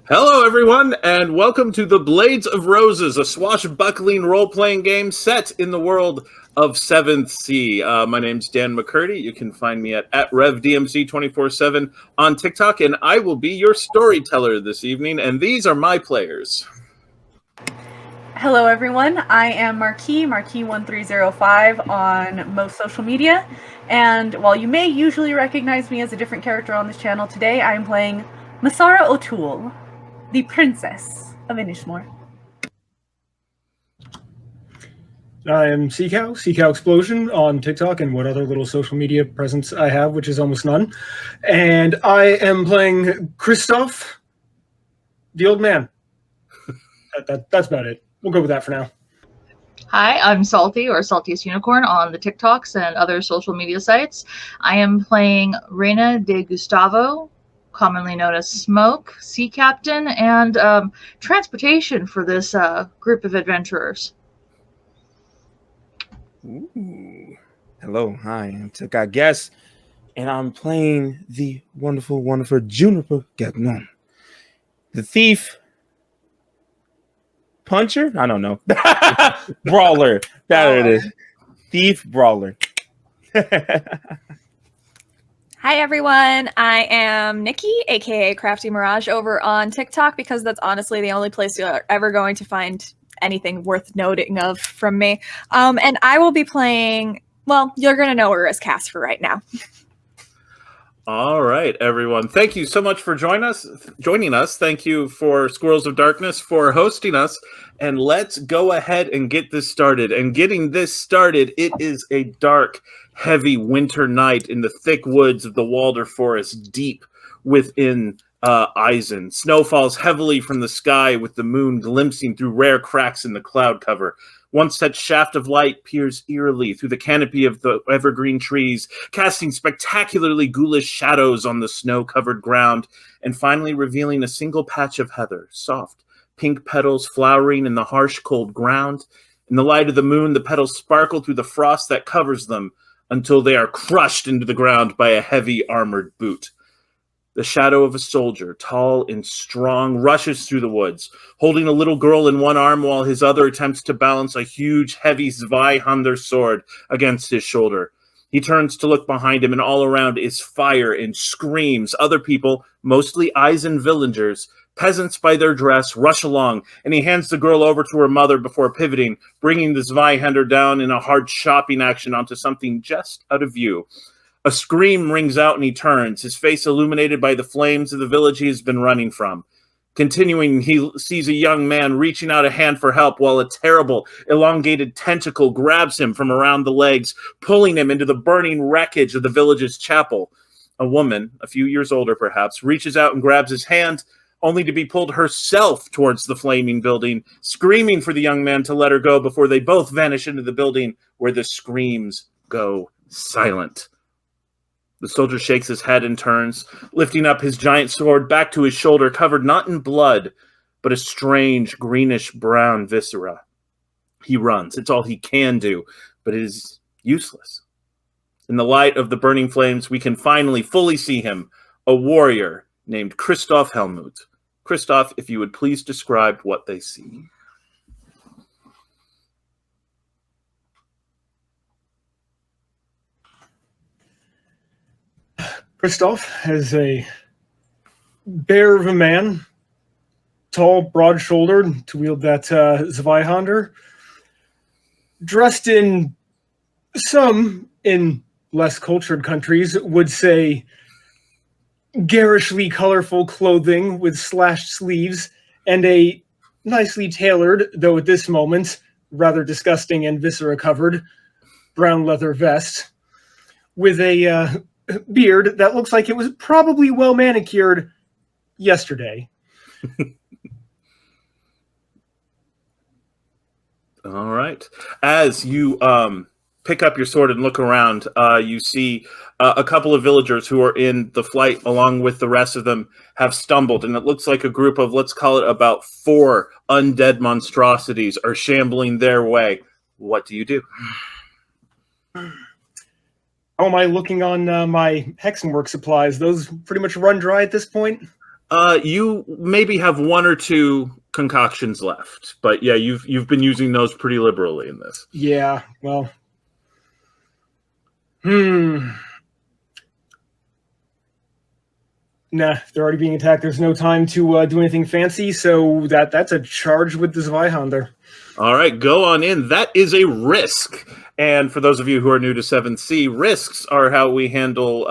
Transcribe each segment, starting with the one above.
Hello, everyone, and welcome to The Blades of Roses, a swashbuckling role-playing game set in the world of 7th Sea. My name's Dan McCurdy. You can find me at RevDMC247 on TikTok, and I will be your storyteller this evening, and these are my players. Hello, everyone. I am Marquis1305 on most social media, and while you may usually recognize me as a different character on this channel, today I am playing Masara O'Toole, the Princess of Inishmore. I am Seacow Explosion on TikTok and what other little social media presence I have, which is almost none. And I am playing Kristoff, the old man. That's about it. We'll go with that for now. Hi, I'm Salty, or Saltiest Unicorn, on the TikToks and other social media sites. I am playing Reina de Gustavo, commonly known as Smoke, Sea Captain, and transportation for this group of adventurers. Ooh. Hello, hi, I'm Tuka Guest, and I'm playing the wonderful Juniper Gagnon. The thief, puncher? I don't know. Brawler. There it is. Thief, brawler. Hi everyone, I am Nikki, aka Crafty Mirage, over on TikTok because that's honestly the only place you're ever going to find anything worth noting of from me. And I will be playing, well, you're going to know her as Cass for right now. All right, everyone. Thank you so much for joining us. Thank you for Squirrels of Darkness for hosting us. And let's go ahead and get this started. And getting this started, it is a dark, heavy winter night in the thick woods of the Walder Forest, deep within Eisen. Snow falls heavily from the sky with the moon glimpsing through rare cracks in the cloud cover. One such shaft of light peers eerily through the canopy of the evergreen trees, casting spectacularly ghoulish shadows on the snow-covered ground, and finally revealing a single patch of heather, soft, pink petals flowering in the harsh, cold ground. In the light of the moon, the petals sparkle through the frost that covers them until they are crushed into the ground by a heavy armored boot. The shadow of a soldier, tall and strong, rushes through the woods, holding a little girl in one arm while his other attempts to balance a huge, heavy Zweihander sword against his shoulder. He turns to look behind him, and all around is fire and screams. Other people, mostly Eisen villagers, peasants by their dress, rush along, and he hands the girl over to her mother before pivoting, bringing the Zweihander down in a hard chopping action onto something just out of view. A scream rings out and he turns, his face illuminated by the flames of the village he has been running from. Continuing, he sees a young man reaching out a hand for help while a terrible, elongated tentacle grabs him from around the legs, pulling him into the burning wreckage of the village's chapel. A woman, a few years older perhaps, reaches out and grabs his hand, only to be pulled herself towards the flaming building, screaming for the young man to let her go before they both vanish into the building where the screams go silent. The soldier shakes his head and turns, lifting up his giant sword back to his shoulder, covered not in blood, but a strange greenish-brown viscera. He runs. It's all he can do, but it is useless. In the light of the burning flames, we can finally fully see him, a warrior named Kristoff Helmut. Kristoff, if you would please describe what they see. Kristoff is a bear of a man, tall, broad-shouldered, to wield that Zweihander, dressed in some, in less cultured countries, would say garishly colorful clothing with slashed sleeves and a nicely tailored, though at this moment, rather disgusting and viscera-covered, brown leather vest, with a beard that looks like it was probably well manicured yesterday. All right. As you pick up your sword and look around, you see a couple of villagers who are in the flight along with the rest of them have stumbled, and it looks like a group of, let's call it about 4 undead monstrosities are shambling their way. What do you do? How am I looking on my Hexenwork supplies? Those pretty much run dry at this point? You maybe have one or two concoctions left, but yeah, you've been using those pretty liberally in this. Yeah, well. Nah, they're already being attacked. There's no time to do anything fancy, so that's a charge with the Zweihander. All right, go on in. That is a risk. And for those of you who are new to 7C, risks are how we handle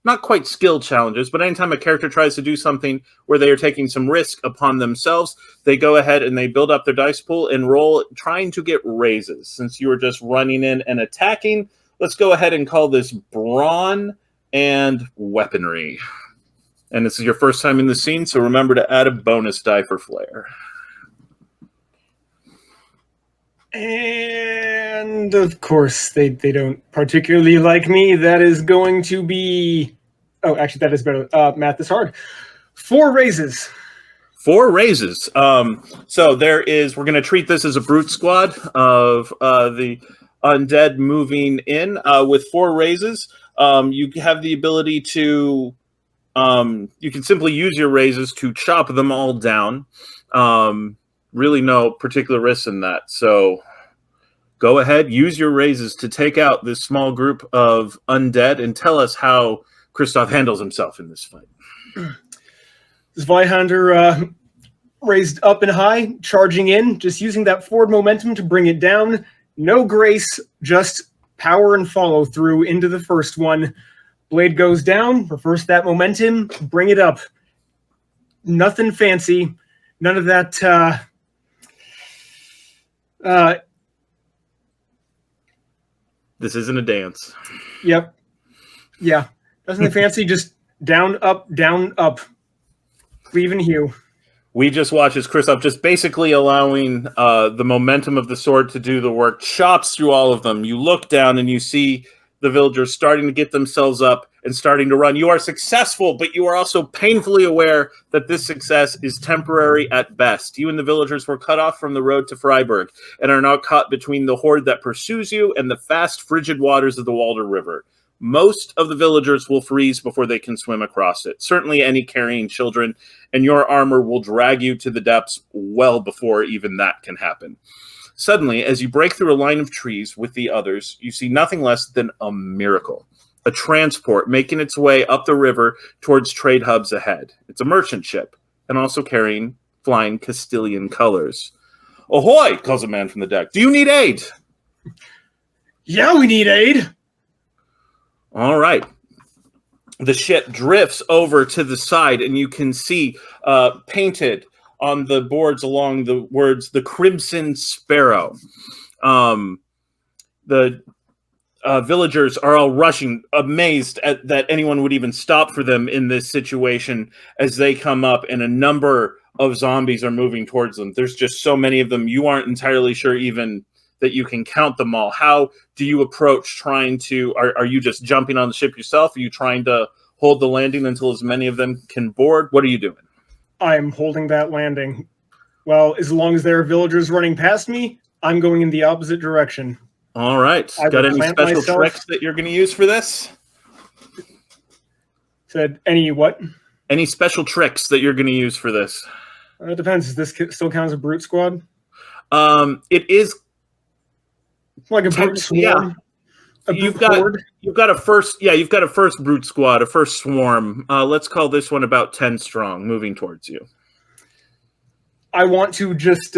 not quite skill challenges, but anytime a character tries to do something where they are taking some risk upon themselves, they go ahead and they build up their dice pool and roll trying to get raises. Since you are just running in and attacking, let's go ahead and call this brawn and weaponry. And this is your first time in the scene, so remember to add a bonus die for flair. And of course, they don't particularly like me. That is going to be... Oh, actually, that is better. Math is hard. 4 raises. 4 raises. So there is... We're going to treat this as a brute squad of the undead moving in. With 4 raises, you have the ability to... you can simply use your raises to chop them all down. Really no particular risk in that. So go ahead, use your raises to take out this small group of undead and tell us how Kristoff handles himself in this fight. Zweihander raised up and high, charging in, just using that forward momentum to bring it down. No grace, just power and follow through into the first one. Blade goes down, reverse that momentum, bring it up. Nothing fancy. None of that... This isn't a dance. Yep. Yeah. Nothing fancy, just down, up, cleave and hew. We just watch as Kristoff just basically allowing the momentum of the sword to do the work, chops through all of them. You look down and you see the villagers starting to get themselves up and starting to run. You are successful, but you are also painfully aware that this success is temporary at best. You and the villagers were cut off from the road to Freiburg and are now caught between the horde that pursues you and the fast, frigid waters of the Walder River. Most of the villagers will freeze before they can swim across it. Certainly any carrying children, and your armor will drag you to the depths well before even that can happen. Suddenly, as you break through a line of trees with the others, you see nothing less than a miracle. A transport making its way up the river towards trade hubs ahead. It's a merchant ship, and also carrying flying Castilian colors. "Ahoy!" calls a man from the deck. "Do you need aid?" Yeah, we need aid. All right. The ship drifts over to the side, and you can see painted on the boards along the words, "The Crimson Sparrow." The villagers are all rushing, amazed at that anyone would even stop for them in this situation as they come up, and a number of zombies are moving towards them. There's just so many of them, you aren't entirely sure even that you can count them all. How do you approach trying to... Are you just jumping on the ship yourself? Are you trying to hold the landing until as many of them can board? What are you doing? I'm holding that landing. Well, as long as there are villagers running past me, I'm going in the opposite direction. All right. Got any special tricks that you're going to use for this? Said any what? Any special tricks that you're going to use for this? It depends. Does this still count as a brute squad? It is like a brute swarm. Yeah. You've got a first brute squad, a first swarm. Let's call this one about 10 strong, moving towards you. I want to just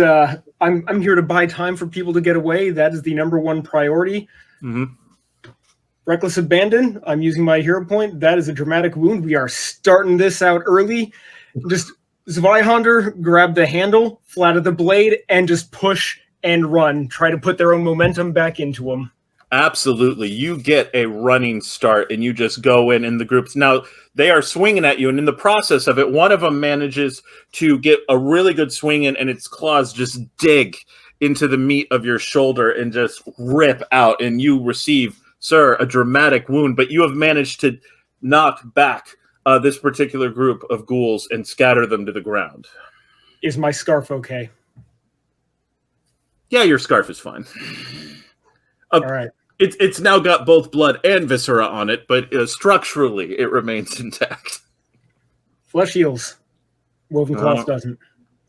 I'm here to buy time for people to get away. That is the number one priority. Mm-hmm. Reckless abandon. I'm using my hero point. That is a dramatic wound. We are starting this out early. Just Zweihander, grab the handle, flat of the blade, and just push and run. Try to put their own momentum back into them. Absolutely. You get a running start and you just go in the groups. Now, they are swinging at you, and in the process of it, one of them manages to get a really good swing in, and its claws just dig into the meat of your shoulder and just rip out, and you receive, sir, a dramatic wound, but you have managed to knock back this particular group of ghouls and scatter them to the ground. Is my scarf okay? Yeah, your scarf is fine. All right. It's now got both blood and viscera on it, but structurally it remains intact. Flesh heals. Woven Cloth doesn't.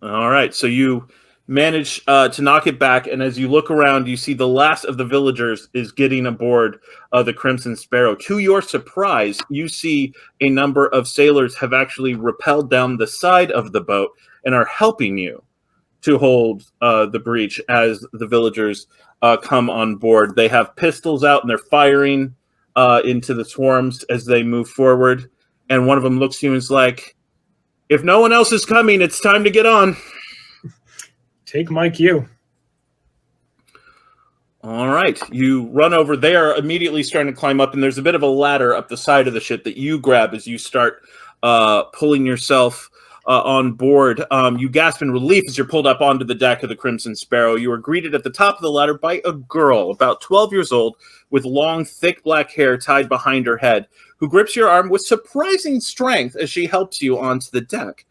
All right, so you manage to knock it back, and as you look around, you see the last of the villagers is getting aboard the Crimson Sparrow. To your surprise, you see a number of sailors have actually rappelled down the side of the boat and are helping you to hold the breach as the villagers come on board. They have pistols out, and they're firing into the swarms as they move forward, and one of them looks at you and is like, if no one else is coming, it's time to get on. Take my cue. All right. You run over. They are immediately starting to climb up, and there's a bit of a ladder up the side of the ship that you grab as you start pulling yourself on board. You gasp in relief as you're pulled up onto the deck of the Crimson Sparrow. You are greeted at the top of the ladder by a girl, about 12 years old, with long, thick black hair tied behind her head, who grips your arm with surprising strength as she helps you onto the deck.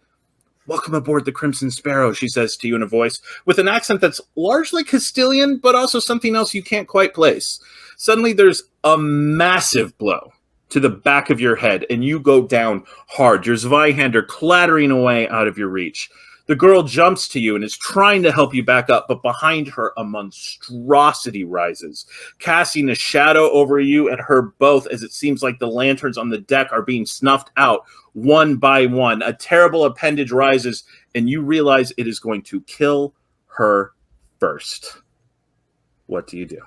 Welcome aboard the Crimson Sparrow, she says to you in a voice with an accent that's largely Castilian, but also something else you can't quite place. Suddenly, there's a massive blow to the back of your head, and you go down hard, your Zweihander clattering away out of your reach. The girl jumps to you and is trying to help you back up, but behind her, a monstrosity rises, casting a shadow over you and her both as it seems like the lanterns on the deck are being snuffed out one by one. A terrible appendage rises, and you realize it is going to kill her first. What do you do?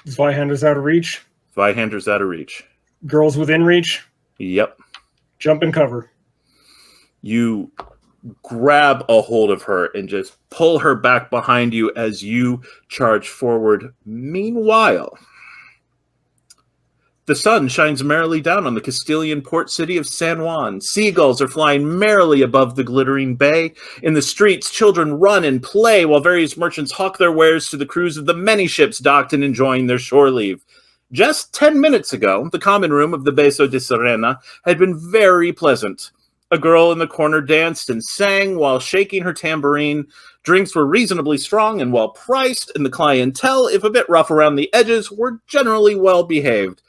Zweihander's out of reach. Zweihander's out of reach. Girls within reach. Yep. Jump and cover. You grab a hold of her and just pull her back behind you as you charge forward. Meanwhile, the sun shines merrily down on the Castilian port city of San Juan. Seagulls are flying merrily above the glittering bay. In the streets, children run and play while various merchants hawk their wares to the crews of the many ships docked and enjoying their shore leave. Just 10 minutes ago, the common room of the Beso de Serena had been very pleasant. A girl in the corner danced and sang while shaking her tambourine. Drinks were reasonably strong and well priced, and the clientele, if a bit rough around the edges, were generally well behaved.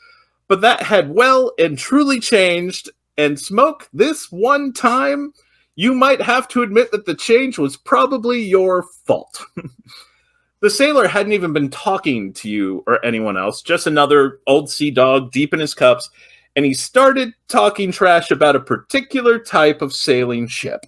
But that had well and truly changed, and Smoke, this one time, you might have to admit that the change was probably your fault. The sailor hadn't even been talking to you or anyone else, just another old sea dog deep in his cups, and he started talking trash about a particular type of sailing ship.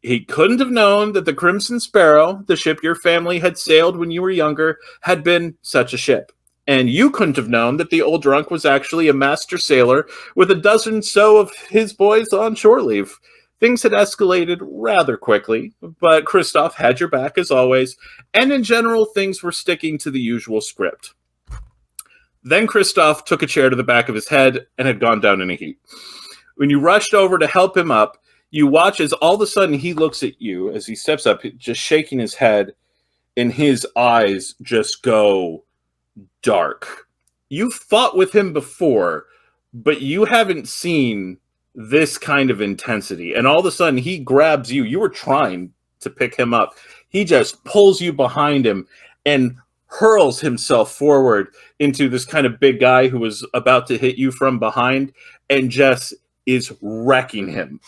He couldn't have known that the Crimson Sparrow, the ship your family had sailed when you were younger, had been such a ship. And you couldn't have known that the old drunk was actually a master sailor with a dozen so of his boys on shore leave. Things had escalated rather quickly, but Kristoff had your back as always, and in general, things were sticking to the usual script. Then Kristoff took a chair to the back of his head and had gone down in a heap. When you rushed over to help him up, you watch as all of a sudden he looks at you as he steps up, just shaking his head, and his eyes just go dark. You fought with him before, but you haven't seen this kind of intensity. And all of a sudden he grabs you. You were trying to pick him up. He just pulls you behind him and hurls himself forward into this kind of big guy who was about to hit you from behind and just is wrecking him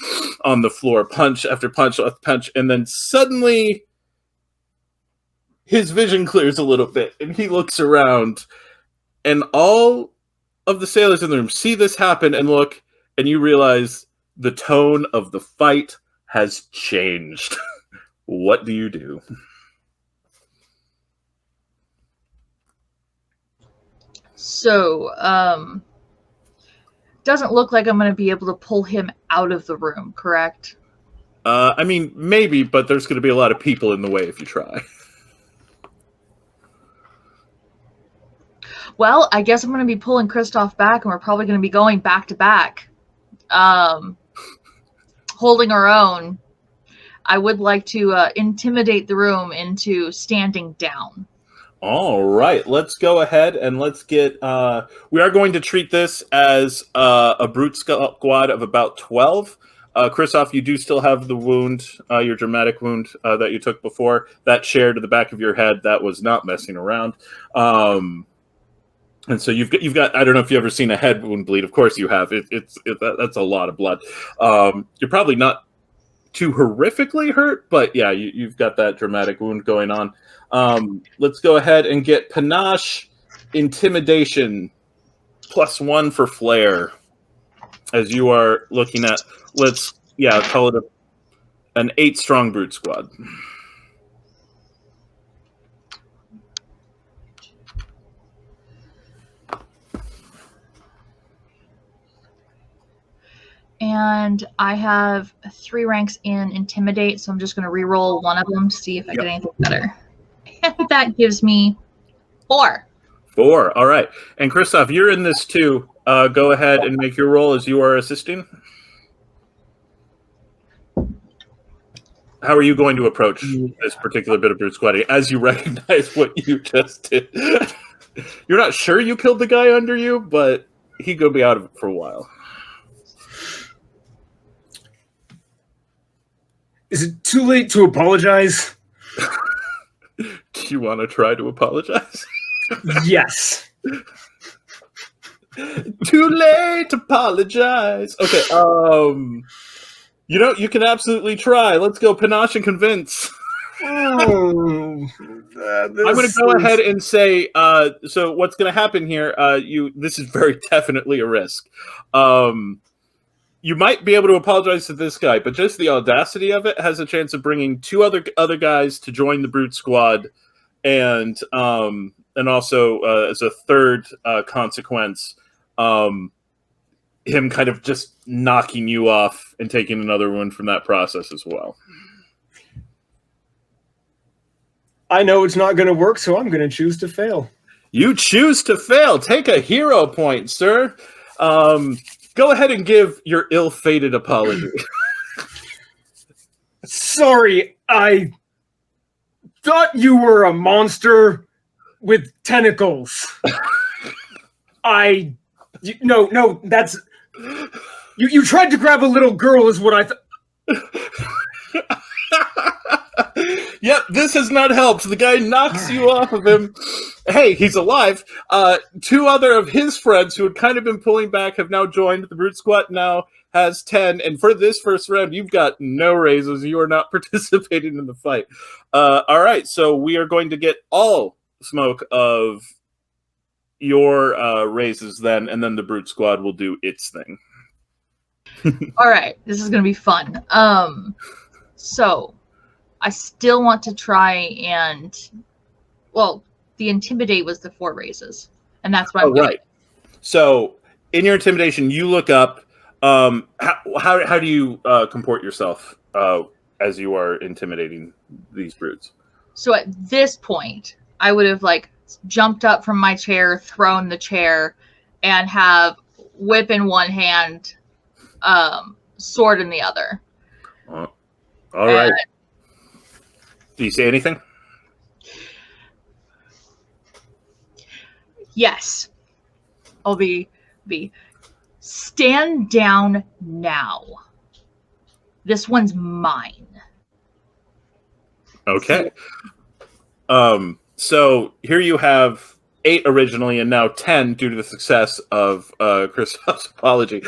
on the floor, punch after punch after punch. And then suddenly his vision clears a little bit and he looks around, and all of the sailors in the room see this happen and look, and you realize the tone of the fight has changed. What do you do? So, doesn't look like I'm going to be able to pull him out of the room, correct? I mean, maybe, but there's going to be a lot of people in the way if you try. Well, I guess I'm going to be pulling Kristoff back, and we're probably going to be going back to back. Holding our own. I would like to intimidate the room into standing down. All right, let's go ahead and let's get... we are going to treat this as a brute squad of about 12. Kristoff, you do still have the wound, your dramatic wound that you took before. That shared to the back of your head. That was not messing around. And so you've got I don't know if you've ever seen a head wound bleed. Of course you have. That's a lot of blood. You're probably not too horrifically hurt, but yeah, you've got that dramatic wound going on. Let's go ahead and get Panache Intimidation +1 for flair. As you are looking at, call it an 8-strong brute squad. And I have 3 ranks in Intimidate, so I'm just going to re-roll one of them to see if I get anything better. And that gives me 4. 4, all right. And Kristoff, you're in this too. Go ahead and make your roll as you are assisting. How are you going to approach this particular bit of brute squatting as you recognize what you just did? You're not sure you killed the guy under you, but he's going to be out of it for a while. Is it too late to apologize? Do you want to try to apologize? Yes. Too late to apologize. Okay, you can absolutely try. Let's go Panache and convince. I'm going to go ahead and say, so what's going to happen here, this is very definitely a risk. You might be able to apologize to this guy, but just the audacity of it has a chance of bringing 2 other guys to join the brute squad, and also as a third consequence, him kind of just knocking you off and taking another one from that process as well. I know it's not going to work, so I'm going to choose to fail. You choose to fail. Take a hero point, sir. Go ahead and give your ill-fated apology. Sorry, I thought you were a monster with tentacles. No, that's... You tried to grab a little girl is what I thought. Yep, this has not helped. The guy knocks you off of him. Hey, he's alive. 2 other of his friends who had kind of been pulling back have now joined. The brute squad now has 10. And for this first round, you've got no raises. You are not participating in the fight. All right, so we are going to get all smoke of your raises then, and then the brute squad will do its thing. All right, this is going to be fun. So I still want to try and, the Intimidate was the 4 raises, and that's what I'm doing. Right. So in your Intimidation, you look up, how do you comport yourself as you are intimidating these brutes? So at this point, I would have jumped up from my chair, thrown the chair, and have whip in one hand, sword in the other. All right. Do you say anything? Yes. I'll be stand down now. This one's mine. Okay. So here you have 8 originally, and now 10 due to the success of Kristoff's apology.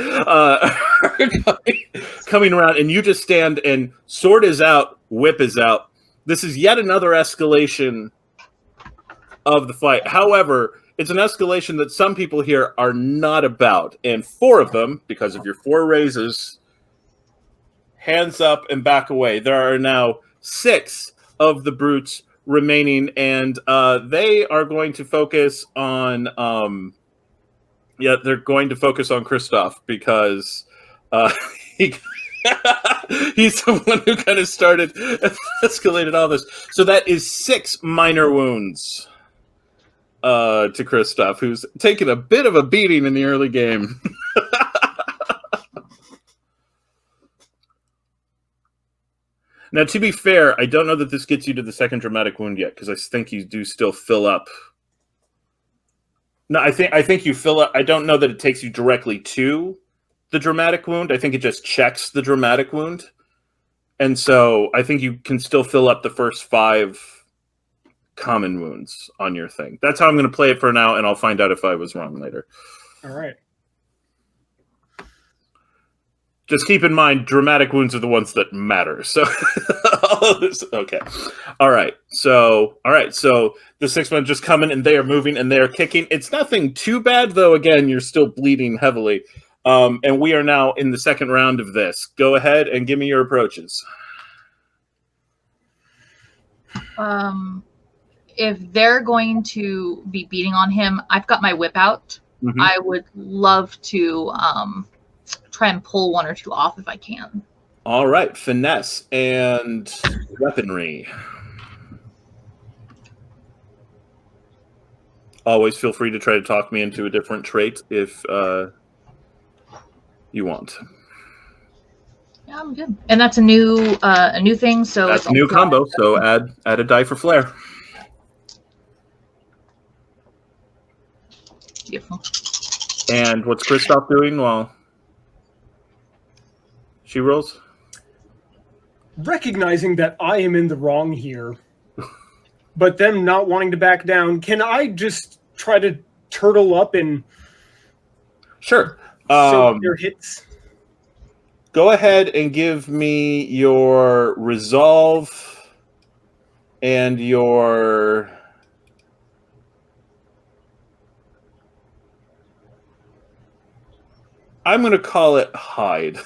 Coming around, and you just stand, and sword is out, whip is out. This is yet another escalation of the fight. However, it's an escalation that some people here are not about. And 4 of them, because of your 4 raises, hands up and back away. There are now 6 of the brutes remaining, and they are going to focus on they're going to focus on Kristoff, because he's the one who kind of started, escalated all this. So that is 6 minor wounds to Kristoff, who's taken a bit of a beating in the early game. Now, to be fair, I don't know that this gets you to the second dramatic wound yet, because I think you do still fill up. No, I think you fill up. I don't know that it takes you directly to the dramatic wound. I think it just checks the dramatic wound. And so I think you can still fill up the first 5 common wounds on your thing. That's how I'm going to play it for now, and I'll find out if I was wrong later. All right. Just keep in mind, dramatic wounds are the ones that matter. So, okay. All right. So the 6 men just come in and they are moving and they are kicking. It's nothing too bad, though. Again, you're still bleeding heavily. And we are now in the second round of this. Go ahead and give me your approaches. If they're going to be beating on him, I've got my whip out. Mm-hmm. I would love to try and pull one or two off if I can. All right, finesse and weaponry. Always feel free to try to talk me into a different trait if you want. Yeah, I'm good. And that's a new thing. So that's a new combo. So add a die for flair. Beautiful. And what's Kristoff doing while she rolls? Recognizing that I am in the wrong here, but them not wanting to back down, can I just try to turtle up and sure soak their hits? Go ahead and give me your resolve and your I'm going to call it hide.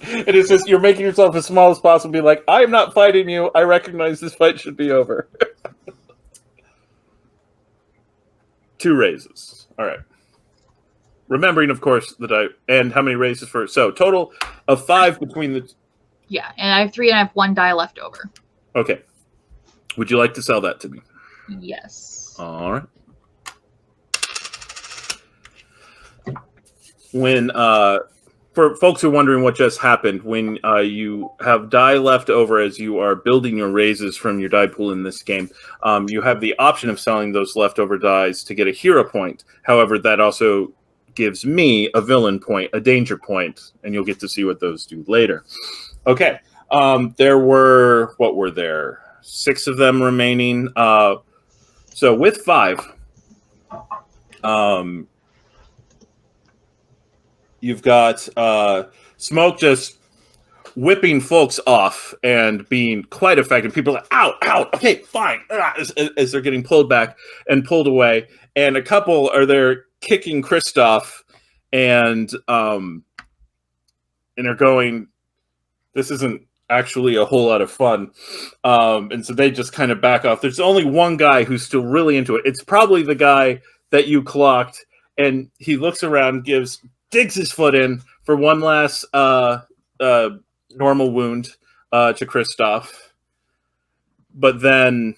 It is just you're making yourself as small as possible. Be like, I am not fighting you. I recognize this fight should be over. 2 raises. All right. Remembering, of course, the die. And how many raises for? So total of 5 between the. Yeah, and I have 3, and I have 1 die left over. Okay. Would you like to sell that to me? Yes. All right. When for folks who are wondering what just happened, when you have die left over as you are building your raises from your die pool in this game, you have the option of selling those leftover dies to get a hero point. However, that also gives me a villain point, a danger point, and you'll get to see what those do later. Okay. There were, what were there? 6 of them remaining. So with 5, you've got Smoke just whipping folks off and being quite effective. People are like, ow, ow, okay, fine, as they're getting pulled back and pulled away. And a couple are there kicking Kristoff and are going, this isn't actually a whole lot of fun. And so they just kind of back off. There's only one guy who's still really into it. It's probably the guy that you clocked, and he looks around, digs his foot in for one last normal wound to Kristoff, but then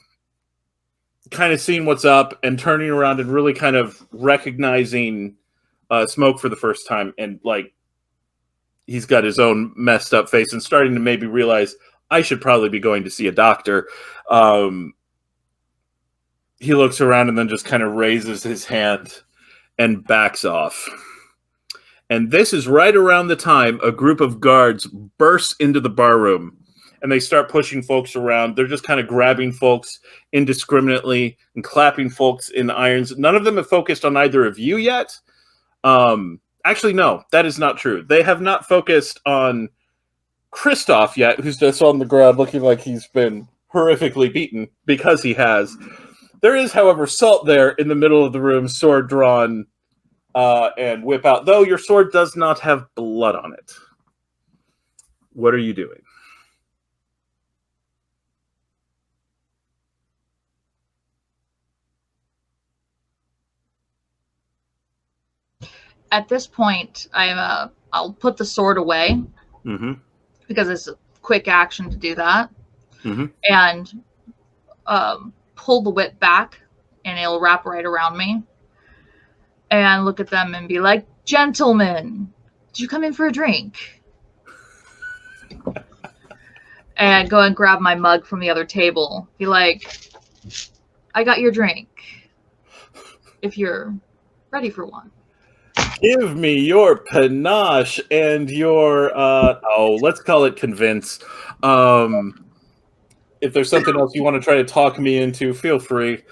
kind of seeing what's up and turning around and really kind of recognizing Smoke for the first time, and like he's got his own messed up face and starting to maybe realize I should probably be going to see a doctor. He looks around and then just kind of raises his hand and backs off. And this is right around the time a group of guards bursts into the bar room and they start pushing folks around. They're just kind of grabbing folks indiscriminately and clapping folks in irons. None of them have focused on either of you yet. Actually, no, that is not true. They have not focused on Kristoff yet, who's just on the ground looking like he's been horrifically beaten, because he has. There is, however, Salt there in the middle of the room, sword drawn, and whip out, though your sword does not have blood on it. What are you doing? At this point, I'll put the sword away, because it's a quick action to do that, and pull the whip back, and it'll wrap right around me. And look at them and be like, gentlemen, did you come in for a drink? And go and grab my mug from the other table. Be like, I got your drink, if you're ready for one. Give me your panache and your, let's call it convince. if there's something else you want to try to talk me into, feel free.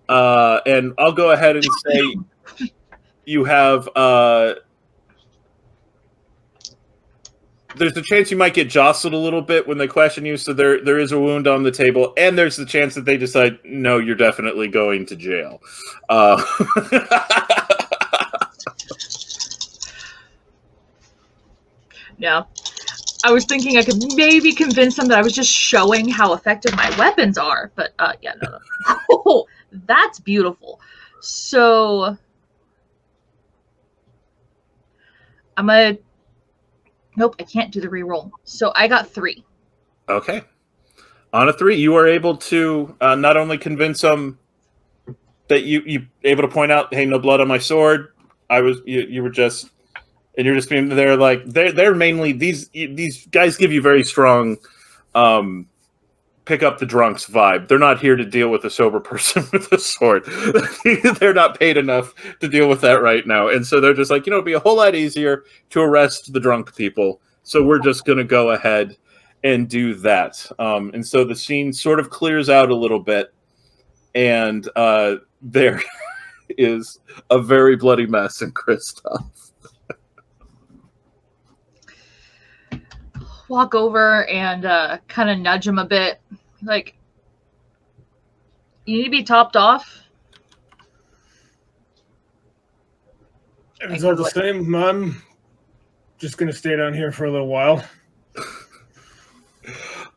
And I'll go ahead and say you have. There's a chance you might get jostled a little bit when they question you, so there is a wound on the table, and there's the chance that they decide, no, you're definitely going to jail. Yeah. I was thinking I could maybe convince them that I was just showing how effective my weapons are, but yeah, no. Oh, that's beautiful. So I'm gonna. Nope, I can't do the reroll. So I got 3. Okay. On a 3, you are able to not only convince them that you able to point out, hey, no blood on my sword. You were just, and you're just being there like they're mainly these guys give you very strong pick up the drunks vibe. They're not here to deal with a sober person with a sword. They're not paid enough to deal with that right now. And so they're just like, it'd be a whole lot easier to arrest the drunk people. So we're just going to go ahead and do that. And so the scene sort of clears out a little bit. And there is a very bloody mess in Kristoff. Walk over and kind of nudge him a bit. Like, you need to be topped off. It's all the same. I'm just going to stay down here for a little while.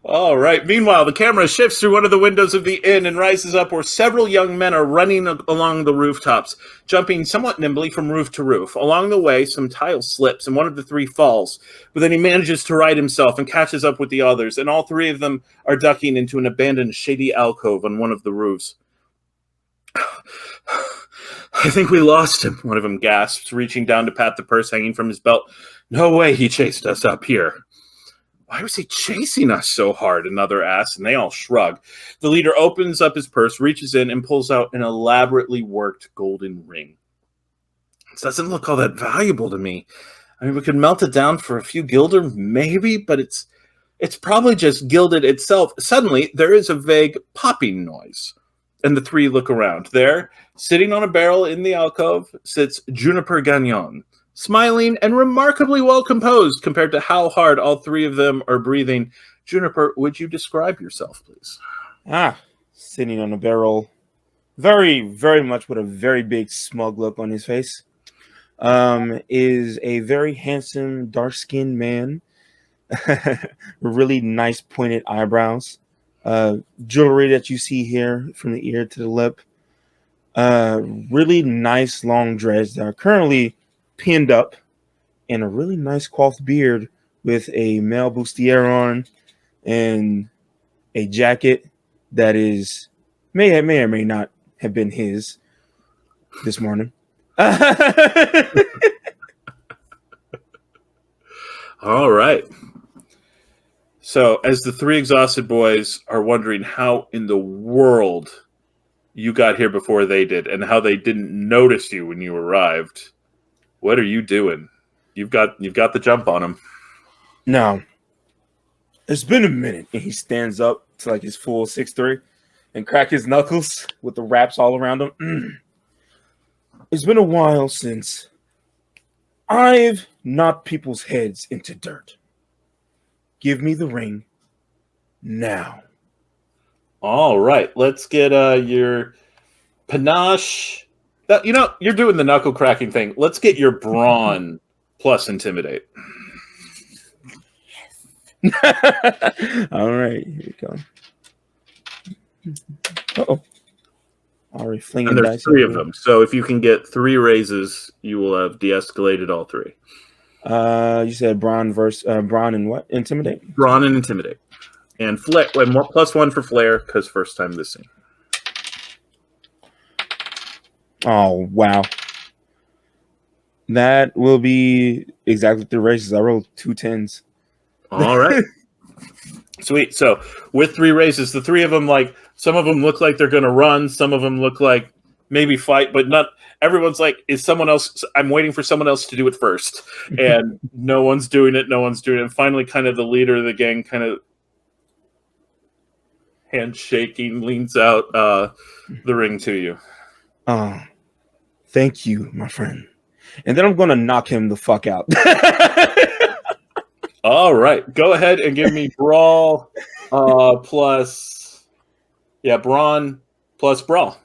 All right. Meanwhile, the camera shifts through one of the windows of the inn and rises up where several young men are running along the rooftops, jumping somewhat nimbly from roof to roof. Along the way, some tile slips and one of the 3 falls, but then he manages to right himself and catches up with the others, and all 3 of them are ducking into an abandoned shady alcove on one of the roofs. I think we lost him, one of them gasps, reaching down to pat the purse hanging from his belt. No way he chased us up here. Why was he chasing us so hard? Another asks, and they all shrug. The leader opens up his purse, reaches in, and pulls out an elaborately worked golden ring. This doesn't look all that valuable to me. I mean, we could melt it down for a few guilder, maybe, but it's probably just gilded itself. Suddenly, there is a vague popping noise, and the 3 look around. There, sitting on a barrel in the alcove, sits Juniper Gagnon, smiling and remarkably well composed compared to how hard all 3 of them are breathing. Juniper, would you describe yourself, please? Sitting on a barrel, very, very much with a very big smug look on his face, is a very handsome, dark-skinned man, really nice pointed eyebrows, jewelry that you see here from the ear to the lip, really nice long dreads that are currently pinned up, and a really nice coiffed beard with a male bustier on and a jacket that is may or may not have been his this morning. All right. So as the 3 exhausted boys are wondering how in the world you got here before they did and how they didn't notice you when you arrived, what are you doing? You've got the jump on him. Now, it's been a minute, and he stands up to like his full 6'3" and crack his knuckles with the wraps all around him. It's been a while since I've knocked people's heads into dirt. Give me the ring now. All right, let's get your panache. You're doing the knuckle cracking thing. Let's get your brawn plus intimidate. All right, here we go. Uh-oh. Already flinging and there's dice. 3 of them. So if you can get 3 raises, you will have de-escalated all 3. You said brawn and what? Intimidate? Brawn and intimidate. And flair, plus 1 for flair, because first time this scene. Oh, wow. That will be exactly 3 raises. I rolled 2 10s. All right. Sweet. So with 3 raises, the 3 of them, like, some of them look like they're going to run. Some of them look like maybe fight, but not everyone's like, is someone else? I'm waiting for someone else to do it first. And no one's doing it. And finally, kind of the leader of the gang kind of, hand shaking, leans out the ring to you. Thank you, my friend. And then I'm going to knock him the fuck out. All right. Go ahead and give me brawl plus... Yeah, brawn plus brawl.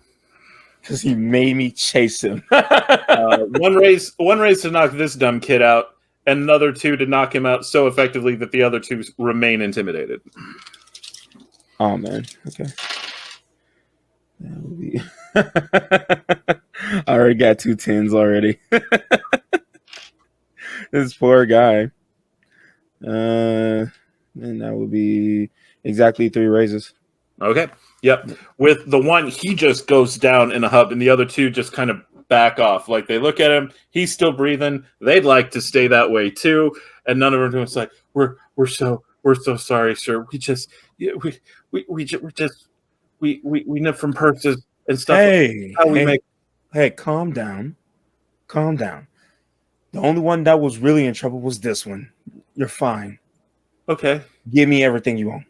Because he made me chase him. One raise to knock this dumb kid out, and another 2 to knock him out so effectively that the other 2 remain intimidated. Oh, man. Okay. That would be... I already got 2 10s already. This poor guy. And that would be exactly 3 raises. Okay. Yep. With the one, he just goes down in a hub, and the other 2 just kind of back off. Like, they look at him. He's still breathing. They'd like to stay that way too. And none of them are like, we're so sorry, sir. We just we know from purses and stuff. Hey, calm down. Calm down. The only one that was really in trouble was this one. You're fine. Okay. Give me everything you own.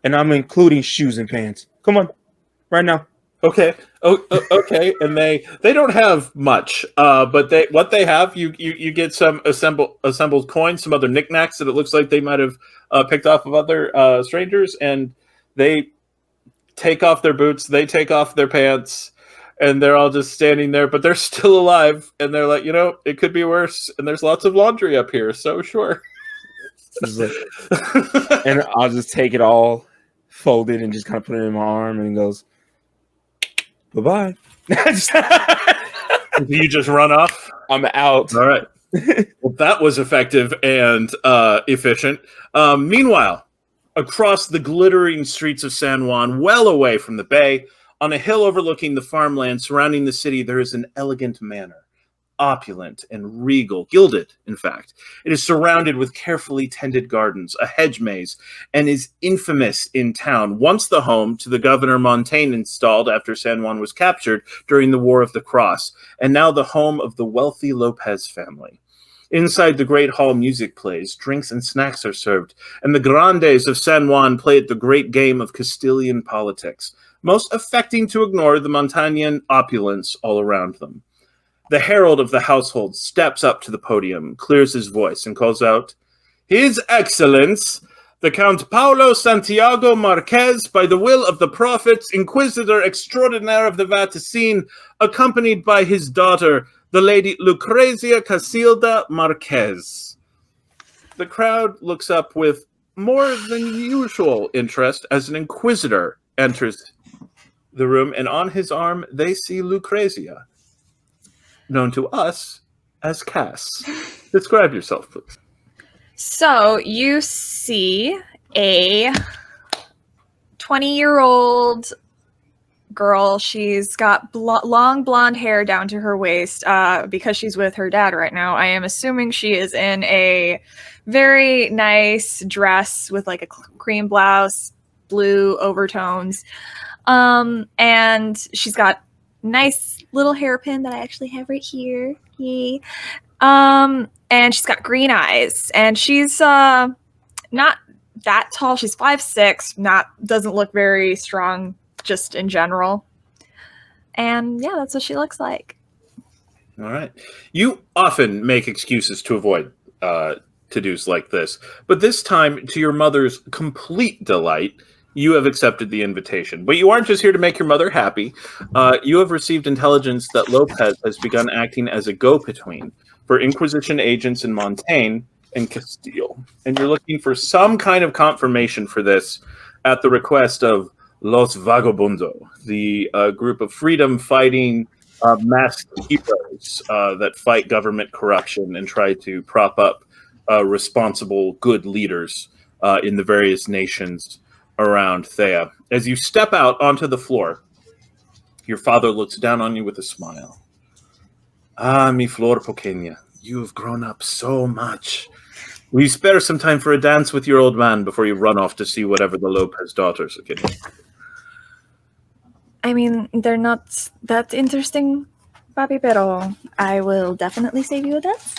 And I'm including shoes and pants. Come on. Right now. Okay. Okay. And they don't have much. But what they have, you get some assembled coins, some other knickknacks that it looks like they might have picked off of other strangers, and they take off their boots, they take off their pants, and they're all just standing there, but they're still alive, and they're like, it could be worse, and there's lots of laundry up here, so sure. And I'll just take it all folded and just kind of put it in my arm, and he goes, bye-bye. You just run off? I'm out. All right. Well, that was effective and efficient. Meanwhile, across the glittering streets of San Juan, well away from the bay, on a hill overlooking the farmland surrounding the city, there is an elegant manor, opulent and regal, gilded, in fact. It is surrounded with carefully tended gardens, a hedge maze, and is infamous in town, once the home to the governor Montaigne installed after San Juan was captured during the War of the Cross, and now the home of the wealthy Lopez family. Inside the great hall, music plays, drinks and snacks are served, and the grandes of San Juan play at the great game of Castilian politics, most affecting to ignore the Montaignean opulence all around them. The herald of the household steps up to the podium, clears his voice, and calls out, "His Excellence, the Count Paulo Santiago Marquez, by the will of the prophets, Inquisitor Extraordinaire of the Vatican, accompanied by his daughter, the Lady Lucrezia Casilda Marquez." The crowd looks up with more than usual interest as an Inquisitor enters the room, and on his arm they see Lucrezia, known to us as Cass. Describe yourself, please. So you see a 20-year-old girl. She's got long blonde hair down to her waist because she's with her dad right now. I am assuming she is in a very nice dress with like a cream blouse, blue overtones. And she's got nice little hairpin that I actually have right here. Yay. And she's got green eyes, and she's not that tall. She's 5'6", doesn't look very strong just in general. And yeah, that's what she looks like. All right. You often make excuses to avoid to-dos like this, but this time, to your mother's complete delight, you have accepted the invitation. But you aren't just here to make your mother happy. You have received intelligence that Lopez has begun acting as a go-between for Inquisition agents in Montaigne and Castille. And you're looking for some kind of confirmation for this at the request of Los Vagobundos, the group of freedom-fighting masked heroes that fight government corruption and try to prop up responsible, good leaders in the various nations around Thea. As you step out onto the floor, your father looks down on you with a smile. "Ah, mi flor pequeña, you have grown up so much. Will you spare some time for a dance with your old man before you run off to see whatever the Lopez daughters are getting?" I mean, they're not that interesting, papi, pero I will definitely save you a dance.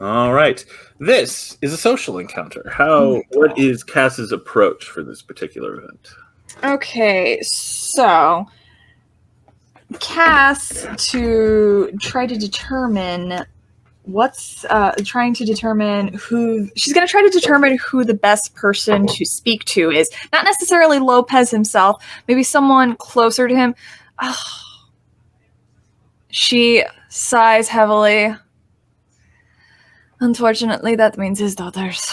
All right. This is a social encounter. What is Cass's approach for this particular event? Okay, so Cass to try to determine who she's going to try to determine who the best person to speak to is. Not necessarily Lopez himself, maybe someone closer to him. She sighs heavily. Unfortunately, that means his daughters.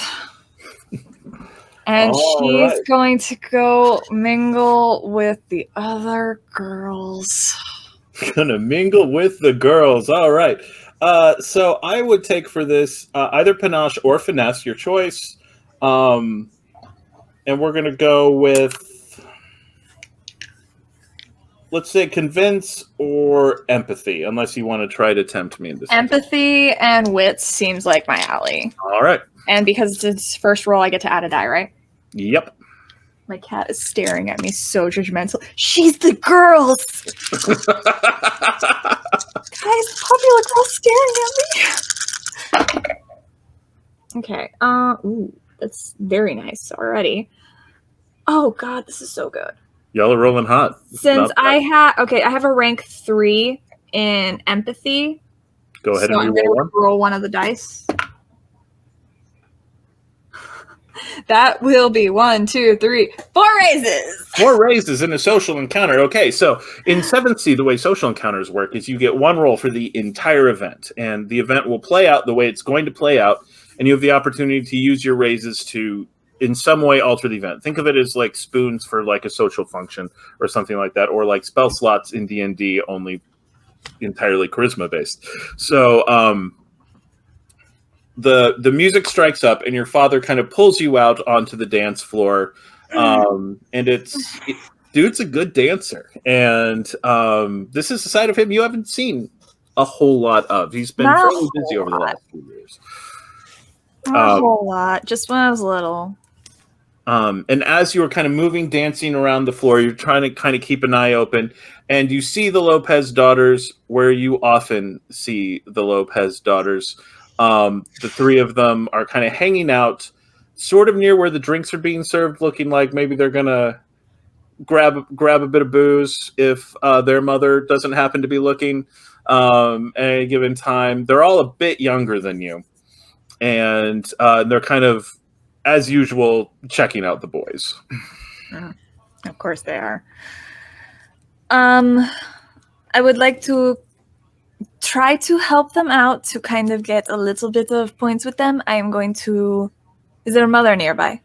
And she's going to go mingle with the other girls. Gonna mingle with the girls. All right. So I would take for this either panache or finesse, your choice. And we're gonna go with, let's say, convince or empathy, unless you want to try to tempt me into something. Empathy and wits seems like my alley. All right. And because it's first roll, I get to add a die, right? Yep. My cat is staring at me so judgmental. She's the girls! Guys, puppy looks all staring at me. Okay. Ooh, that's very nice already. Oh god, this is so good. Y'all are rolling hot. Since I have a rank 3 in empathy. Go ahead so and I'm gonna roll one. roll one of the dice. That will be 1, 2, 3, 4 raises. 4 raises in a social encounter. Okay, so in 7th C, the way social encounters work is you get 1 roll for the entire event, and the event will play out the way it's going to play out, and you have the opportunity to use your raises to, in some way, alter the event. Think of it as like spoons for like a social function or something like that, or like spell slots in D&D, only entirely charisma based. So, the music strikes up and your father kind of pulls you out onto the dance floor. And dude's a good dancer. And this is a side of him you haven't seen a whole lot of. He's been fairly busy over the last few years. Not a whole lot. Just when I was little. And as you were kind of moving, dancing around the floor, you're trying to kind of keep an eye open. And you see the Lopez daughters where you often see the Lopez daughters. The 3 of them are kind of hanging out sort of near where the drinks are being served, looking like maybe they're going to grab a bit of booze if their mother doesn't happen to be looking at a given time. They're all a bit younger than you. And they're kind of, as usual, checking out the boys. Of course they are. I would like to try to help them out to kind of get a little bit of points with them. I am going to... Is there a mother nearby?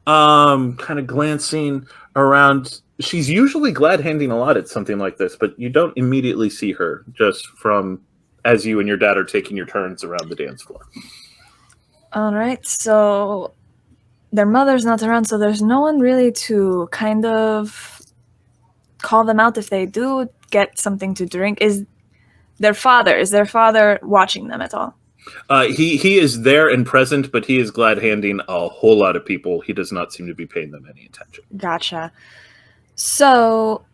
Kind of glancing around. She's usually glad-handing a lot at something like this, but you don't immediately see her just from as you and your dad are taking your turns around the dance floor. All right, so their mother's not around, so there's no one really to kind of call them out if they do get something to drink. Is their father watching them at all? He is there and present, but he is glad-handing a whole lot of people. He does not seem to be paying them any attention. Gotcha. So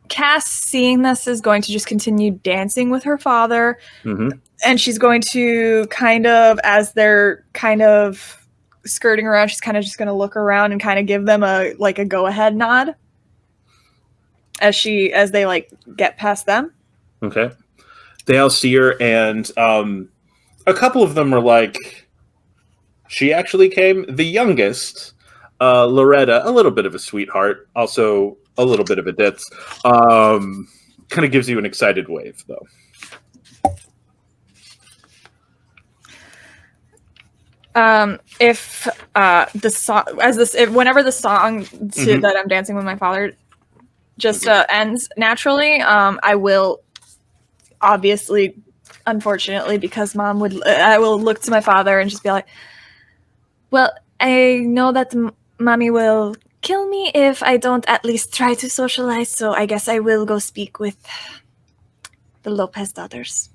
Cass, seeing this, is going to just continue dancing with her father. Mm-hmm. And she's going to kind of, as they're kind of skirting around, she's kind of just going to look around and kind of give them a go-ahead nod as they like get past them. Okay. They all see her, and a couple of them are like, she actually came. The youngest, Loretta, a little bit of a sweetheart, also a little bit of a ditz, kind of gives you an excited wave, though. Whenever the song that I'm dancing with my father just ends naturally, I will obviously, unfortunately, because I will look to my father and just be like, well, I know that mommy will kill me if I don't at least try to socialize, so I guess I will go speak with the Lopez daughters.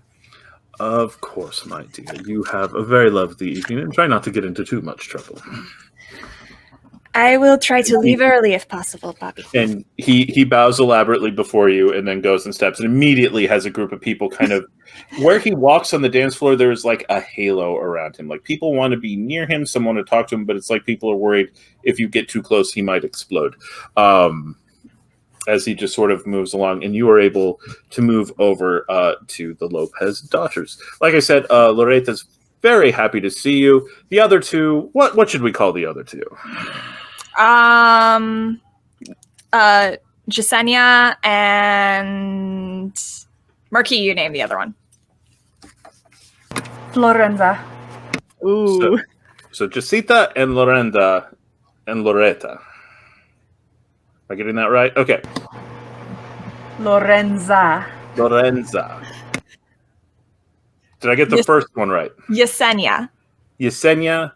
Of course, my dear. You have a very lovely evening, and try not to get into too much trouble. I will try to leave early if possible, Bobby. And he bows elaborately before you and then goes and steps and immediately has a group of people kind of where he walks on the dance floor. There's like a halo around him. Like people want to be near him, some want to talk to him, but it's like people are worried if you get too close, he might explode. As he just sort of moves along, and you are able to move over to the Lopez daughters. Like I said, Loretta's very happy to see you. The other two, what should we call the other two? Jasenia and Marquis, you name the other one. Florenza. Ooh. So Jacinta and Lorenda and Loretta. Am I getting that right? Okay. Lorenza. Lorenza. Did I get the first one right? Yesenia. Yesenia.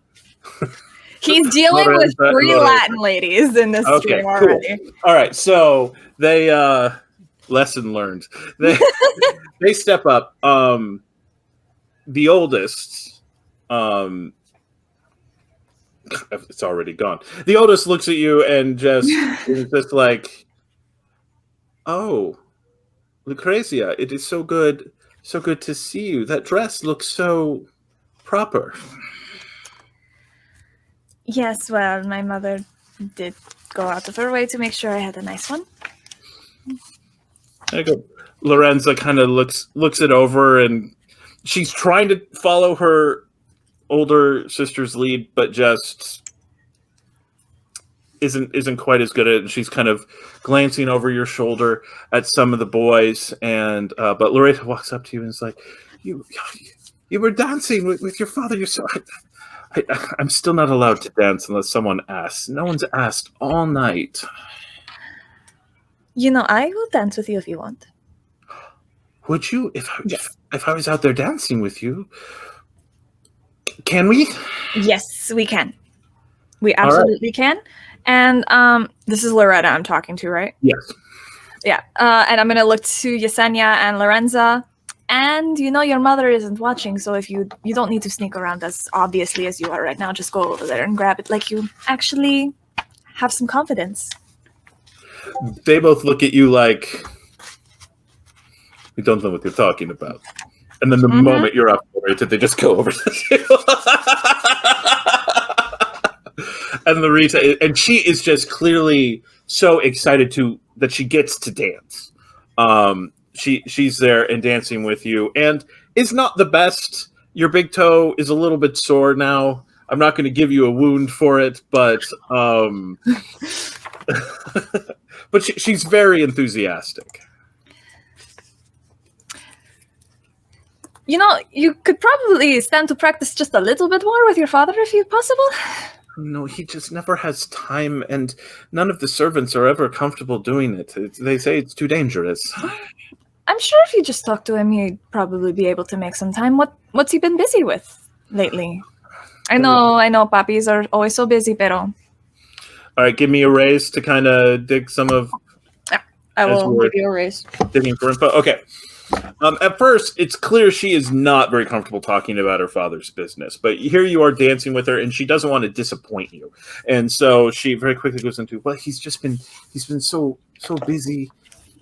He's dealing with three Latin ladies in this stream already. Cool. All right, so they lesson learned. They step up. The oldest, it's already gone. The oldest looks at you and just is just like, "Oh, Lucrezia, it is so good to see you. That dress looks so proper." Yes, well, my mother did go out of her way to make sure I had a nice one. There you go. Lorenza kind of looks it over, and she's trying to follow her older sister's lead, but just isn't quite as good at it. And she's kind of glancing over your shoulder at some of the boys, and but Loretta walks up to you and is like, "You were dancing with your father. You're so." I'm still not allowed to dance unless someone asks. No one's asked all night. You know, I will dance with you if you want. Would you? If I was out there dancing with you, can we? Yes, we can. We absolutely can. And this is Loretta I'm talking to, right? Yes. Yeah. And I'm going to look to Yesenia and Lorenza. And you know your mother isn't watching, so if you don't need to sneak around as obviously as you are right now. Just go over there and grab it like you actually have some confidence. They both look at you like, you don't know what you're talking about. And then the moment you're up for it, they just go over to you. And Loretta, and she is just clearly so excited that she gets to dance. She's there and dancing with you, and is not the best. Your big toe is a little bit sore now. I'm not going to give you a wound for it, but but she's very enthusiastic. You know, you could probably stand to practice just a little bit more with your father if you possible. No, he just never has time, and none of the servants are ever comfortable doing it. They say it's too dangerous. I'm sure if you just talk to him, he'd probably be able to make some time. What's he been busy with lately? I know, papis are always so busy, pero... All right, give me a raise to kind of dig some of... I will give you a raise. Digging for info. Okay. At first, it's clear she is not very comfortable talking about her father's business, but here you are dancing with her, and she doesn't want to disappoint you. And so she very quickly goes into, well, he's been so busy.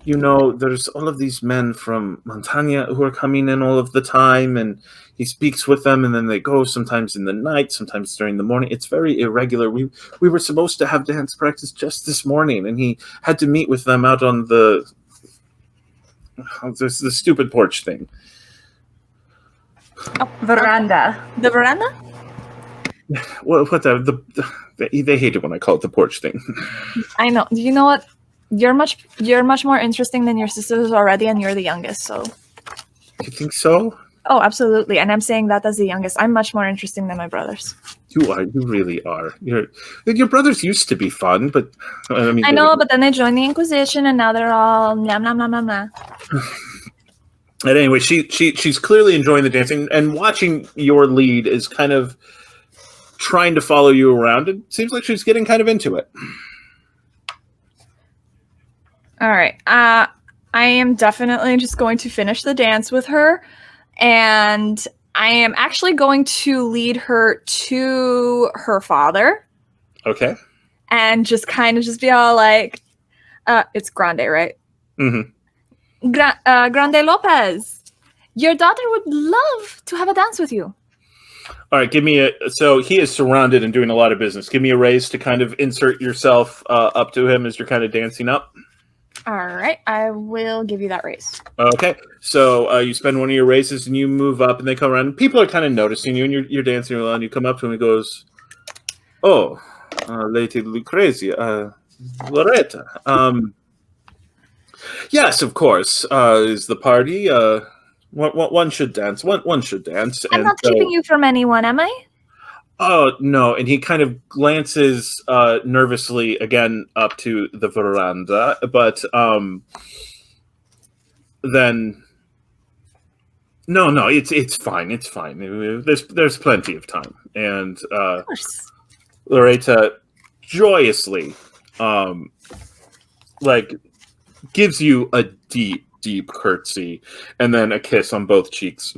You know, there's all of these men from Montaigne who are coming in all of the time, and he speaks with them, and then they go sometimes in the night, sometimes during the morning. It's very irregular. We were supposed to have dance practice just this morning, and he had to meet with them out on the stupid porch thing. Oh, veranda. The veranda? They hate it when I call it the porch thing. I know. You know what? You're much more interesting than your sisters already, and you're the youngest, so... You think so? Oh, absolutely. And I'm saying that as the youngest. I'm much more interesting than my brothers. You are. You really are. Your brothers used to be fun, but... I know, but then they joined the Inquisition, and now they're all... Nom, nom, nom, nom, nom. And anyway, she's clearly enjoying the dancing, and watching your lead is kind of trying to follow you around. It seems like she's getting kind of into it. All right. I am definitely just going to finish the dance with her, and I am actually going to lead her to her father. Okay. and just kind of just be all like, it's Grande, right? Mm-hmm. Grande Lopez, your daughter would love to have a dance with you. All right, so he is surrounded and doing a lot of business. Give me a raise to kind of insert yourself up to him as you're kind of dancing up. All right, I will give you that raise. Okay, so you spend one of your raises and you move up and they come around. People are kind of noticing you and you're dancing around. You come up to him and he goes, "Oh, Lady Lucrezia, Loretta. Yes, of course. Is the party? One should dance. One should dance." I'm not keeping you from anyone, am I? Oh, no. And he kind of glances nervously again up to the veranda, but then no, it's fine. It's fine. There's plenty of time. And Of course. Loretta joyously gives you a deep curtsy and then a kiss on both cheeks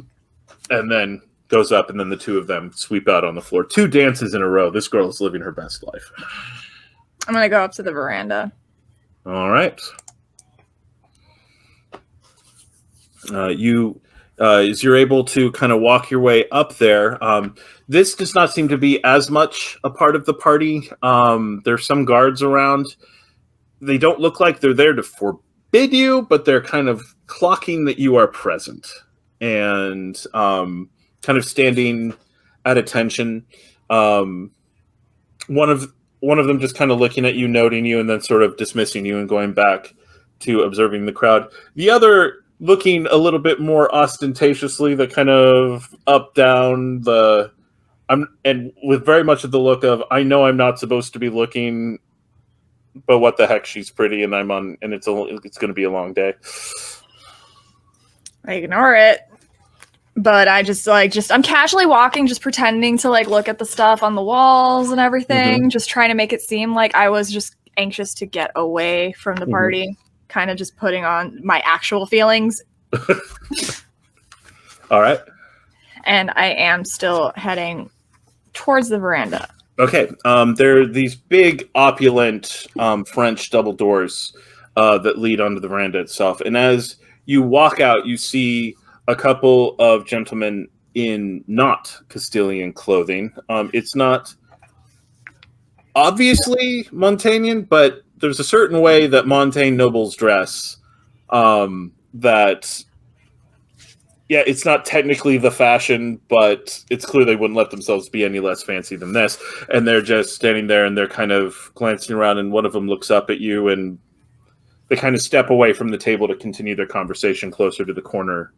and then goes up, and then the two of them sweep out on the floor. 2 dances in a row. This girl is living her best life. I'm going to go up to the veranda. All right. You're able to kind of walk your way up there. This does not seem to be as much a part of the party. There's some guards around. They don't look like they're there to forbid you, but they're kind of clocking that you are present and kind of standing at attention. One of them just kind of looking at you, noting you, and then sort of dismissing you and going back to observing the crowd. The other looking a little bit more ostentatiously, the kind of up, down, and with very much of the look of, I know I'm not supposed to be looking, but what the heck, she's pretty, and it's going to be a long day. I ignore it. But I I'm casually walking, just pretending to look at the stuff on the walls and everything, just trying to make it seem like I was just anxious to get away from the party, kind of just putting on my actual feelings. All right. And I am still heading towards the veranda. Okay. There are these big, opulent French double doors that lead onto the veranda itself. And as you walk out, you see a couple of gentlemen in not Castilian clothing. It's not obviously Montaigne, but there's a certain way that Montaigne nobles dress that, yeah, it's not technically the fashion, but it's clear they wouldn't let themselves be any less fancy than this. And they're just standing there and they're kind of glancing around, and one of them looks up at you and they kind of step away from the table to continue their conversation closer to the corner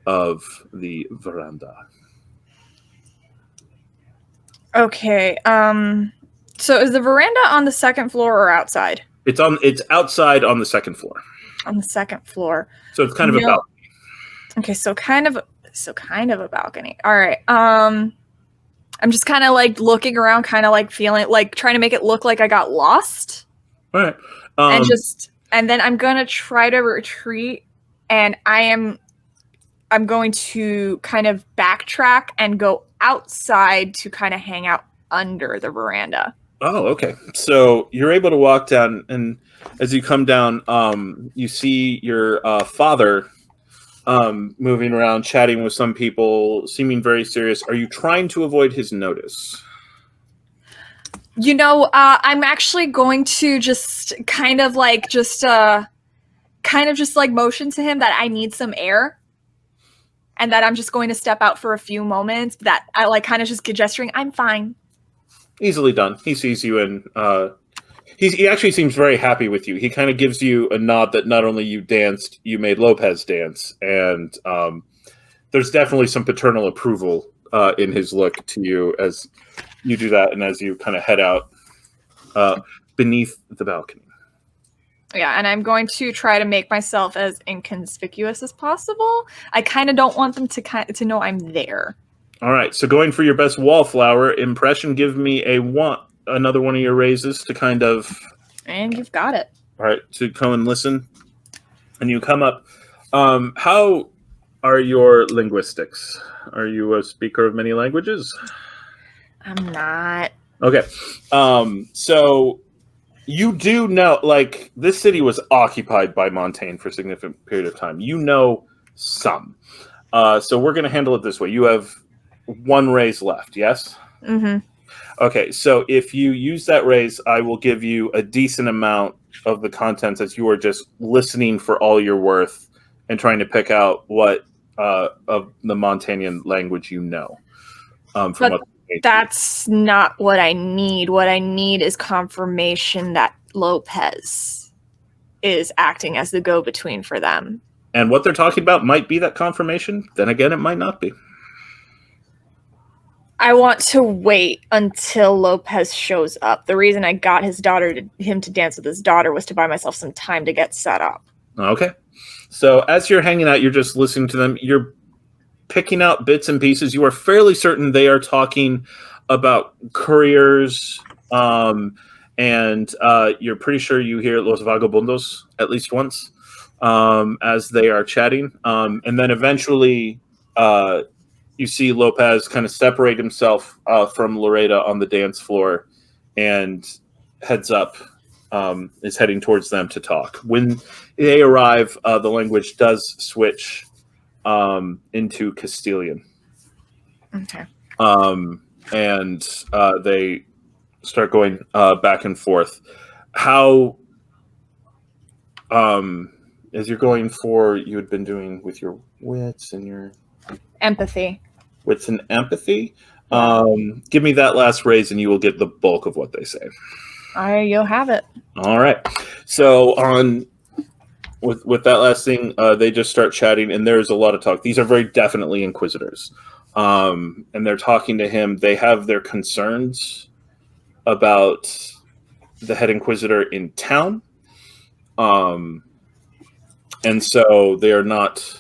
of the veranda. Okay. So is the veranda on the second floor or outside? It's outside on the second floor. On the second floor. So it's kind of a balcony. Okay, so kind of a balcony. All right. I'm just kind of looking around, kind of feeling trying to make it look like I got lost. All right. And then I'm gonna try to retreat, and I'm going to kind of backtrack and go outside to kind of hang out under the veranda. Oh, okay. So you're able to walk down, and as you come down, you see your father moving around, chatting with some people, seeming very serious. Are you trying to avoid his notice? I'm actually going to just kind of motion to him that I need some air. And that I'm just going to step out for a few moments. That I kind of just gesturing, I'm fine. Easily done. He sees you, and he actually seems very happy with you. He kind of gives you a nod that not only you danced, you made Lopez dance. And there's definitely some paternal approval in his look to you as you do that, and as you kind of head out beneath the balcony. Yeah, and I'm going to try to make myself as inconspicuous as possible. I kind of don't want them to know I'm there. All right, so going for your best wallflower impression, give me another one of your raises to kind of... And you've got it. All right, to come and listen. And you come up. How are your linguistics? Are you a speaker of many languages? I'm not. Okay, so You do know, like, this city was occupied by Montaigne for a significant period of time. You know some. So we're going to handle it this way. You have one raise left, yes? Mm-hmm. Okay, so if you use that raise, I will give you a decent amount of the contents as you are just listening for all you're worth and trying to pick out what of the Montaignian language you know. But that's not what I need. What I need is confirmation that Lopez is acting as the go-between for them. And what they're talking about might be that confirmation. Then again, it might not be. I want to wait until Lopez shows up. The reason I got him to dance with his daughter was to buy myself some time to get set up. Okay. So as you're hanging out, you're just listening to them. You're picking out bits and pieces. You are fairly certain they are talking about couriers, and you're pretty sure you hear Los Vagobundos at least once as they are chatting. And then eventually you see Lopez kind of separate himself from Loretta on the dance floor and heads up, is heading towards them to talk. When they arrive, the language does switch into Castilian. Okay. And they start going back and forth. How, as you're going for, you had been doing with your wits and your Empathy. wits and empathy. Give me that last raise and you will get the bulk of what they say. You'll have it. All right. So with that last thing, they just start chatting, and there's a lot of talk. These are very definitely Inquisitors, and they're talking to him. They have their concerns about the head Inquisitor in town, and so they are not.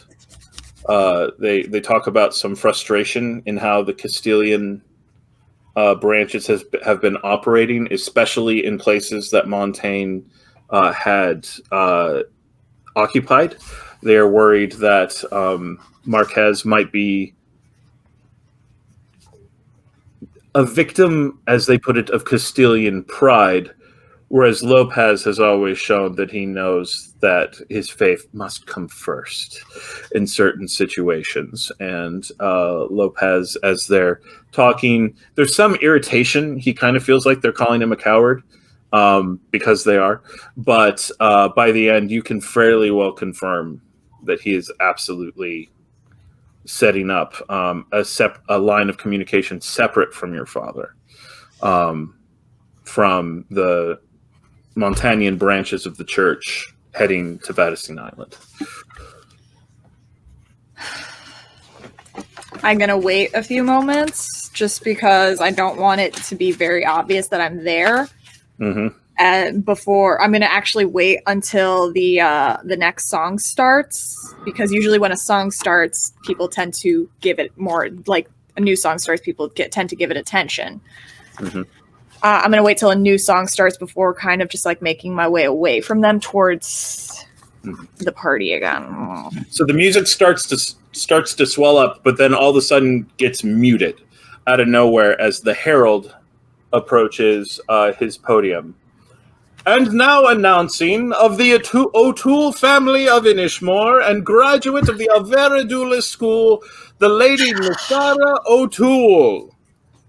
They talk about some frustration in how the Castilian branches have been operating, especially in places that Montaigne had occupied. They are worried that Marquez might be a victim, as they put it, of Castilian pride, whereas Lopez has always shown that he knows that his faith must come first in certain situations. And Lopez, as they're talking, there's some irritation. He kind of feels like they're calling him a coward, because they are. But by the end, you can fairly well confirm that he is absolutely setting up a line of communication separate from your father, from the Montagnian branches of the church heading to Vatican Island. I'm going to wait a few moments just because I don't want it to be very obvious that I'm there. Mm-hmm. And before I'm going to actually wait until the next song starts, because usually when a song starts, people tend to give it more, like a new song starts, people tend to give it attention. Mm-hmm. I'm going to wait till a new song starts before kind of just like making my way away from them towards the party again. So the music starts to swell up, but then all of a sudden gets muted out of nowhere as the herald approaches his podium. And now announcing of the O'Toole family of Inishmore and graduate of the Averidula School, the Lady Misara O'Toole.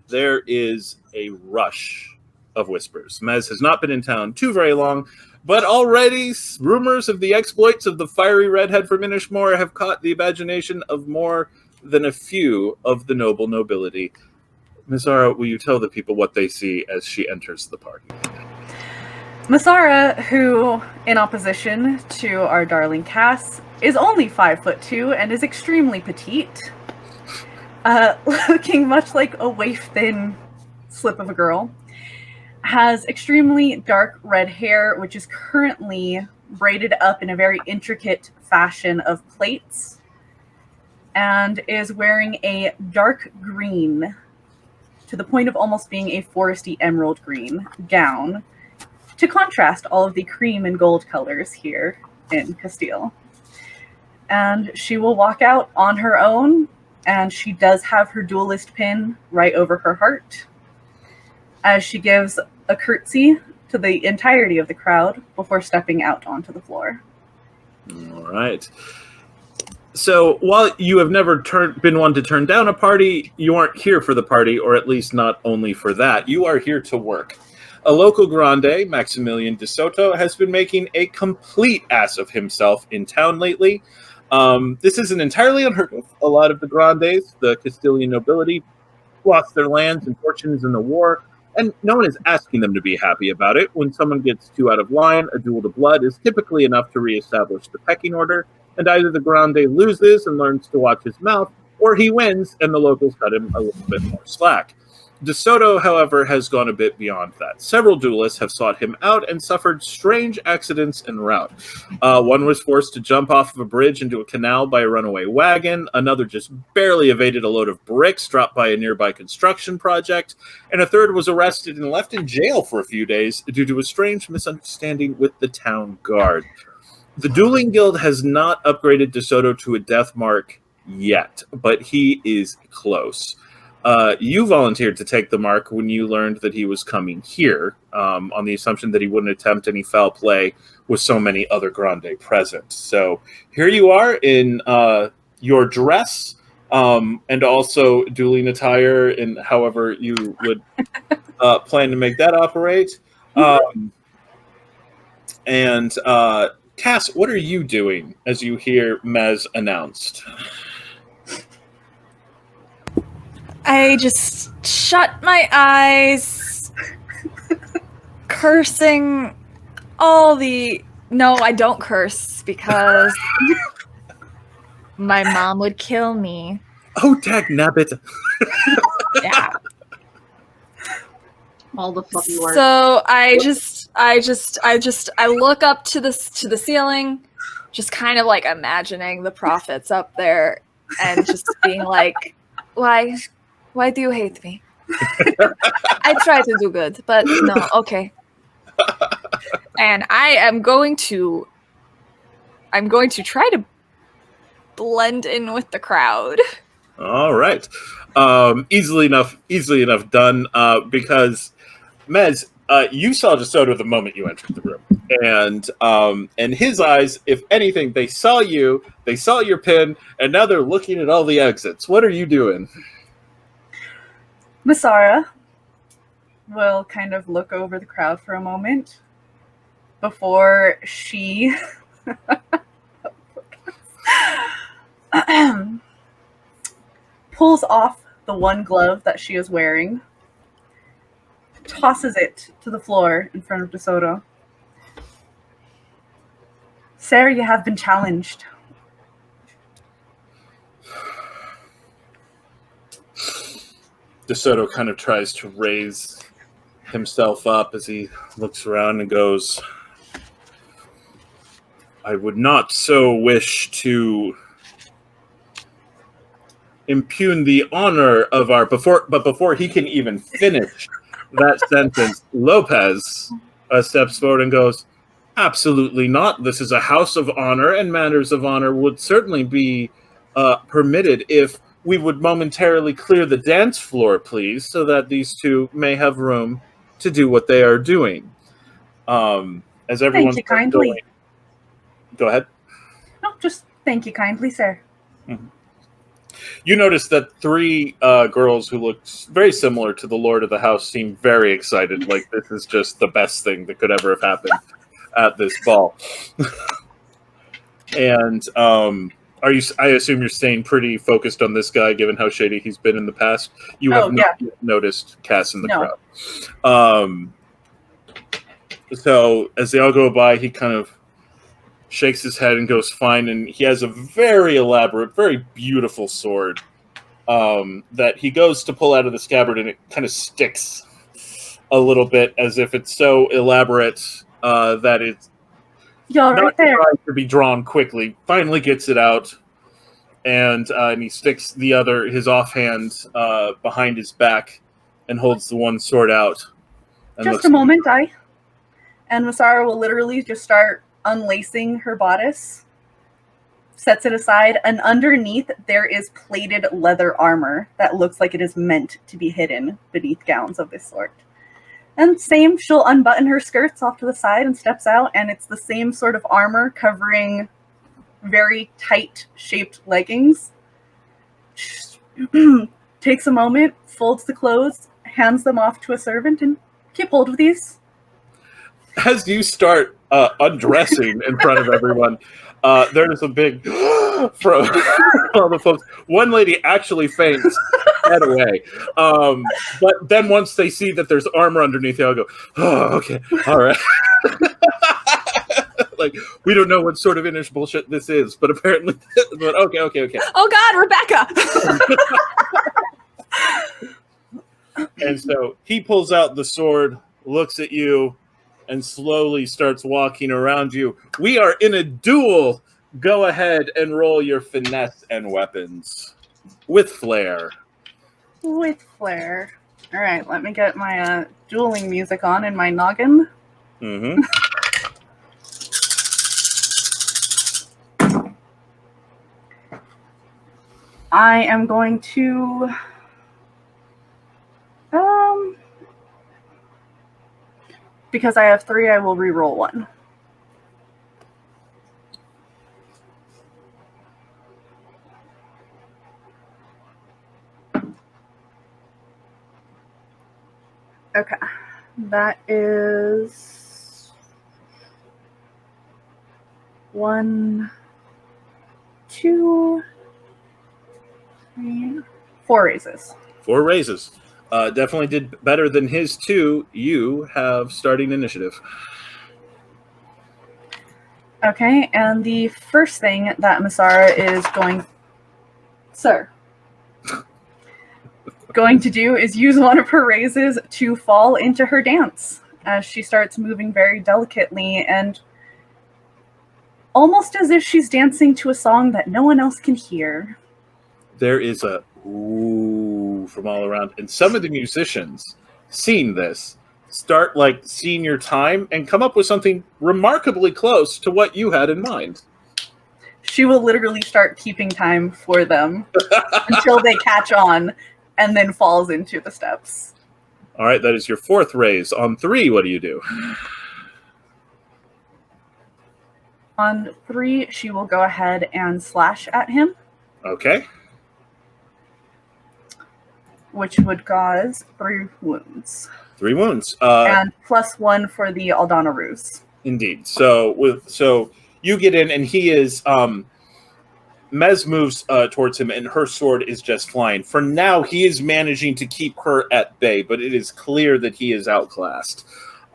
There is a rush of whispers. Mez has not been in town too very long, but already rumors of the exploits of the fiery redhead from Inishmore have caught the imagination of more than a few of the noble nobility. Misara, will you tell the people what they see as she enters the party? Misara, who, in opposition to our darling Cass, is only 5'2" and is extremely petite, looking much like a waif-thin slip of a girl, has extremely dark red hair, which is currently braided up in a very intricate fashion of plaits, and is wearing a dark green, to the point of almost being a foresty emerald green gown, to contrast all of the cream and gold colors here in Castille. And she will walk out on her own, and she does have her duelist pin right over her heart, as she gives a curtsy to the entirety of the crowd before stepping out onto the floor. All right. So while you have never been one to turn down a party, you aren't here for the party, or at least not only for that. You are here to work. A local grande, Maximilian de Soto, has been making a complete ass of himself in town lately. This isn't entirely unheard of. A lot of the grandes, the Castilian nobility, lost their lands and fortunes in the war, and no one is asking them to be happy about it. When someone gets too out of line, a duel to blood is typically enough to reestablish the pecking order, and either the grande loses and learns to watch his mouth, or he wins and the locals cut him a little bit more slack. De Soto, however, has gone a bit beyond that. Several duelists have sought him out and suffered strange accidents en route. One was forced to jump off of a bridge into a canal by a runaway wagon. Another just barely evaded a load of bricks dropped by a nearby construction project. And a third was arrested and left in jail for a few days due to a strange misunderstanding with the town guard. The Dueling Guild has not upgraded De Soto to a death mark yet, but he is close. You volunteered to take the mark when you learned that he was coming here, on the assumption that he wouldn't attempt any foul play with so many other grande present. So here you are in your dress, and also dueling attire, in however you would plan to make that operate. And Cass, what are you doing as you hear Mez announced? I just shut my eyes, cursing all the... No, I don't curse because my mom would kill me. Oh, dagnabbit. Yeah. All the fluffy words. So I look up to the ceiling, just kind of like imagining the prophets up there and just being like, why do you hate me? I try to do good, but no, okay. And I'm going to try to blend in with the crowd. All right. Easily enough done, because Mez, you saw De Soto the moment you entered the room. And his eyes, if anything, they saw you, they saw your pin, and now they're looking at all the exits. What are you doing? Masara will kind of look over the crowd for a moment before she pulls off the one glove that she is wearing, tosses it to the floor in front of De Soto. Sarah, you have been challenged. De Soto kind of tries to raise himself up as he looks around and goes, I would not so wish to impugn the honor of our... Before he can even finish that sentence, Lopez steps forward and goes, absolutely not. This is a house of honor, and matters of honor would certainly be permitted if we would momentarily clear the dance floor, please, so that these two may have room to do what they are doing. As everyone's thank you kindly. Go ahead. No, just thank you kindly, sir. Mm-hmm. You notice that three girls who look very similar to the lord of the house seem very excited, like this is just the best thing that could ever have happened at this ball. And I assume you're staying pretty focused on this guy, given how shady he's been in the past. You have not noticed Cass in the crowd. So as they all go by, he kind of shakes his head and goes, fine. And he has a very elaborate, very beautiful sword that he goes to pull out of the scabbard, and it kind of sticks a little bit, as if it's so elaborate that it's not trying to be drawn quickly. Finally gets it out, and he sticks his offhand behind his back and holds the one sword out. Just a moment, and Masara will literally just start unlacing her bodice, sets it aside, and underneath there is plated leather armor that looks like it is meant to be hidden beneath gowns of this sort. And same, she'll unbutton her skirts off to the side and steps out, and it's the same sort of armor covering very tight shaped leggings. Takes a moment, folds the clothes, hands them off to a servant, and keep hold of these. As you start undressing in front of everyone, there's a big from all the folks. One lady actually faints head away. But then once they see that there's armor underneath, they'll go, oh, okay, all right. Like, we don't know what sort of Inish bullshit this is, but apparently, but okay. Oh God, Rebecca! And so he pulls out the sword, looks at you, and slowly starts walking around you. We are in a duel. Go ahead and roll your finesse and weapons with flair. With flair. All right, let me get my dueling music on in my noggin. Mm-hmm. I am going to because I have 3, I will re-roll 1. Okay, that is 1, 2, 3, 4 raises. 4 raises. Definitely did better than his 2. You have starting initiative. Okay, and the first thing that Masara is going to do is use one of her raises to fall into her dance as she starts moving very delicately and almost as if she's dancing to a song that no one else can hear. There is a ooh from all around, and some of the musicians seeing this start seeing your time and come up with something remarkably close to what you had in mind. She will literally start keeping time for them until they catch on and then falls into the steps. All right, that is your 4th raise. On 3, what do you do? On 3, she will go ahead and slash at him. Okay. Which would cause 3 wounds. 3 wounds. And +1 for the Aldana Ruse. Indeed. So you get in, and he is Mez moves towards him, and her sword is just flying. For now, he is managing to keep her at bay, but it is clear that he is outclassed.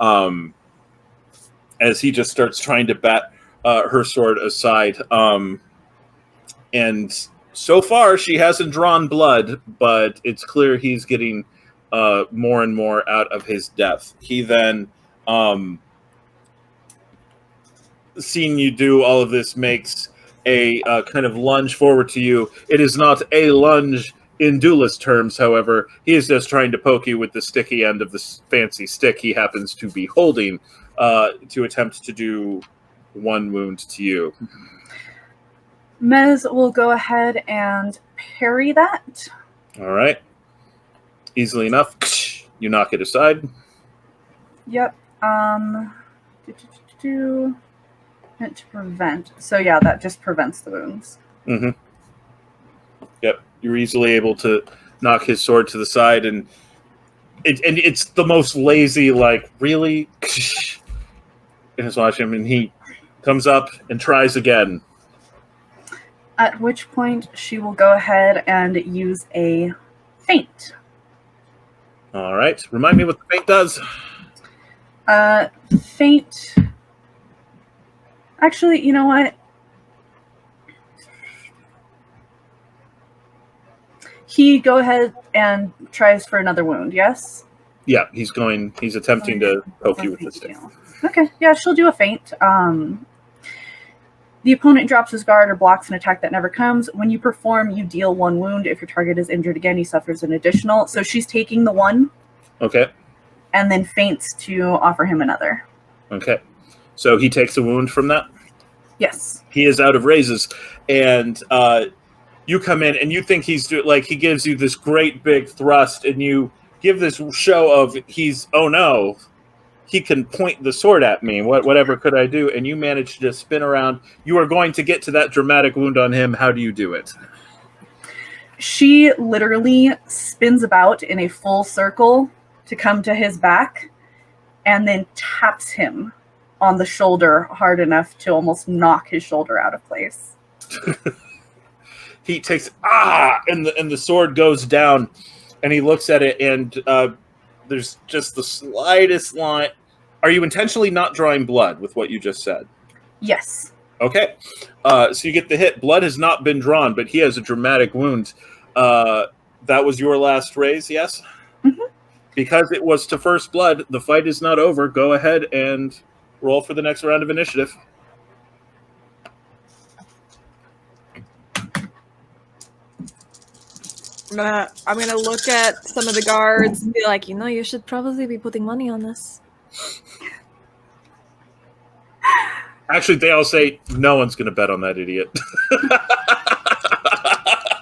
As he just starts trying to bat her sword aside. And so far, she hasn't drawn blood, but it's clear he's getting more and more out of his depth. He then, seeing you do all of this, makes a kind of lunge forward to you. It is not a lunge in duelist terms, however. He is just trying to poke you with the sticky end of this fancy stick he happens to be holding to attempt to do 1 wound to you. Mez will go ahead and parry that. All right. Easily enough. You knock it aside. Yep. Meant to prevent. So yeah, that just prevents the wounds. Mm-hmm. Yep. You're easily able to knock his sword to the side, and it's the most lazy, really? And just watch him, and he comes up and tries again. At which point, she will go ahead and use a feint. All right. Remind me what the feint does. Feint. Actually, you know what? He go ahead and tries for another wound, yes? Yeah, he's attempting to poke you with the stick. Okay, yeah, she'll do a feint. The opponent drops his guard or blocks an attack that never comes. When you perform, you deal 1 wound. If your target is injured again, he suffers an additional. So she's taking the 1. Okay. And then feints to offer him another. Okay. So he takes a wound from that? Yes. He is out of raises. And you come in, and you think he gives you this great big thrust, and you give this show of oh no, he can point the sword at me. Whatever could I do? And you manage to spin around. You are going to get to that dramatic wound on him. How do you do it? She literally spins about in a full circle to come to his back and then taps him on the shoulder hard enough to almost knock his shoulder out of place. He takes and the sword goes down, and he looks at it, and there's just the slightest line. Are you intentionally not drawing blood with what you just said? Yes. Okay. So you get the hit. Blood has not been drawn, but he has a dramatic wound. That was your last raise, yes? Mm-hmm. Because it was to first blood, the fight is not over. Go ahead and roll for the next round of initiative. I'm gonna look at some of the guards and be like, you should probably be putting money on this. Actually, they all say, no one's going to bet on that idiot.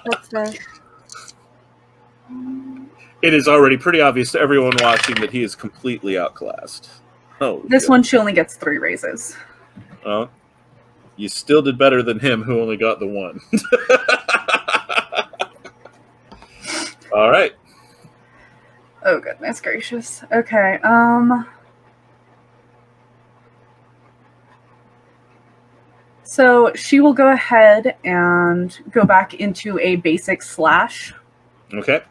That's fair. It is already pretty obvious to everyone watching that he is completely outclassed. Oh, This one, she only gets 3 raises. Well, you still did better than him, who only got the 1. All right. Oh, goodness gracious. Okay, So she will go ahead and go back into a basic slash. Okay.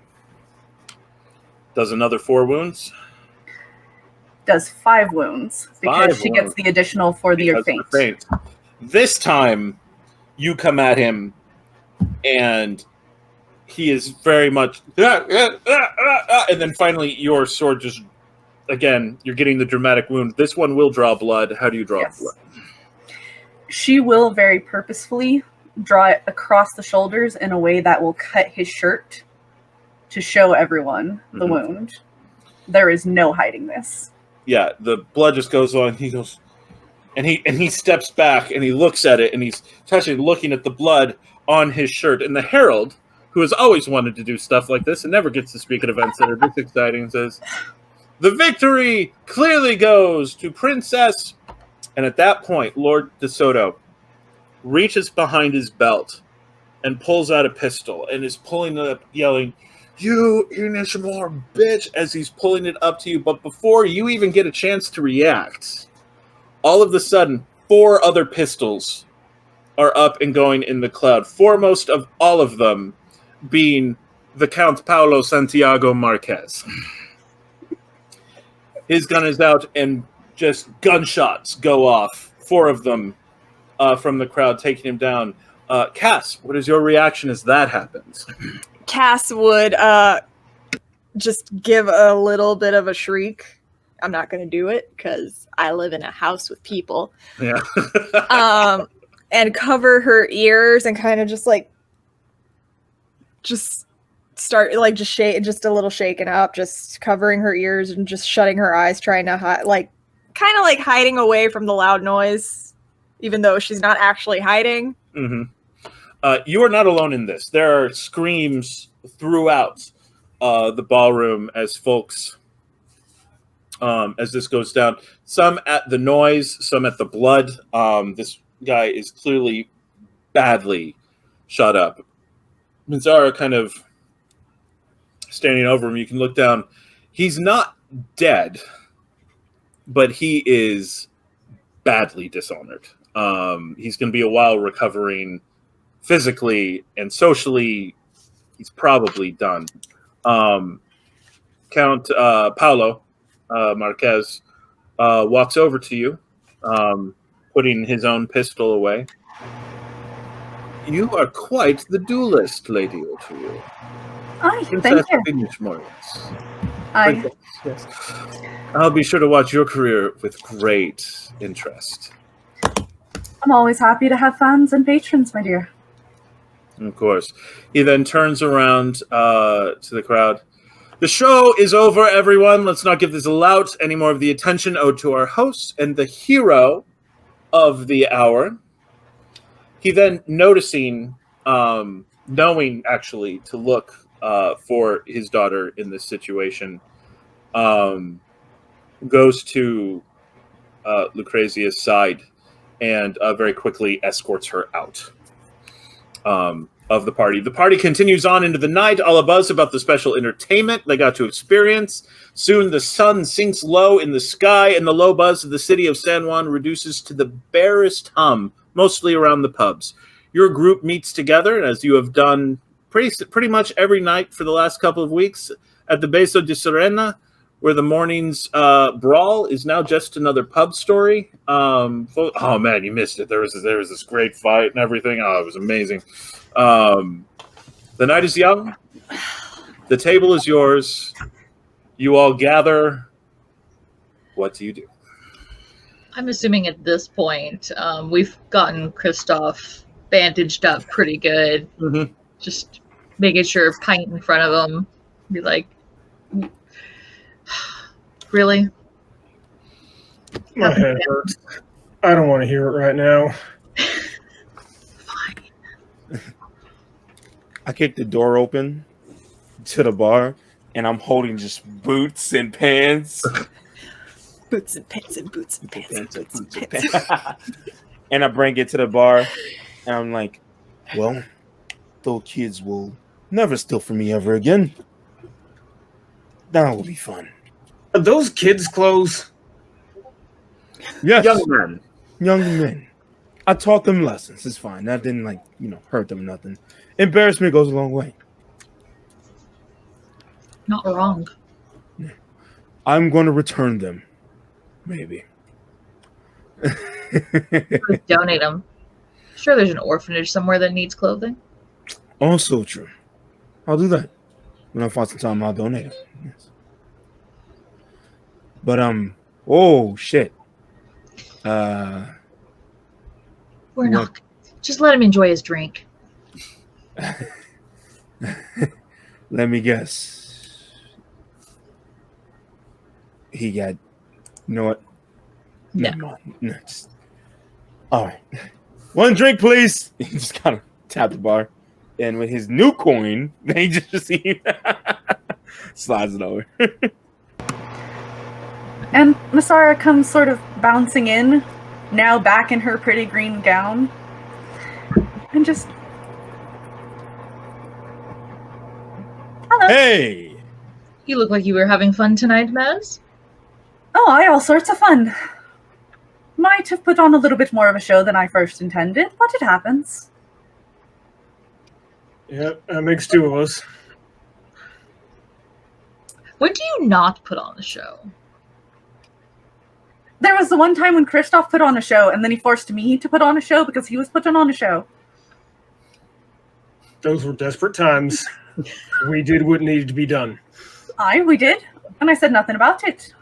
Does another 4 wounds. Does 5 wounds because 5 she gets the additional for the feint. This time, you come at him, and he is very much... And then finally, your sword just... Again, you're getting the dramatic wound. This one will draw blood. How do you draw blood? She will very purposefully draw it across the shoulders in a way that will cut his shirt to show everyone the wound. There is no hiding this. Yeah, the blood just goes on. He goes, and he steps back and he looks at it, and he's actually looking at the blood on his shirt. And the herald, who has always wanted to do stuff like this and never gets to speak at events that are this exciting, says, "The victory clearly goes to Princess." And at that point, Lord DeSoto reaches behind his belt and pulls out a pistol and is pulling it up, yelling, "You Inish bitch," as he's pulling it up to you. But before you even get a chance to react, all of a sudden, 4 other pistols are up and going in the cloud. Foremost of all of them being the Count Paulo Santiago Marquez. His gun is out, and just gunshots go off. 4 of them from the crowd, taking him down. Cass, what is your reaction as that happens? Cass would just give a little bit of a shriek. I'm not going to do it because I live in a house with people. Yeah. And cover her ears and kind of just start just shake, just a little shaken up, just covering her ears and just shutting her eyes, trying to hide, kind of hiding away from the loud noise, even though she's not actually hiding. Mm-hmm. You are not alone in this. There are screams throughout the ballroom as folks, as this goes down. Some at the noise, some at the blood. This guy is clearly badly shot up. Mizara kind of standing over him. You can look down. He's not dead, but he is badly dishonored. He's going to be a while recovering physically and socially. He's probably done. Count Paulo Marquez walks over to you, putting his own pistol away. You are quite the duelist, Lady Otoyo. Aye, thank you. Aye. Yes. I'll be sure to watch your career with great interest. I'm always happy to have fans and patrons, my dear. Of course. He then turns around to the crowd. The show is over, everyone. Let's not give this lout any more of the attention owed to our host and the hero of the hour. He then, knowing actually to look for his daughter in this situation, goes to Lucrezia's side and very quickly escorts her out of the party. The party continues on into the night, all abuzz about the special entertainment they got to experience. Soon the sun sinks low in the sky, and the low buzz of the city of San Juan reduces to the barest hum, mostly around the pubs. Your group meets together, as you have done pretty much every night for the last couple of weeks, at the Beso de Serena, where the morning's brawl is now just another pub story. Oh man, you missed it. There was this great fight and everything. Oh, it was amazing. The night is young. The table is yours. You all gather. What do you do? I'm assuming at this point we've gotten Kristoff bandaged up pretty good. Mm-hmm. Just making sure pint in front of him. Be like, really? My head hurts. I don't want to hear it right now. Fine. I kick the door open to the bar, and I'm holding just boots and pants. Boots and pants and boots and pants and boots and pants. And I bring it to the bar, and I'm like, well, those kids will never steal from me ever again. That will be fun. Are those kids' clothes? Yes. Young men. I taught them lessons. It's fine. That didn't, hurt them nothing. Embarrassment goes a long way. Not wrong. I'm going to return them. Maybe. Donate them. Sure, there's an orphanage somewhere that needs clothing. Also true. I'll do that. When I find some time, I'll donate them. Yes. But, oh, shit. We're not. Just let him enjoy his drink. Let me guess. He got. You know what? No. Never mind. No, all right. One drink, please. He just kind of tapped the bar. And with his new coin, he just received. Slides it over. And Masara comes sort of bouncing in, now back in her pretty green gown. And just... Hello. Hey! You look like you were having fun tonight, Maz. Oh, I had all sorts of fun. Might have put on a little bit more of a show than I first intended, but it happens. Yep, that makes two of us. When do you not put on a show? There was the one time when Kristoff put on a show, and then he forced me to put on a show because he was putting on a show. Those were desperate times. We did what needed to be done. We did, and I said nothing about it.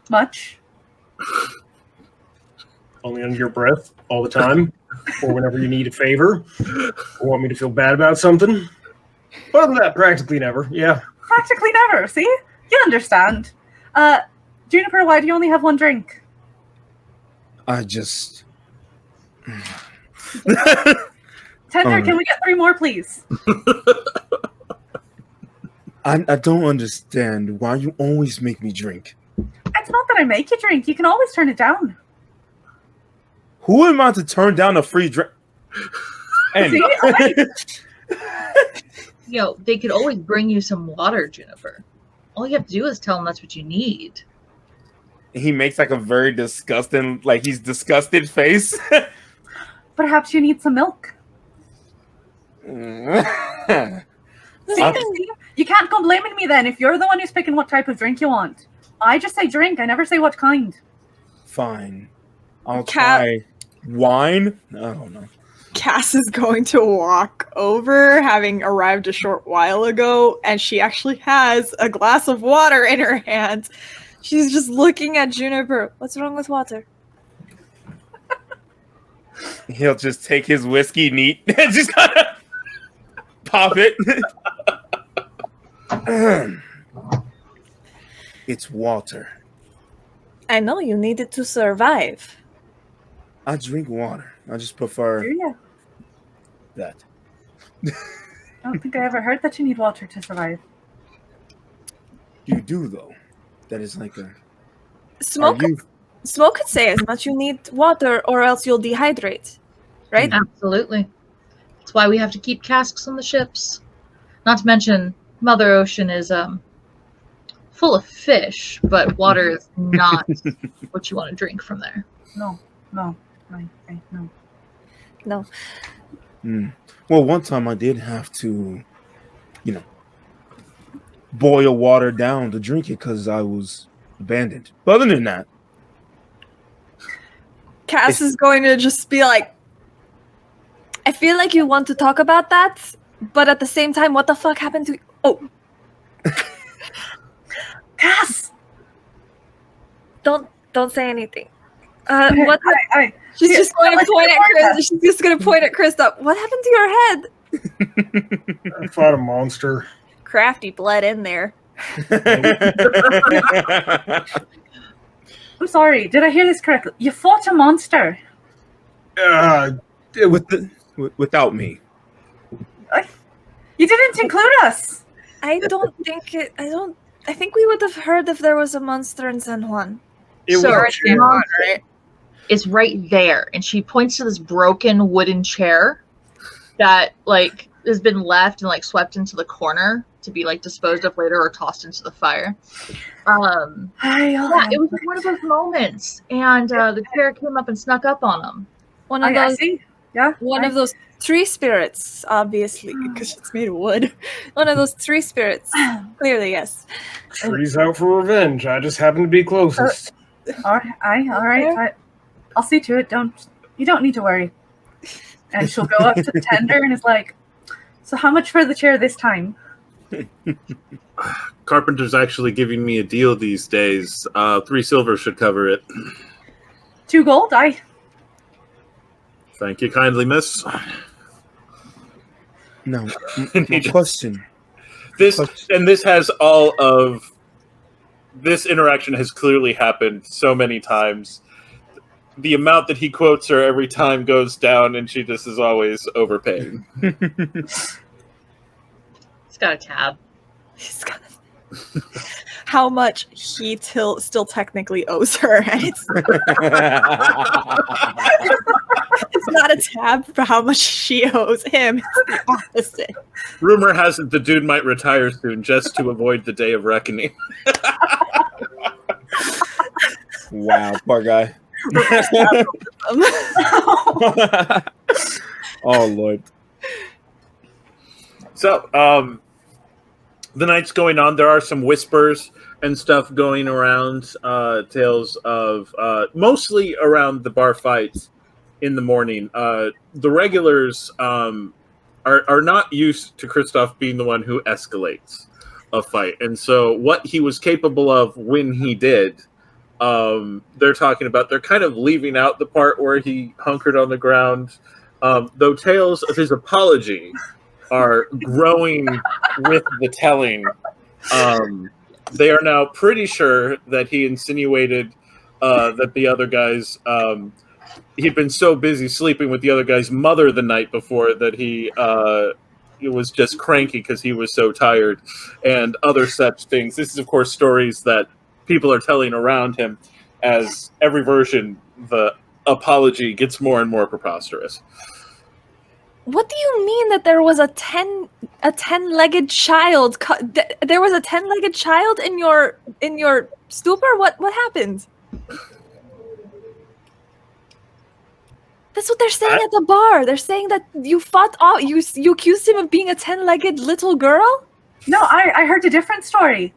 Much. Only under your breath, all the time, or whenever you need a favor, or want me to feel bad about something. Other than that, practically never, yeah. Practically never, see? You understand. Juniper, why do you only have one drink? I just. Tender, can we get 3 more, please? I don't understand why you always make me drink. It's not that I make you drink. You can always turn it down. Who am I to turn down a free drink? Anyway. Yo, they could always bring you some water, Juniper. All you have to do is tell them that's what you need. He makes like a very disgusting, he's disgusted face. Perhaps you need some milk. See, you can't come blaming me then if you're the one who's picking what type of drink you want. I just say drink. I never say what kind. Fine. I'll try wine. I don't know. Cass is going to walk over, having arrived a short while ago, and she actually has a glass of water in her hand. She's just looking at Juniper. What's wrong with water? He'll just take his whiskey neat and just kind of pop it. It's water. I know you need it to survive. I drink water. I just prefer Do you? that. don't think I ever heard that you need water to survive. You do, though. That is like a... Smoke could say as much. You need water or else you'll dehydrate. Right? Absolutely. That's why we have to keep casks on the ships. Not to mention, Mother Ocean is full of fish, but water is not what you want to drink from there. No. Well, one time I did have to, boil water down to drink it because I was abandoned. But other than that... Cass is going to just be like, I feel like you want to talk about that, but at the same time, what the fuck happened to... Oh. Cass! Don't say anything. She's just going to point at Chris. She's just going to point at Kristoff. What happened to your head? I fought a monster. Crafty bled in there. I'm sorry. Did I hear this correctly? You fought a monster. Without me. You didn't include us. I think we would have heard if there was a monster in San Juan. It So was San Juan, right? It's right there, and she points to this broken wooden chair that has been left and swept into the corner to be disposed of later or tossed into the fire. Yeah, it was one of those moments, and the chair came up and snuck up on them. One of I those. see. Yeah. One of those tree spirits, obviously, because it's made of wood. One of those tree spirits. Clearly, yes. Tree's out for revenge. I just happen to be closest. All right. I'll see to it. You don't need to worry. And she'll go up to the tender and is like, so how much for the chair this time? Carpenter's actually giving me a deal these days. 3 silver should cover it. 2 gold? Thank you kindly, miss. No. Question. This has all of this interaction has clearly happened so many times. The amount that he quotes her every time goes down, and she just is always overpaying. He's got a tab. He's got how much he still technically owes her, and it's not a tab for how much she owes him. It's the opposite. Rumor has it the dude might retire soon just to avoid the day of reckoning. Wow, poor guy. Oh, Lord. So, the night's going on. There are some whispers and stuff going around, tales of mostly around the bar fights in the morning. The regulars are not used to Kristoff being the one who escalates a fight. And so what he was capable of when he did, they're talking about, they're kind of leaving out the part where he hunkered on the ground. Though tales of his apology are growing with the telling. They are now pretty sure that he insinuated that the other guys, he'd been so busy sleeping with the other guy's mother the night before that he was just cranky because he was so tired, and other such things. This is, of course, stories that people are telling around him. As every version, the apology gets more and more preposterous. What do you mean that there was a 10-legged child? There was a 10-legged child in your stupor? What happened? That's what they're saying at the bar. They're saying that you fought off. You accused him of being a 10-legged little girl? No, I heard a different story.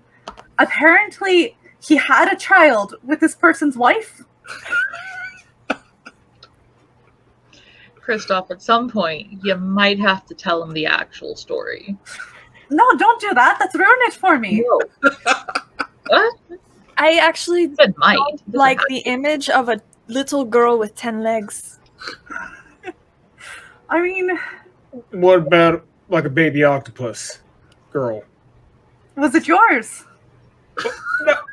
Apparently, he had a child with this person's wife. Kristoff, at some point, you might have to tell him the actual story. No, don't do that. That's ruin it for me. No. What? I actually Might. don't like the image of a little girl with 10 legs. I mean, What about like a baby octopus girl? was it yours?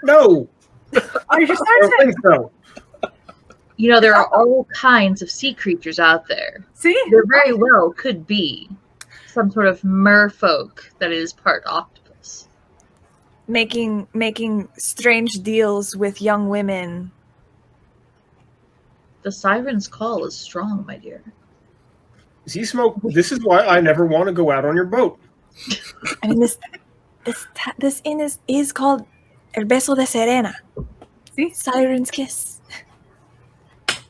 No, Are you I don't certain? think so. You know, there are all kinds of sea creatures out there. See? There very well could be some sort of merfolk that is part octopus. Making strange deals with young women. The siren's call is strong, my dear. See, Smoke, this is why I never want to go out on your boat. I mean, this inn is called El Beso de Serena. See? Siren's Kiss.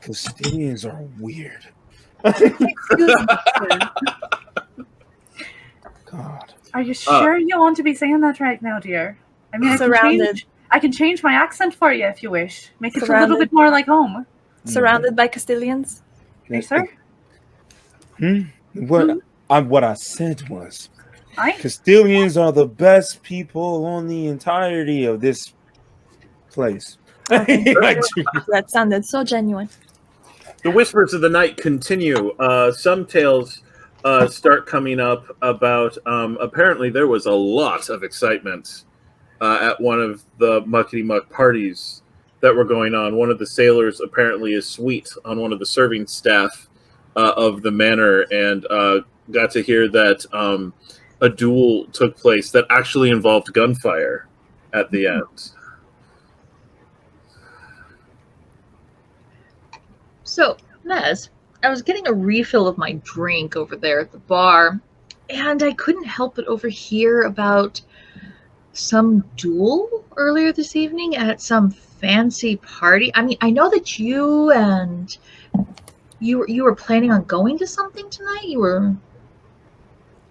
Castilians are weird. God. Are you sure you want to be saying that right now, dear? I mean, I can change my accent for you if you wish. Make it a little bit more like home. Surrounded by Castilians. Yes, sir. What I said was, Aye? Castilians are the best people on the entirety of this place. That sounded so genuine. The whispers of the night continue. Some tales start coming up about apparently there was a lot of excitement at one of the muckety-muck parties that were going on. One of the sailors apparently is sweet on one of the serving staff of the manor, and got to hear that a duel took place that actually involved gunfire at the end. So, Nez, I was getting a refill of my drink over there at the bar, and I couldn't help but overhear about some duel earlier this evening at some fancy party. I mean, I know that you were planning on going to something tonight.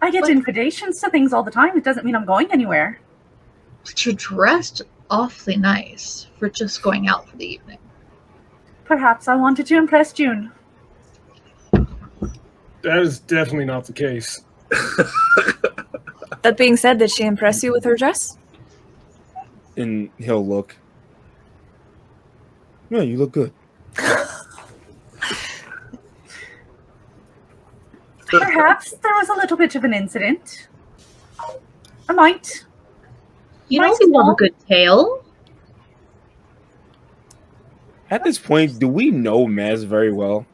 I get invitations to things all the time. It doesn't mean I'm going anywhere. But you're dressed awfully nice for just going out for the evening. Perhaps I wanted to impress June. That is definitely not the case. That being said, did she impress you with her dress? And he'll look. Yeah, you look good. Perhaps there was a little bit of an incident. I might. You know we love a good tale. At this point, do we know Maz very well?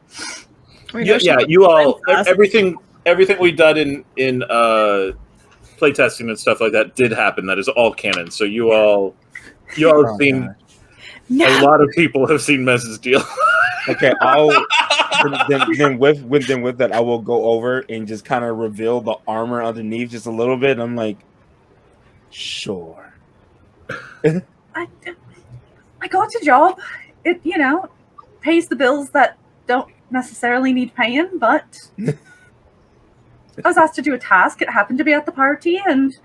Yeah, you all, everything we've done in playtesting and stuff like that did happen. That is all canon. So you all have seen. A lot of people have seen Mez's deal. Okay, then with that, I will go over and just kind of reveal the armor underneath just a little bit. I'm like, sure. I got a job. It, pays the bills that don't necessarily need paying, but I was asked to do a task. It happened to be at the party, and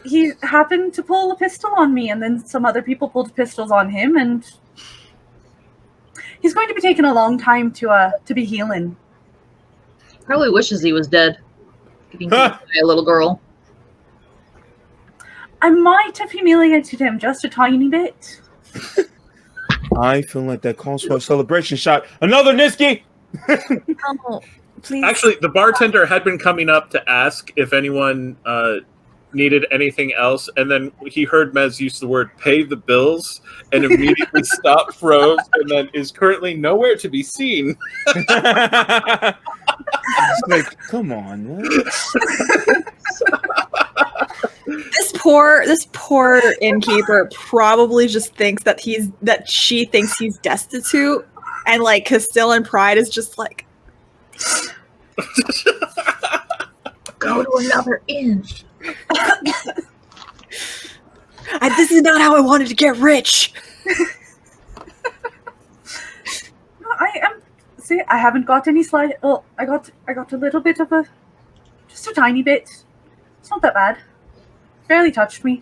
he happened to pull a pistol on me, and then some other people pulled pistols on him, and he's going to be taking a long time to be healing. Probably wishes he was dead. Getting beat by a little girl. I might have humiliated him just a tiny bit. I feel like that calls for a celebration shot. Another Niski! Oh, please. Actually, the bartender had been coming up to ask if anyone needed anything else, and then he heard Mez use the word "pay the bills" and immediately stopped, froze, and then is currently nowhere to be seen. It's like, come on, man. This poor innkeeper probably just thinks that she thinks he's destitute, and like Castille and Pride is just like, Go to another inn. this is not how I wanted to get rich. I haven't got any slide. Oh, I got a little bit of just a tiny bit. It's not that bad. Barely touched me.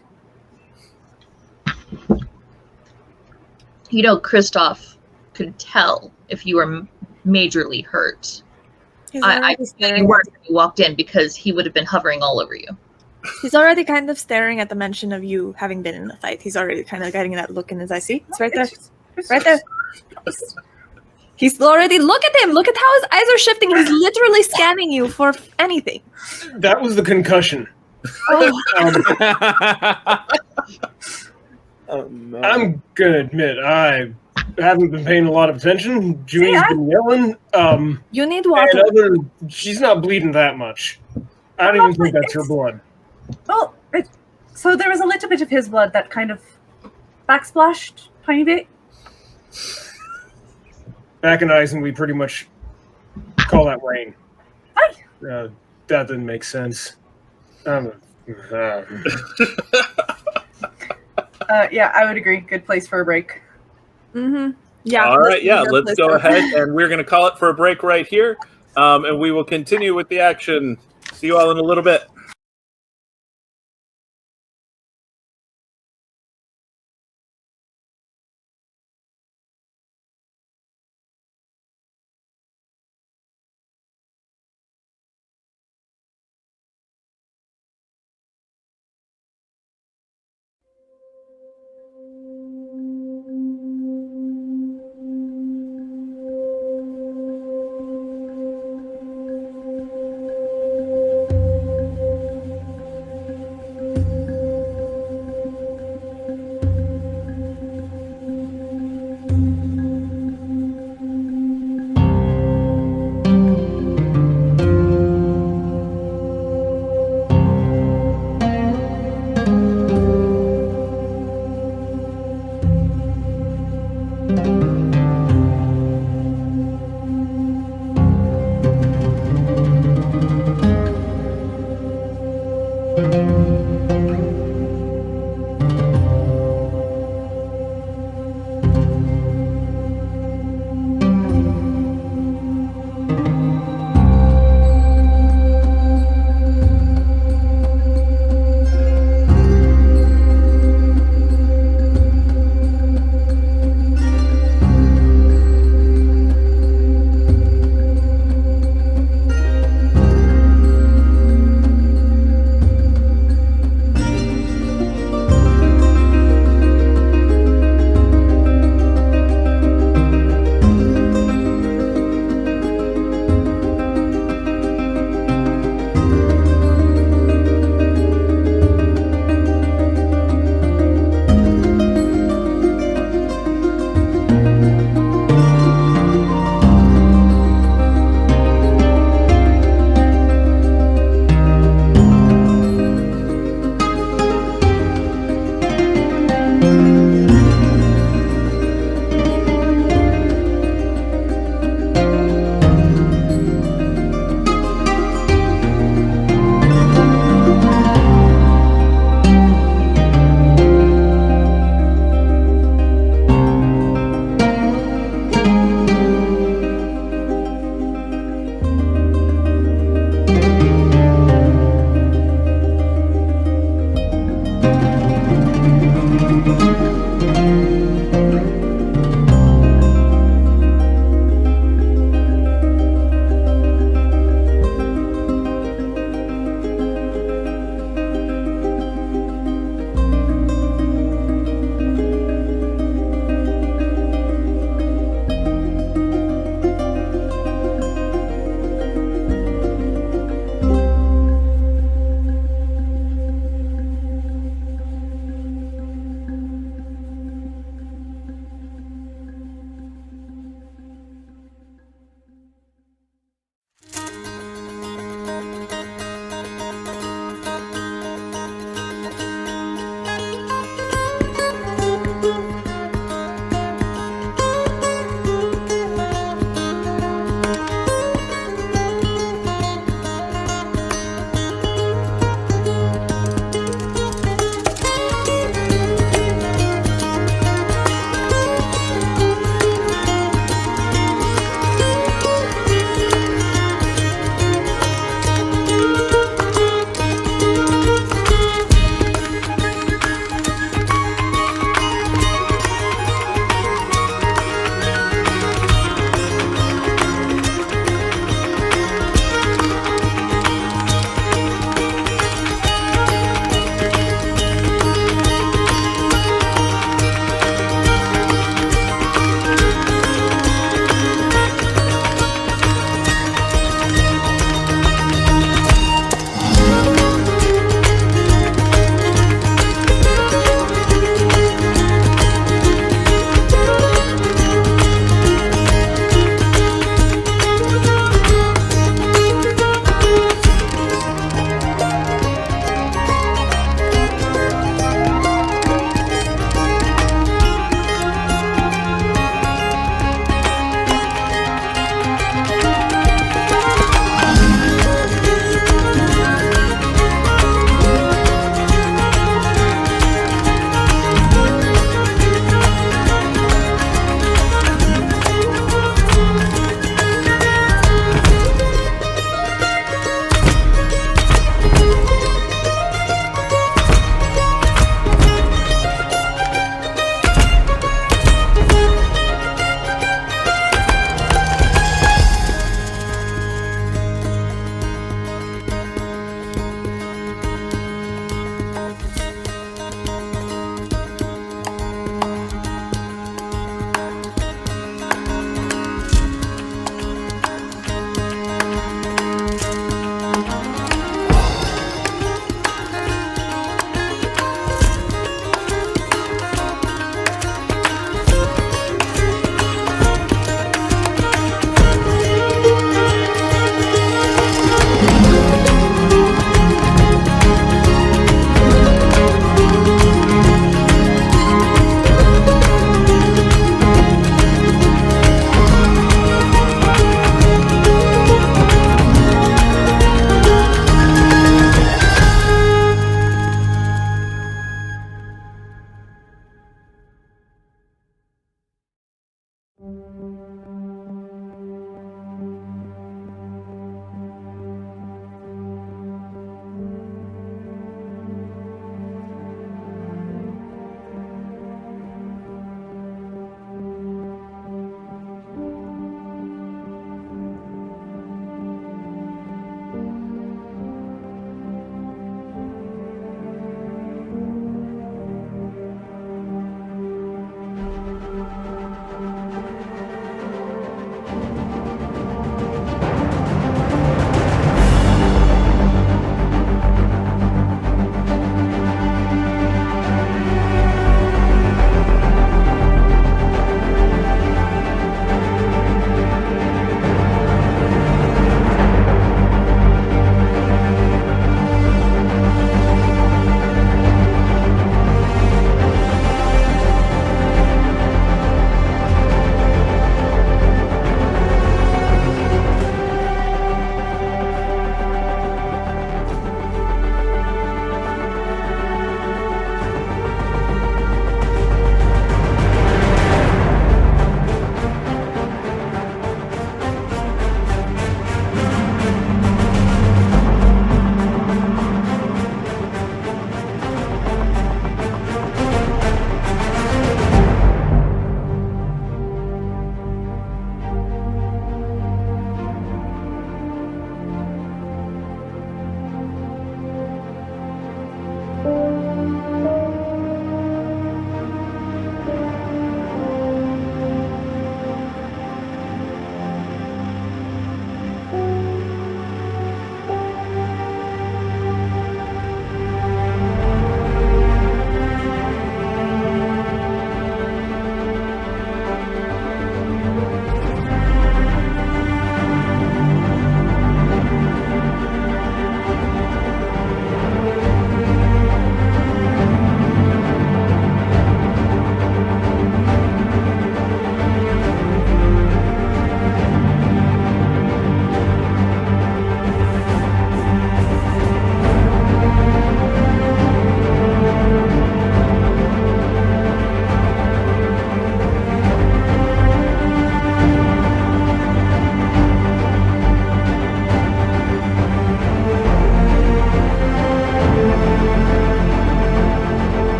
You know, Kristoff could tell if you were majorly hurt. I you weren't when you walked in because he would have been hovering all over you. He's already kind of staring at the mention of you having been in the fight. He's already kind of getting that look in his eye. See? It's right there. Right there. He's already, look at him. Look at how his eyes are shifting. He's literally scanning you for anything. That was the concussion. Oh. Oh, no. I'm gonna admit, I haven't been paying a lot of attention. Junie's been yelling. You need water. She's not bleeding that much. I don't even think that's your blood. Well, so there was a little bit of his blood that kind of backsplashed tiny bit. Back in Eisen, we pretty much call that rain. Hi. That didn't make sense. Yeah, I would agree. Good place for a break. Mm-hmm. Yeah. All right, yeah, let's place go for- ahead, and we're going to call it for a break right here, and we will continue with the action. See you all in a little bit.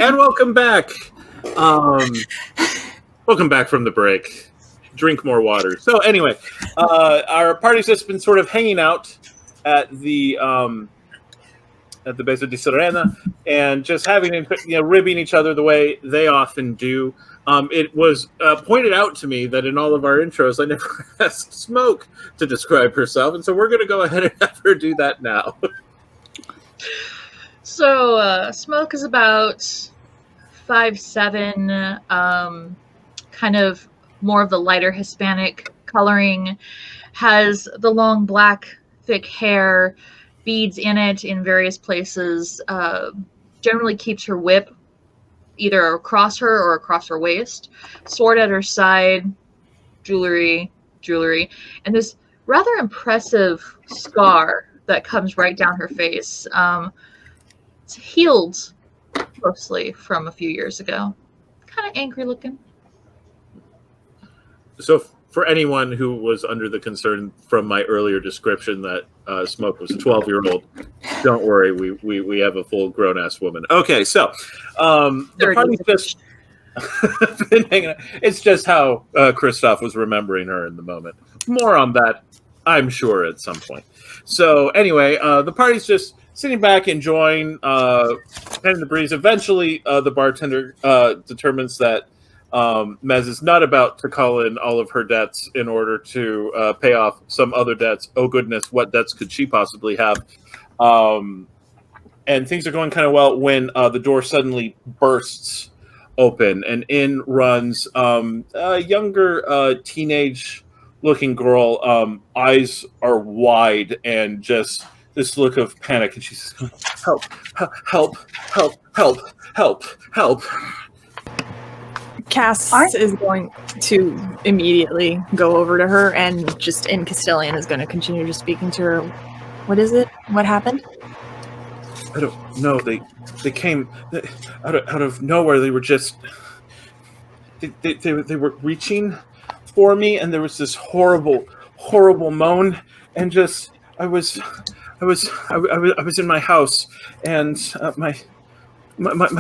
And welcome back. Welcome back from the break. Drink more water. So anyway, our party's just been sort of hanging out at the base of Di Serena and just having, ribbing each other the way they often do. It was pointed out to me that in all of our intros, I never asked Smoke to describe herself, and so we're going to go ahead and have her do that now. So, Smoke is about 5'7", kind of more of the lighter Hispanic coloring, has the long black thick hair, beads in it in various places, generally keeps her whip either across her or across her waist, sword at her side, jewelry, and this rather impressive scar that comes right down her face. It's healed mostly from a few years ago. Kind of angry looking. So for anyone who was under the concern from my earlier description that Smoke was a 12-year-old, don't worry, we have a full grown-ass woman. Okay, so the party's just been hanging out. It's just how Kristoff was remembering her in the moment. More on that, I'm sure, at some point. So anyway, the party's just sitting back, enjoying, petting the breeze. Eventually, the bartender determines that Mez is not about to call in all of her debts in order to pay off some other debts. Oh, goodness, what debts could she possibly have? And things are going kind of well when the door suddenly bursts open, and in runs a younger teenage-looking girl. Eyes are wide and just this look of panic, and she's going, help. Cass is going to immediately go over to her and just in Castilian is going to continue just speaking to her. What is it? What happened? I don't know. They came out of nowhere. They were just they were reaching for me, and there was this horrible moan, and just I was in my house, and my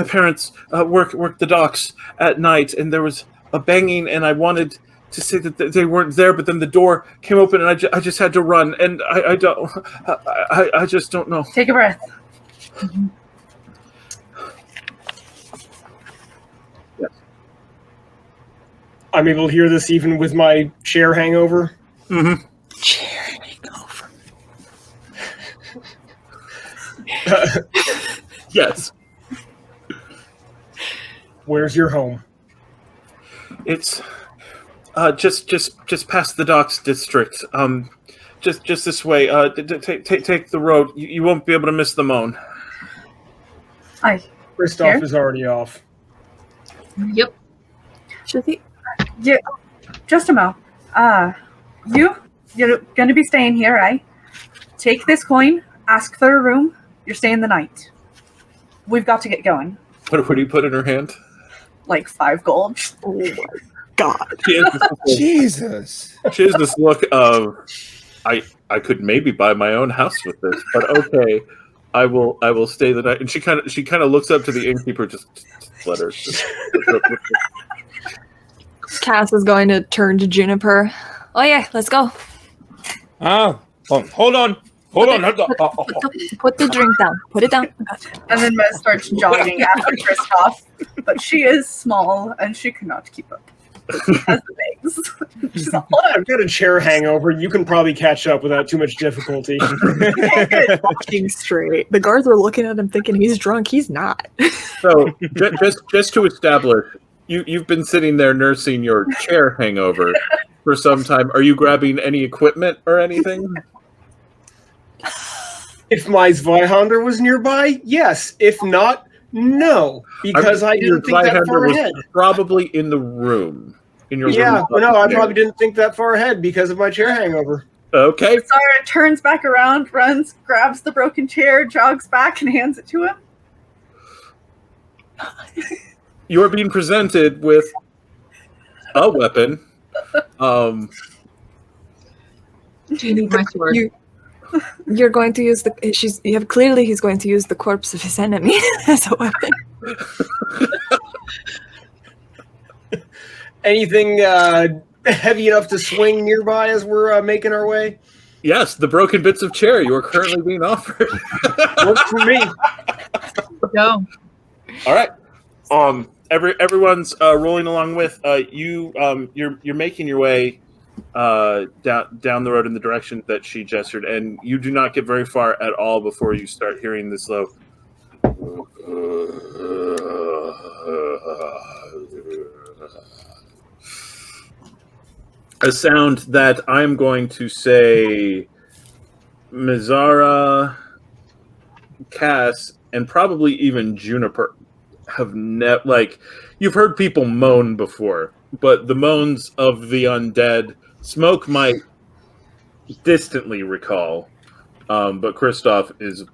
parents work the docks at night, and there was a banging, and I wanted to say that they weren't there, but then the door came open, and I just had to run, and I just don't know. Take a breath. Mm-hmm. Yes. I'm able to hear this even with my chair hangover. Mm-hmm. Chair hangover. Yes. Where's your home? It's just past the docks district. Just this way. Take the road. You won't be able to miss the moan. Hi. Kristoff is already off. Yep. Should he? Yeah. Just a mo. You're going to be staying here, right? Take this coin. Ask for a room. You're staying the night. We've got to get going. What do you put in her hand? Like 5 gold. Oh my god. Jesus. She has this look of, I could maybe buy my own house with this, but okay, I will stay the night. And she kind of looks up to the innkeeper, just let her. Cass is going to turn to Juniper. Oh yeah, let's go. Hold on. Put the drink down. Put it down. And then Mez starts jogging after Kristoff, but she is small and she cannot keep up. She has the legs. She's like, hold on. I've got a chair hangover. You can probably catch up without too much difficulty. Walking straight. The guards are looking at him thinking he's drunk. He's not. So just to establish, you've been sitting there nursing your chair hangover for some time. Are you grabbing any equipment or anything? If my Zweihander was nearby, yes. If not, no. Because I didn't think that far ahead. Probably in the room. In your room. Yeah, well, no, I probably didn't think that far ahead because of my chair hangover. Okay. Sarah turns back around, runs, grabs the broken chair, jogs back, and hands it to him. You are being presented with a weapon. Do you need my sword? You're going to use he's going to use the corpse of his enemy as a weapon. Anything heavy enough to swing nearby as we're making our way? Yes, the broken bits of chair you are currently being offered. Works for me. Go. All right. Everyone's rolling along with you. You're making your way down the road in the direction that she gestured, and you do not get very far at all before you start hearing this low. A sound that I'm going to say Mizara, Cass, and probably even Juniper have you've heard people moan before, but the moans of the undead, Smoke might distantly recall, but Kristoff is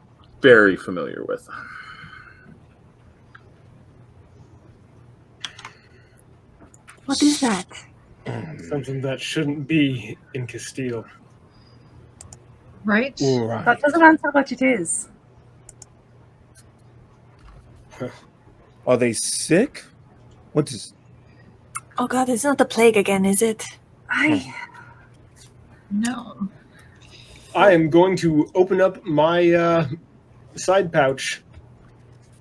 very familiar with. What is that? Something that shouldn't be in Castille. Right? That doesn't answer what it is. Are they sick? What is? Oh god, it's not the plague again, is it? No. I am going to open up my side pouch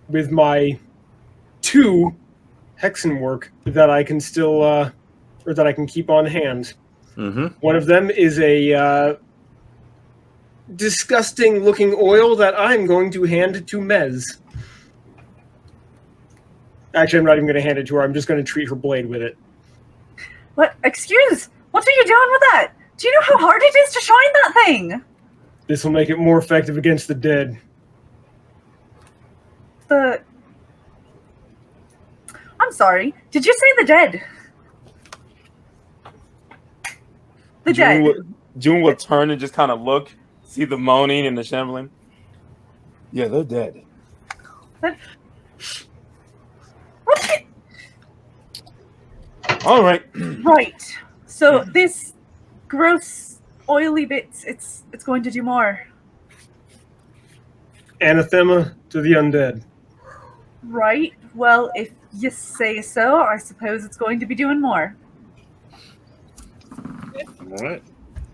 with my 2 hexen work that I can still, or that I can keep on hand. Mm-hmm. One of them is a disgusting-looking oil that I'm going to hand to Mez. Actually, I'm not even going to hand it to her. I'm just going to treat her blade with it. What? Excuse? What are you doing with that? Do you know how hard it is to shine that thing? This will make it more effective against the dead. I'm sorry. Did you say the dead? The dead. June will turn and just kind of look, see the moaning and the shambling. Yeah, they're dead. What? All right. Right. So this gross, oily bits, it's going to do more. Anathema to the undead. Right. Well, if you say so, I suppose it's going to be doing more. All right.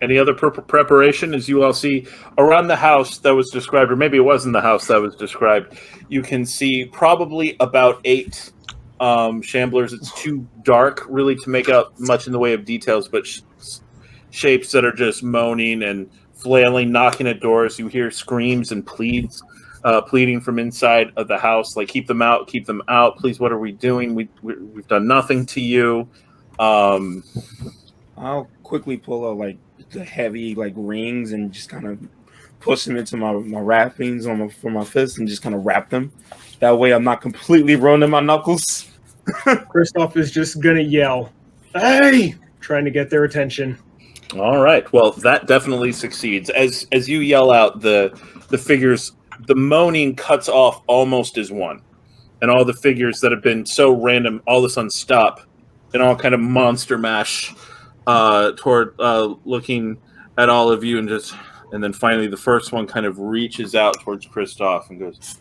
Any other preparation? As you all see around the house that was described, or maybe it wasn't the house that was described, you can see probably about 8 shamblers. It's too dark really to make out much in the way of details, but shapes that are just moaning and flailing, knocking at doors. You hear screams and pleading from inside of the house, like, keep them out, please, what are we doing? We've done nothing to you. I'll quickly pull out like the heavy like rings and just kind of push them into my wrappings for my fists and just kind of wrap them. That way I'm not completely ruining my knuckles. Kristoff is just gonna yell, "Hey!" trying to get their attention. All right. Well, that definitely succeeds. As you yell out, the figures, the moaning cuts off almost as one. And all the figures that have been so random all of a sudden stop and all kind of monster mash toward looking at all of you, and then finally the first one kind of reaches out towards Kristoff and goes,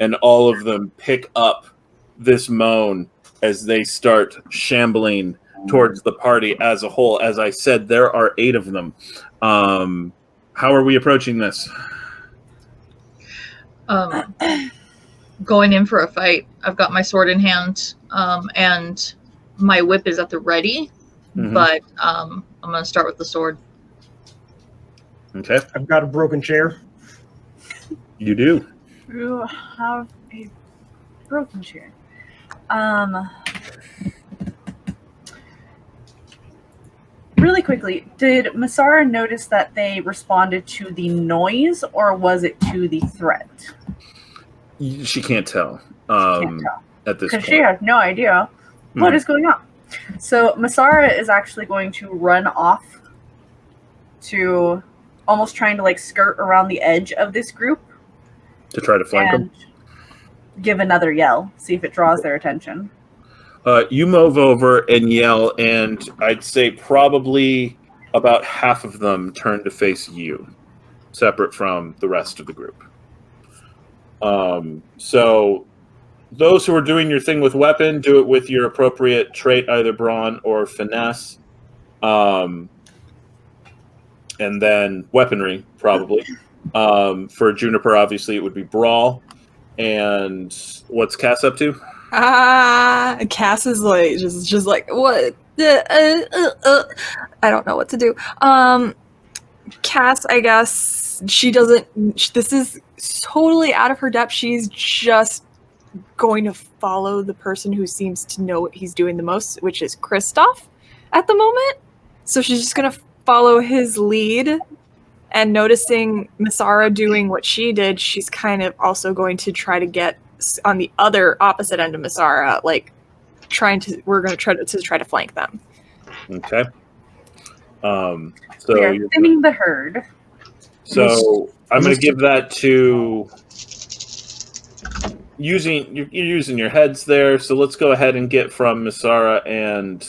and all of them pick up this moan as they start shambling towards the party as a whole. As I said, there are 8 of them. How are we approaching this? Going in for a fight. I've got my sword in hand, and my whip is at the ready, but I'm going to start with the sword. Okay. I've got a broken chair. You do. You have a broken chair. Really quickly, did Masara notice that they responded to the noise, or was it to the threat? She can't tell. Can't tell. At this Because point. she has no idea what is going on. So Masara is actually going to run off to almost trying to like skirt around the edge of this group To try to flank them. and give another yell, see if it draws their attention. You move over and yell, and I'd say probably about half of them turn to face you, separate from the rest of the group. So those who are doing your thing with weapon, do it with your appropriate trait, either brawn or finesse. And then weaponry, probably. For Juniper, obviously, it would be brawl. And what's Cass up to? Cass is like just like what? I don't know what to do. Cass, I guess she doesn't. This is totally out of her depth. She's just going to follow the person who seems to know what he's doing the most, which is Kristoff at the moment. So she's just going to follow his lead. And noticing Masara doing what she did, she's kind of also going to try to get on the other opposite end of Masara, like we're going to try to flank them. Okay. So we are thinning the herd. So I'm going to give that to you're using your heads there. So let's go ahead and get from Masara and.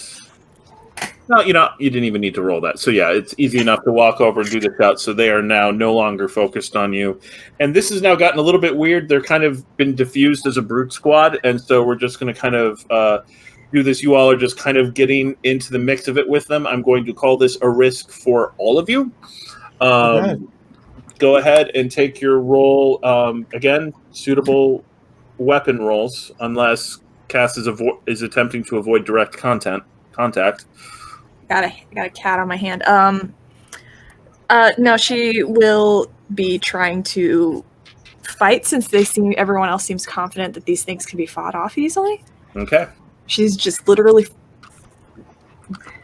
No, you didn't even need to roll that. So yeah, it's easy enough to walk over and do the shout. So they are now no longer focused on you. And this has now gotten a little bit weird. They're kind of been diffused as a brute squad. And so we're just going to kind of do this. You all are just kind of getting into the mix of it with them. I'm going to call this a risk for all of you. Go ahead and take your roll. Again, suitable weapon rolls, unless Cass is attempting to avoid direct contact. Got a cat on my hand. No, she will be trying to fight since everyone else seems confident that these things can be fought off easily. Okay. She's just literally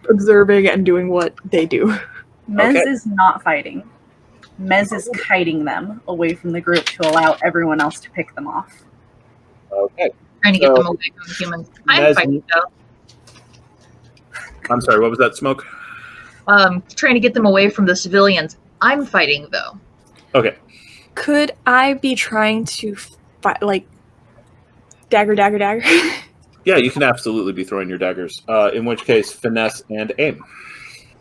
observing and doing what they do. Mez is not fighting. Mez is kiting them away from the group to allow everyone else to pick them off. Okay. Trying to get them away from humans. I'm fighting though. I'm sorry, what was that, Smoke? Trying to get them away from the civilians. I'm fighting, though. Okay. Could I be trying to fight, like, dagger? Yeah, you can absolutely be throwing your daggers. In which case, finesse and aim.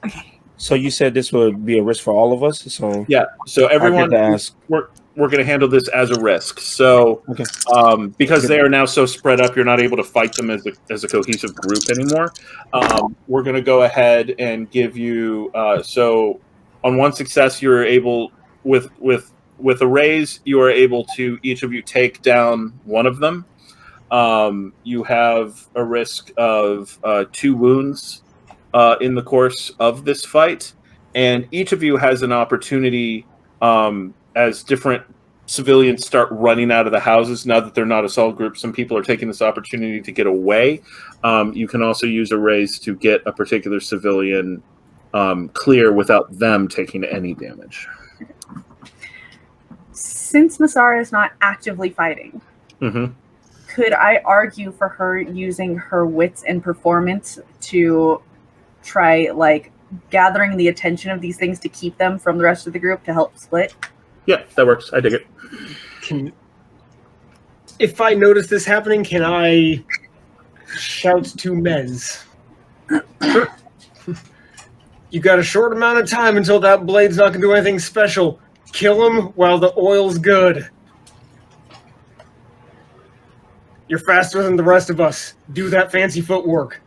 Okay. So you said this would be a risk for all of us? So yeah, so everyone, we're going to handle this as a risk. So because they are now so spread up, you're not able to fight them as a cohesive group anymore. We're going to go ahead and give you so on one success, you're able with a raise, you are able to each of you take down one of them. You have a risk of 2 wounds in the course of this fight, and each of you has an opportunity as different civilians start running out of the houses. Now that they're not a solid group, some people are taking this opportunity to get away. You can also use a raise to get a particular civilian clear without them taking any damage. Since Masara is not actively fighting, could I argue for her using her wits and performance to try, like, gathering the attention of these things to keep them from the rest of the group to help split? Yeah, that works. I dig it. If I notice this happening, can I shout to Mez? You got a short amount of time until that blade's not going to do anything special. Kill him while the oil's good. You're faster than the rest of us. Do that fancy footwork.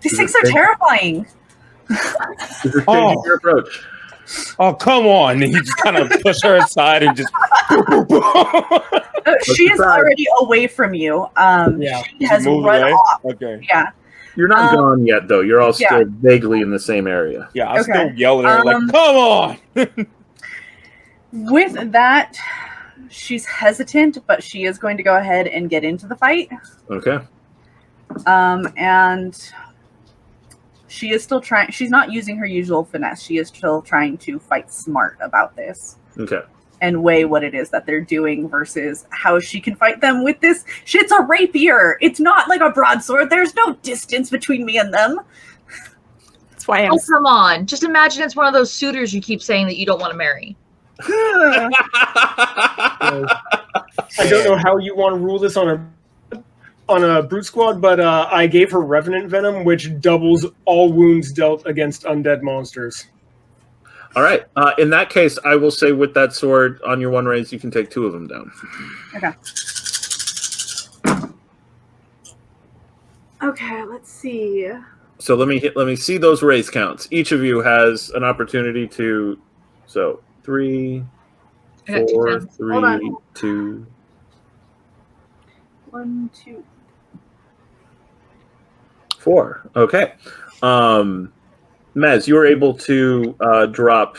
These things are terrifying. This is changing your approach. Oh, come on. And you just kind of push her aside and just... She is already away from you. She has run off. Okay. Yeah. You're not gone yet, though. You're all still vaguely in the same area. Yeah, I still yell at her like, come on! With that, she's hesitant, but she is going to go ahead and get into the fight. Okay. And she is still trying. She's not using her usual finesse. She is still trying to fight smart about this. Okay. And weigh what it is that they're doing versus how she can fight them with this. Shit's a rapier. It's not like a broadsword. There's no distance between me and them. That's why I'm... Oh, come on. Just imagine it's one of those suitors you keep saying that you don't want to marry. I don't know how you want to rule this on a brute squad, but I gave her Revenant Venom, which doubles all wounds dealt against undead monsters. All right. In that case, I will say with that sword on your one raise, you can take 2 of them down. Okay. Okay, let's see. So let me see those raise counts. Each of you has an opportunity to. So 3, I got 4, 2 Hold on. 3, 2. 1, 2. 4. Okay. Mez, you were able to drop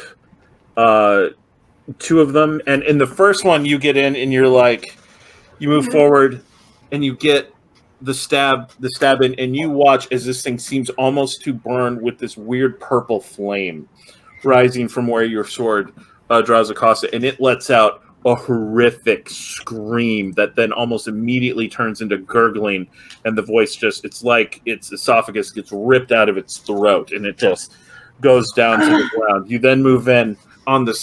2 of them, and in the first one, you get in, and you're like, you move forward, and you get the stab in, and you watch as this thing seems almost to burn with this weird purple flame rising from where your sword draws across it, and it lets out a horrific scream that then almost immediately turns into gurgling, and the voice it's like its esophagus gets ripped out of its throat, and it just goes down to the ground. You then move in on the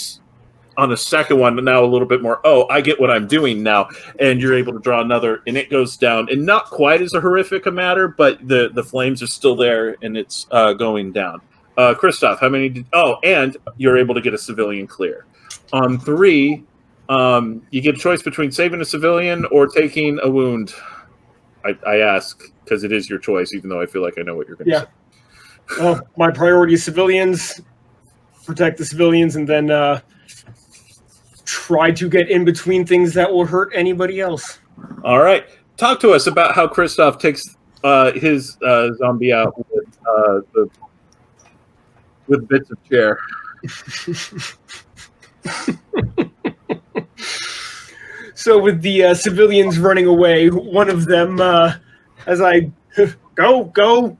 second one, but now a little bit more, I get what I'm doing now, and you're able to draw another, and it goes down, and not quite as a horrific a matter, but the flames are still there, and it's going down. Kristoff, how many and you're able to get a civilian clear. On 3, you get a choice between saving a civilian or taking a wound. I ask because it is your choice, even though I feel like I know what you're going to say. Well, my priority is civilians. Protect the civilians, and then try to get in between things that will hurt anybody else. All right. Talk to us about how Kristoff takes his zombie out with bits of chair. So with the civilians running away, one of them, as I go,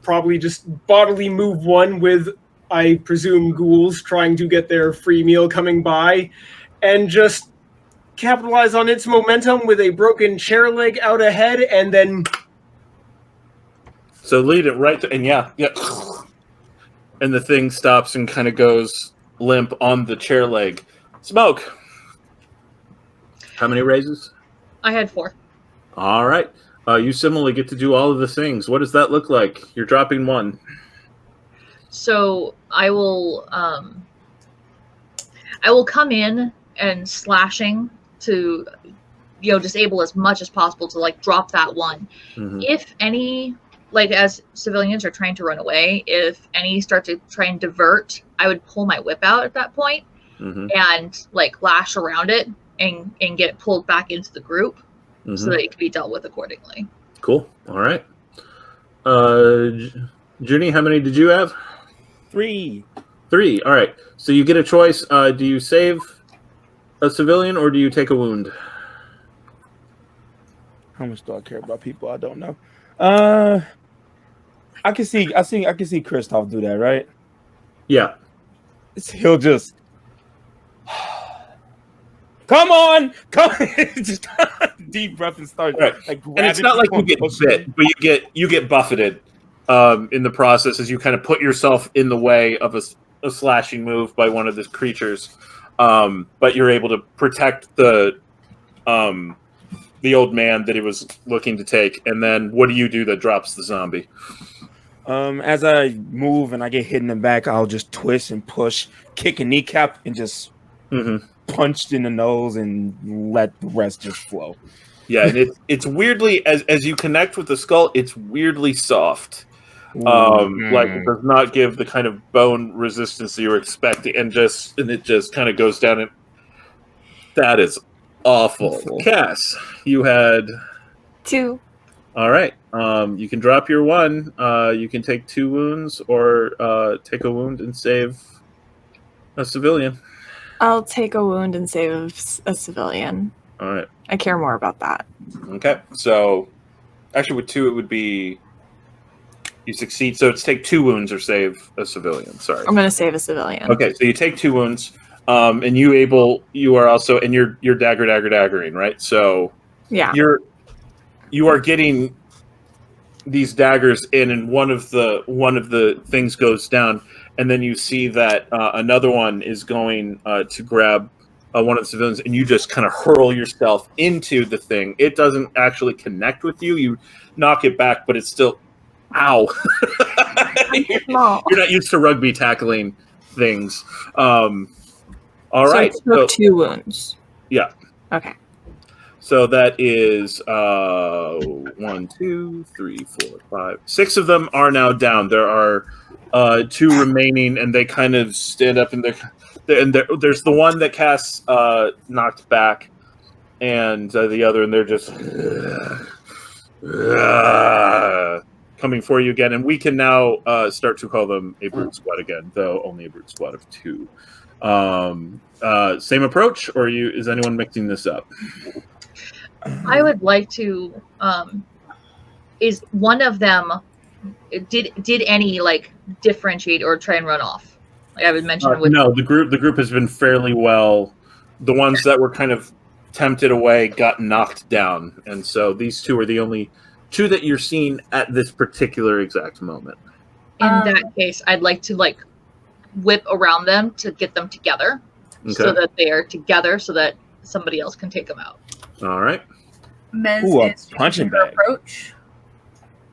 probably just bodily move one with, I presume, ghouls trying to get their free meal coming by, and just capitalize on its momentum with a broken chair leg out ahead, and then... So lead it right to... And yeah. And the thing stops and kind of goes limp on the chair leg. Smoke! How many raises? I had 4. All right. You similarly get to do all of the things. What does that look like? You're dropping 1. So I will come in and slashing to disable as much as possible to drop that 1. Mm-hmm. If any, as civilians are trying to run away, if any start to try and divert, I would pull my whip out at that point and lash around it and get it pulled back into the group so that it can be dealt with accordingly. Cool. All right. Junie, how many did you have? 3. 3. All right. So you get a choice. Do you save a civilian or do you take a wound? How much do I care about people I don't know? I can see Kristoff do that, right? Yeah. He'll just come on, just deep breath and start. Right. And it's not like you get bit, but you get buffeted in the process as you kind of put yourself in the way of a slashing move by one of the creatures. But you're able to protect the old man that he was looking to take. And then what do you do that drops the zombie? As I move and I get hit in the back, I'll just twist and push, kick a kneecap, and just punched in the nose and let the rest just flow. Yeah, and it's weirdly, as you connect with the skull, it's weirdly soft. Like it does not give the kind of bone resistance that you were expecting, and it just kind of goes down. And that is awful. Cass, you had 2. All right. You can drop your 1. You can take 2 wounds, or take a wound and save a civilian. I'll take a wound and save a civilian. All right. I care more about that. Okay. So, actually, with 2, it would be you succeed. So it's take 2 wounds or save a civilian. Sorry. I'm going to save a civilian. Okay. So you take 2 wounds, and you are also, and you're daggering, right? So yeah, you are getting these daggers in, and one of the things goes down, and then you see that another one is going to grab one of the civilians, and you just kind of hurl yourself into the thing. It doesn't actually connect with you. You knock it back, but it's still, ow. You're not used to rugby tackling things. All right. So it took 2 wounds. Yeah. Okay. So that is 1, 2, 3, 4, 5, 6 of them are now down. There are 2 remaining, and they kind of stand up, and there's the one that casts knocked back, and the other, and they're just coming for you again. And we can now start to call them a brute squad again, though only a brute squad of 2. Same approach, or is anyone mixing this up? I would like to. Is one of them did any like differentiate or try and run off? Like I would mention with no, the group has been fairly well. The ones that were kind of tempted away got knocked down, and so these 2 are the only 2 that you're seeing at this particular exact moment. In that case, I'd like to like whip around them to get them together, so that they are together, so that somebody else can take them out. All right. Mez Ooh, a is punching changing her bag. approach.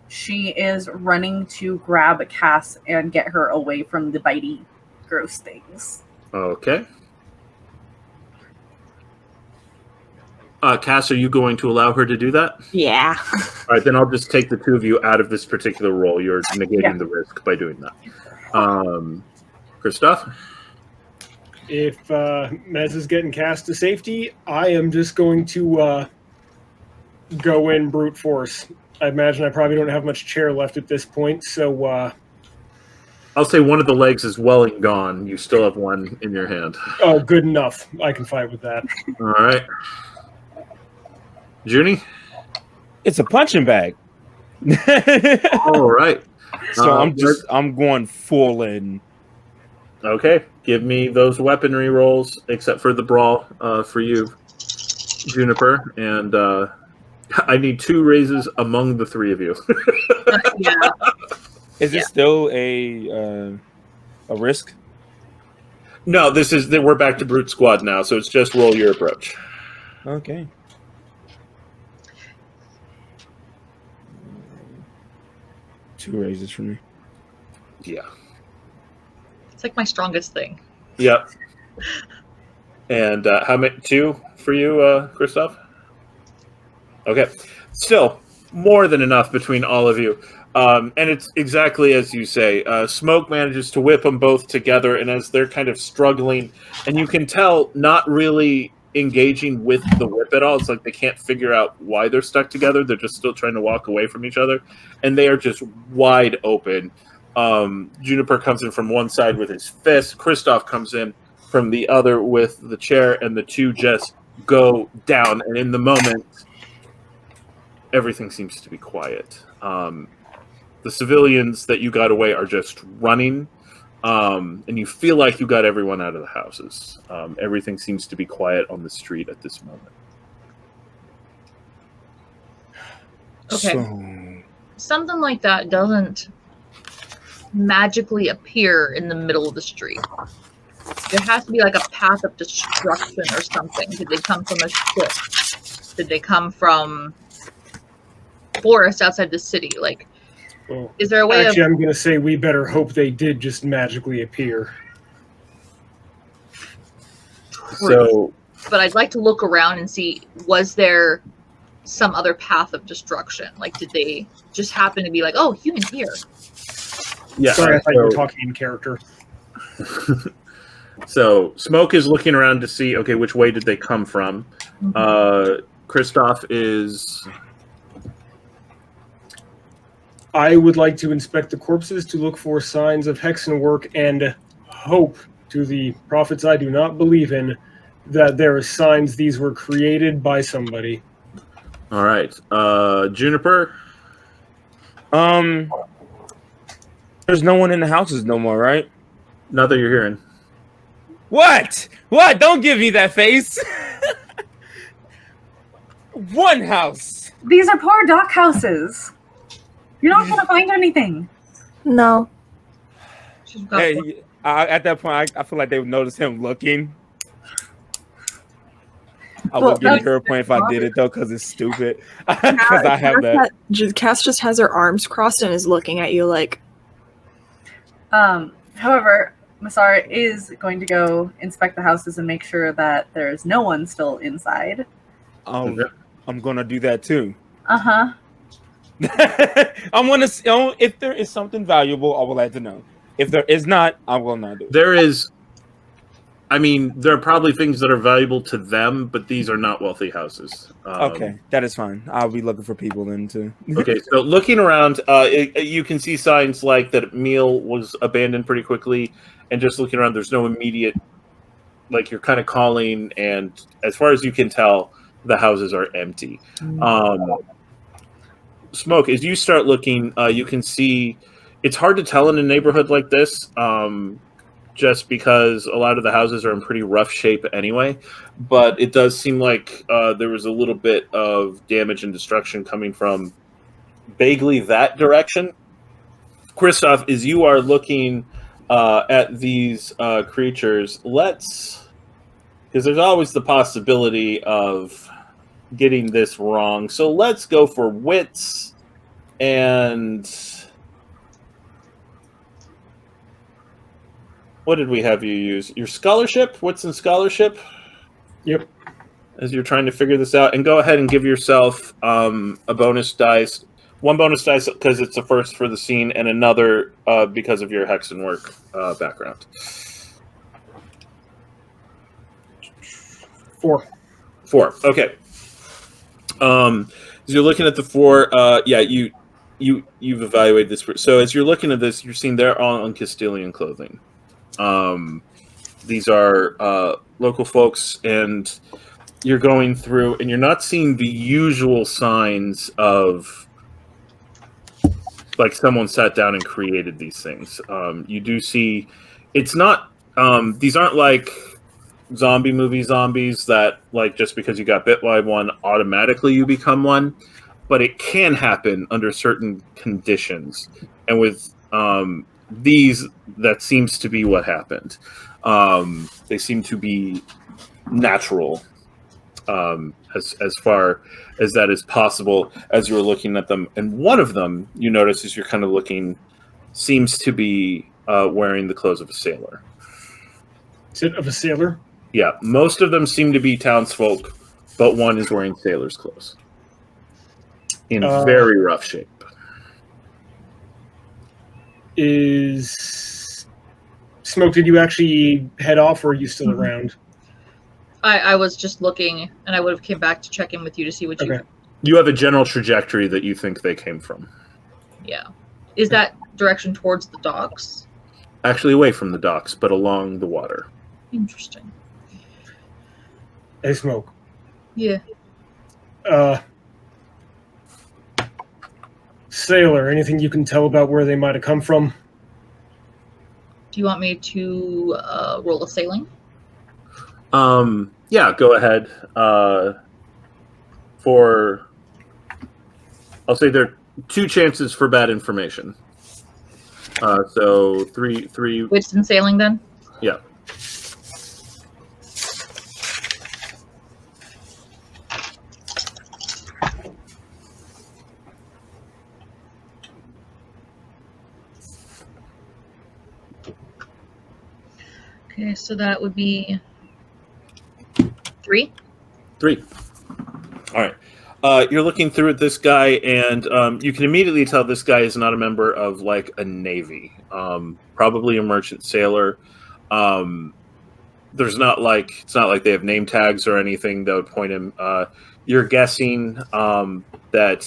She is running to grab Cass and get her away from the bitey, gross things. Okay. Cass, are you going to allow her to do that? Yeah. All right, then I'll just take the 2 of you out of this particular roll. You're negating the risk by doing that. Kristoff? If Mez is getting cast to safety, I am just going to go in brute force. I imagine I probably don't have much chair left at this point, so... I'll say one of the legs is well and gone. You still have one in your hand. Oh, good enough. I can fight with that. All right. Junie? It's a punching bag. All right. So I'm going full in. Okay. Give me those weaponry rolls, except for the brawl for you, Juniper. And I need 2 raises among the 3 of you. Yeah. Is it still a risk? No, we're back to brute squad now, so it's just roll your approach. Okay. Two raises for me. Yeah. It's like my strongest thing. Yep. And how many? 2 for you, Kristoff? Okay. Still, more than enough between all of you. And it's exactly as you say. Smoke manages to whip them both together, and as they're kind of struggling, and you can tell not really engaging with the whip at all. It's like they can't figure out why they're stuck together. They're just still trying to walk away from each other, and they are just wide open. Juniper comes in from one side with his fist. Kristoff comes in from the other with the chair, and the 2 just go down. And in the moment, everything seems to be quiet. The civilians that you got away are just running, and you feel like you got everyone out of the houses. Everything seems to be quiet on the street at this moment. Okay. So, Something like that doesn't magically appear in the middle of the street. There has to be like a path of destruction or something. Did they come from a ship? Did they come from forest outside the city? Like, Well, is there a way actually, of... I'm going to say we better hope they did just magically appear. So, But I'd like to look around and see, was there some other path of destruction? Like, did they just happen to be like, oh, humans here? yeah. Sorry, I thought you were talking in character. So Smoke is looking around to see, okay, which way did they come from? Kristoff is... I would like to inspect the corpses to look for signs of hexen work and hope, to the prophets I do not believe in, that there are signs these were created by somebody. All right. Juniper? there's no one in the houses no more, right? Not that you're hearing. What? What? Don't give me that face. One house. These are poor dock houses. You're not going to find anything. No. Hey, at that point, I feel like they would notice him looking. I would give her a point if I did it, though, because it's stupid. Because I have that. Cass just has her arms crossed and is looking at you like... However, Masara is going to go inspect the houses and make sure that there's no one still inside. I'm gonna do that too. Uh-huh. I'm gonna. If there is something valuable, I will let you know. If there is not, I will not do it. There is. I mean, there are probably things that are valuable to them, but these are not wealthy houses. Okay, that is fine. I'll be looking for people then too. Okay, so looking around, you can see signs like that meal was abandoned pretty quickly, and just looking around, there's no immediate, like you're kind of calling, and as far as you can tell, the houses are empty. Smoke, as you start looking, you can see it's hard to tell in a neighborhood like this. Just because a lot of the houses are in pretty rough shape anyway. But it does seem like there was a little bit of damage and destruction coming from vaguely that direction. Kristoff, as you are looking at these creatures, because there's always the possibility of getting this wrong. So let's go for wits and... What did we have you use? Your scholarship? What's in scholarship? Yep. As you're trying to figure this out. And go ahead and give yourself a bonus dice. One bonus dice because it's a first for the scene, and another because of your Hexenwork background. 4. 4. Okay. As you're looking at the 4, you've evaluated this. So as you're looking at this, you're seeing they're all on Castilian clothing. These are local folks, and you're going through, and you're not seeing the usual signs of like someone sat down and created these things. You do see, it's not, these aren't like zombie movie zombies that like just because you got bit by one, automatically you become one, but it can happen under certain conditions. And with these, that seems to be what happened. They seem to be natural, as far as that is possible as you're looking at them. And one of them, you notice as you're kind of looking, seems to be wearing the clothes of a sailor. Is it of a sailor? Yeah, most of them seem to be townsfolk, but one is wearing sailor's clothes. In very rough shape. Is Smoke, did you actually head off, or are you still around? I was just looking, and I would have came back to check in with you to see what you... You have a general trajectory that you think they came from. Yeah. Is that direction towards the docks? Actually away from the docks, but along the water. Interesting. Hey, Smoke. Yeah. Sailor, anything you can tell about where they might have come from? Do you want me to roll a sailing? Yeah, go ahead. I'll say there are 2 chances for bad information. So three. Wits and sailing, then? Yeah. Okay, so that would be 3. 3. All right. You're looking through at this guy, and you can immediately tell this guy is not a member of like a navy. Probably a merchant sailor. It's not like they have name tags or anything that would point him. You're guessing that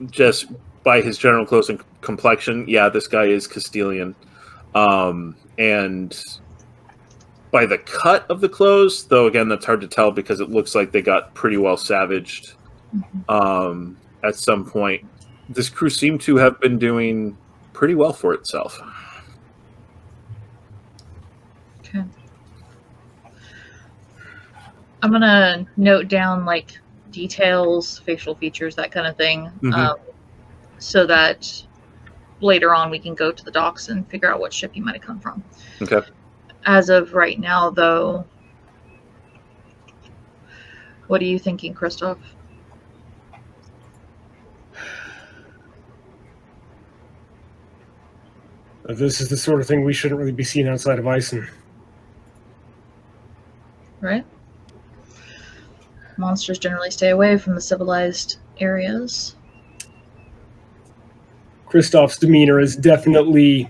just by his general clothes and complexion, yeah, this guy is Castilian. And by the cut of the clothes, though, again, that's hard to tell because it looks like they got pretty well savaged at some point. This crew seemed to have been doing pretty well for itself. Okay. I'm going to note down, like, details, facial features, that kind of thing, so that later on we can go to the docks and figure out what ship he might have come from. Okay. As of right now, though, what are you thinking, Kristoff? This is the sort of thing we shouldn't really be seeing outside of Eisen. Right? Monsters generally stay away from the civilized areas. Kristoff's demeanor is definitely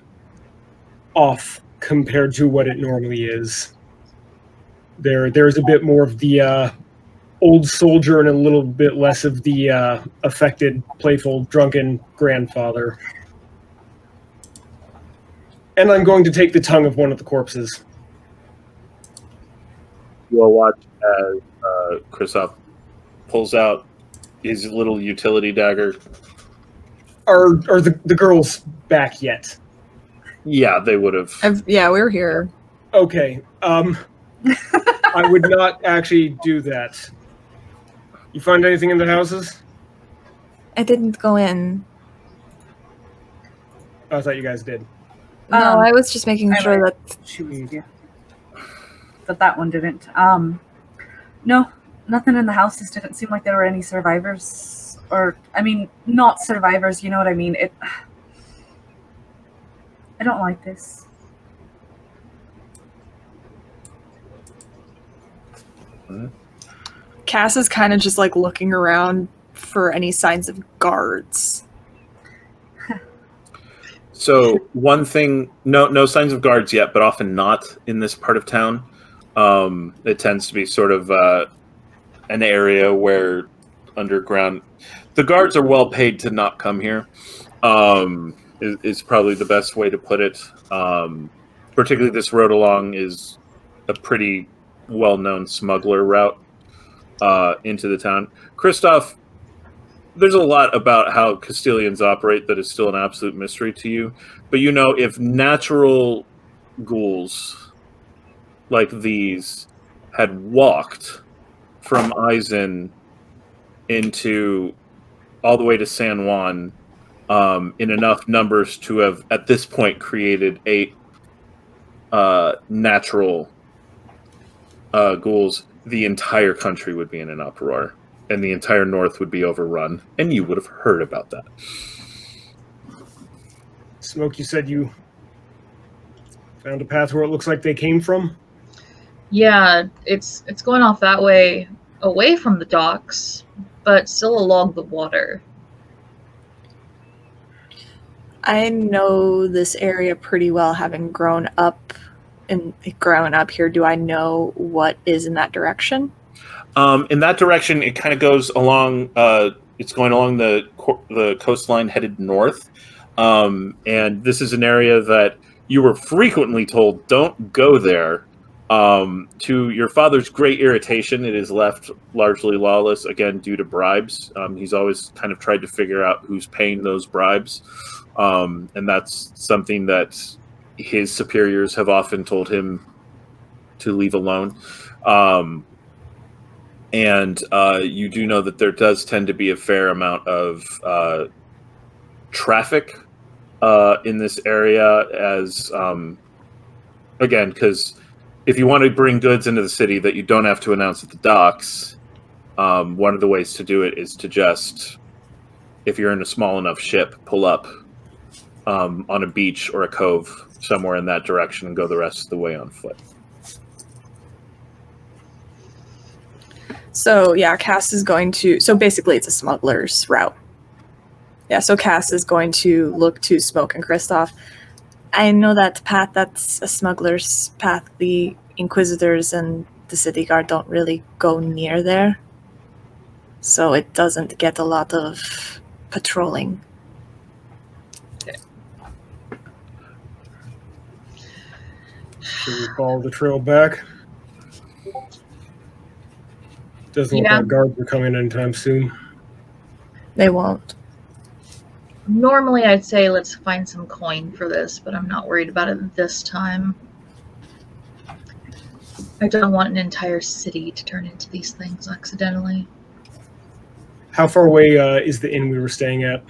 off compared to what it normally is. There's a bit more of the old soldier and a little bit less of the affected, playful, drunken grandfather. And I'm going to take the tongue of one of the corpses. You'll watch as Kristoff pulls out his little utility dagger. Are the girls back yet? Yeah, they would have. Yeah, we were here. Okay. I would not actually do that. You find anything in the houses? I didn't go in. I thought you guys did. No, I was just making sure that... She was here. But that one didn't. No, nothing in the houses. Didn't seem like there were any survivors. Or, I mean, not survivors, you know what I mean? I don't like this. Cass is kind of just like looking around for any signs of guards. So one thing, no signs of guards yet, but often not in this part of town. It tends to be sort of an area where underground, the guards are well paid to not come here. Is probably the best way to put it. Particularly this road along is a pretty well-known smuggler route into the town. Kristoff, there's a lot about how Castilians operate that is still an absolute mystery to you. But you know, if natural ghouls like these had walked from Eisen into all the way to San Juan in enough numbers to have, at this point, created 8 natural ghouls, the entire country would be in an uproar. And the entire north would be overrun. And you would have heard about that. Smoke, you said you found a path where it looks like they came from? Yeah, it's going off that way, away from the docks, but still along the water. I know this area pretty well, having grown up here. Do I know what is in that direction? In that direction, it kind of goes along. It's going along the coastline headed north, and this is an area that you were frequently told don't go there. To your father's great irritation, it is left largely lawless, again due to bribes. He's always kind of tried to figure out who's paying those bribes, and that's something that his superiors have often told him to leave alone. And you do know that there does tend to be a fair amount of traffic in this area, as again, because if you want to bring goods into the city that you don't have to announce at the docks, one of the ways to do it is to just, if you're in a small enough ship, pull up on a beach or a cove somewhere in that direction and go the rest of the way on foot. So yeah, Cass is going to... So basically it's a smuggler's route. Yeah, so Cass is going to look to Smoke and Kristoff. I know that path, that's a smuggler's path. The Inquisitors and the city guard don't really go near there. So it doesn't get a lot of patrolling. Should we follow the trail back? Doesn't look like guards are coming anytime soon. They won't. Normally I'd say let's find some coin for this, but I'm not worried about it this time. I don't want an entire city to turn into these things accidentally. How far away is the inn we were staying at?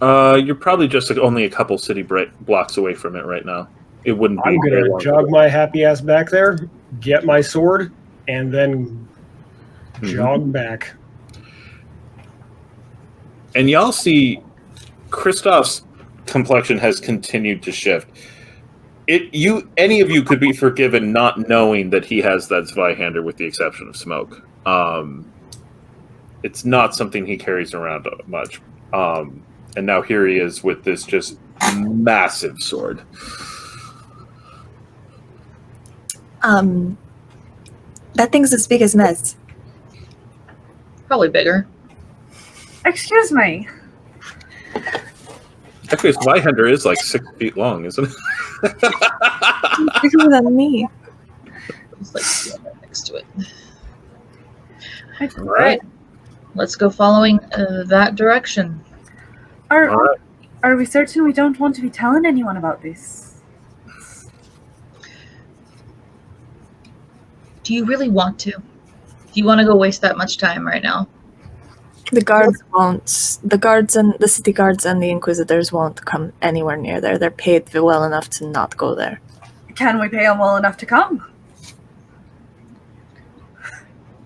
You're probably just only a couple city blocks away from it right now. It wouldn't be. I'm going to jog my happy ass back there, get my sword, and then jog back. And y'all see Kristoff's complexion has continued to shift. Any of you could be forgiven not knowing that he has that Zweihander, with the exception of Smoke. It's not something he carries around much. And now here he is with this just massive sword. That thing's as big as Mez. Probably bigger. Excuse me. Actually, Zweihander is like 6 feet long, isn't it? Bigger than me. Just like right next to it. All All right. Let's go following that direction. All right. Are we certain we don't want to be telling anyone about this? Do you really want to? Do you want to go waste that much time right now? The guards won't. The guards and the city guards and the Inquisitors won't come anywhere near there. They're paid well enough to not go there. Can we pay them well enough to come?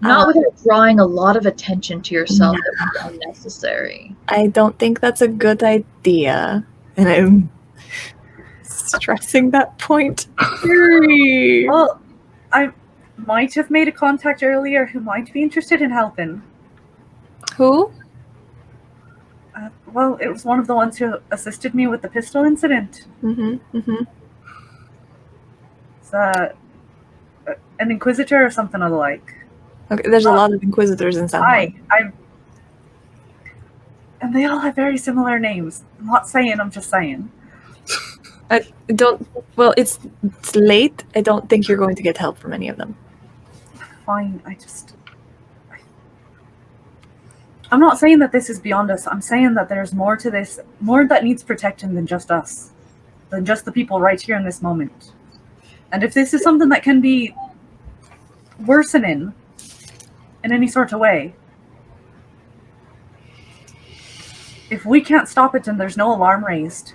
Not without drawing a lot of attention to yourself that would be unnecessary. I don't think that's a good idea. And I'm stressing that point. Very. Well, I might have made a contact earlier who might be interested in helping. Who? Well, it was one of the ones who assisted me with the pistol incident. It's an Inquisitor or something of the like. Okay, there's a lot of Inquisitors in San Juan. And they all have very similar names. I'm not saying, I'm just saying. Well, it's late. I don't think you're going to get help from any of them. Fine, I'm not saying that this is beyond us. I'm saying that there's more to this, more that needs protecting than just us. Than just the people right here in this moment. And if this is something that can be worsening in any sort of way, if we can't stop it and there's no alarm raised.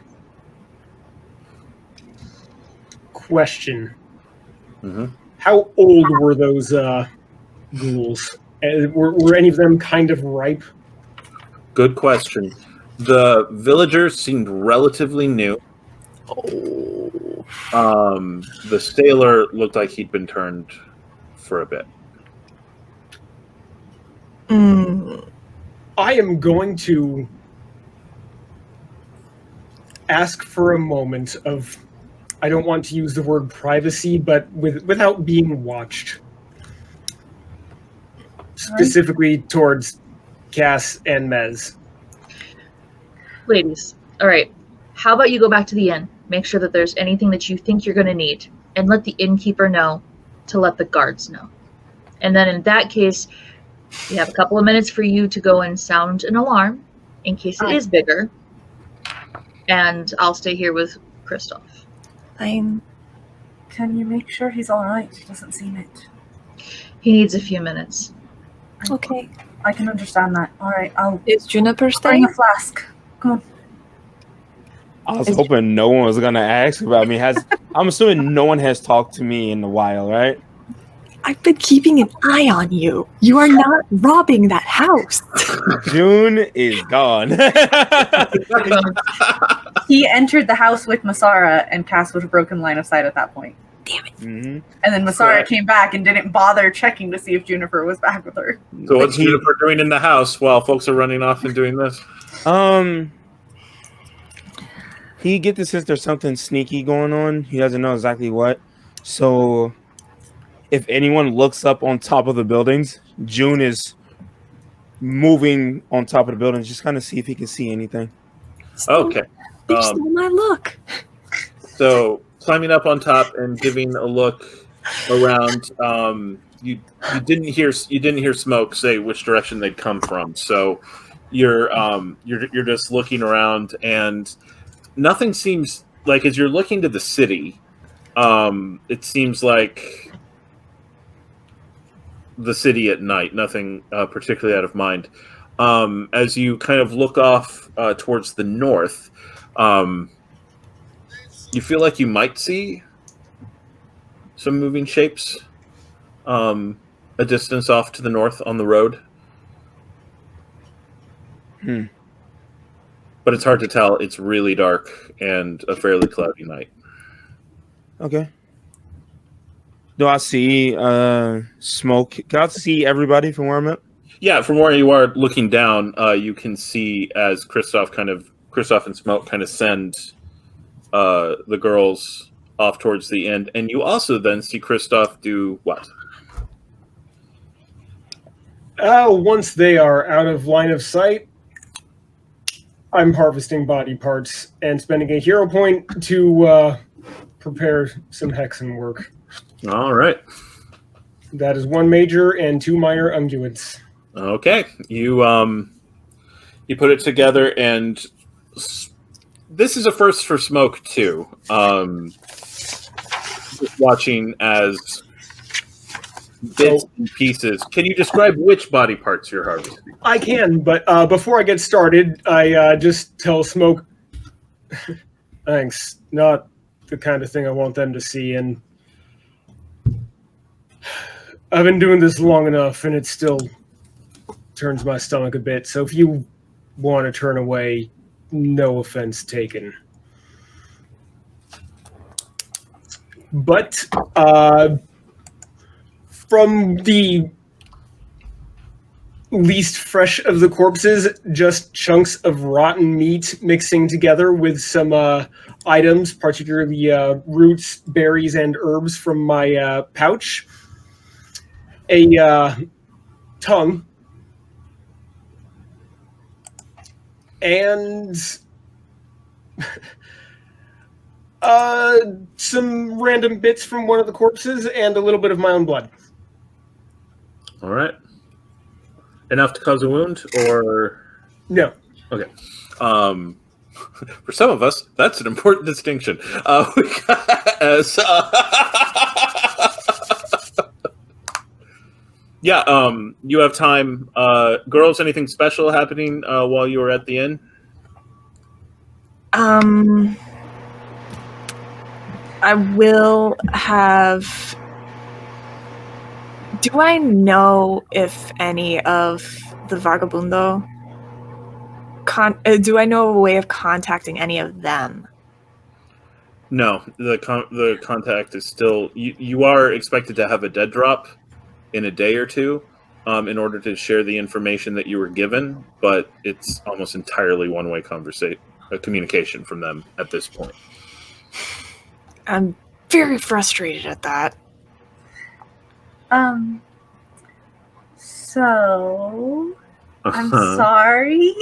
Question. How old were those ghouls? Were any of them kind of ripe? Good question. The villagers seemed relatively new. The sailor looked like he'd been turned for a bit. I am going to ask for a moment of, I don't want to use the word privacy, but without being watched. Specifically towards Cass and Mez. Ladies, all right. How about you go back to the inn, make sure that there's anything that you think you're going to need, and let the innkeeper know to let the guards know. And then in that case, we have a couple of minutes for you to go and sound an alarm in case it is bigger. And I'll stay here with Kristoff. Can you make sure he's all right? He doesn't seem it. He needs a few minutes. Okay. I can understand that. All right, Is Juniper bring staying? a flask. Come on. I was hoping no one was gonna ask about me. I'm assuming no one has talked to me in a while, right? I've been keeping an eye on you. You are not robbing that house. June is gone. He entered the house with Masara, and Cass would have broken line of sight at that point. Damn it. And then Masara came back and didn't bother checking to see if Juniper was back with her. So what's Juniper doing in the house while folks are running off and doing this? He get the sense there's something sneaky going on. He doesn't know exactly what. So if anyone looks up on top of the buildings, June is moving on top of the buildings, just kind of see if he can see anything. Okay. They stole my look. So climbing up on top and giving a look around, you didn't hear Smoke say which direction they'd come from. So you're just looking around, and nothing seems like, as you're looking to the city, it seems like the city at night, nothing particularly out of mind. As you kind of look off towards the north, you feel like you might see some moving shapes a distance off to the north on the road. But but it's hard to tell. It's really dark and a fairly cloudy night. Okay. Do I see smoke? Can I see everybody from where I'm at? Yeah, from where you are looking down, you can see as Kristoff and Smoke kind of send the girls off towards the end, and you also then see Kristoff do what? Once they are out of line of sight, I'm harvesting body parts and spending a hero point to prepare some hexen work. All right. That is 1 major and 2 minor unguents. Okay. You put it together, and this is a first for Smoke too. Just watching as bits and pieces. Can you describe which body parts you're harvesting? I can, but before I get started, I just tell Smoke, thanks, not the kind of thing I want them to see, and I've been doing this long enough, and it still turns my stomach a bit, so if you want to turn away, no offense taken. But from the least fresh of the corpses, just chunks of rotten meat mixing together with some items, particularly roots, berries, and herbs from my pouch. A tongue. And some random bits from one of the corpses and a little bit of my own blood. All right. Enough to cause a wound, or no? Okay. For some of us, that's an important distinction. Yeah. You have time. Girls, anything special happening while you were at the inn? I will have... Do I know if any of the Vagabundo... do I know a way of contacting any of them? No. The contact is still... You are expected to have a dead drop in a day or two in order to share the information that you were given, but it's almost entirely one-way communication from them at this point. I'm very frustrated at that. So I'm sorry.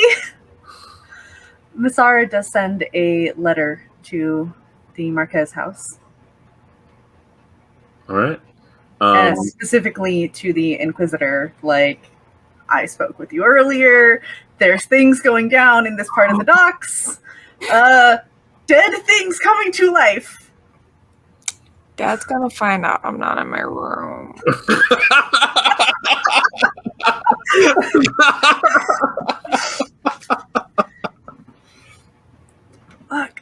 Masara does send a letter to the Marquez house. All right. And specifically to the Inquisitor, like, I spoke with you earlier. There's things going down in this part of the docks. Dead things coming to life. Dad's gonna find out I'm not in my room. Look.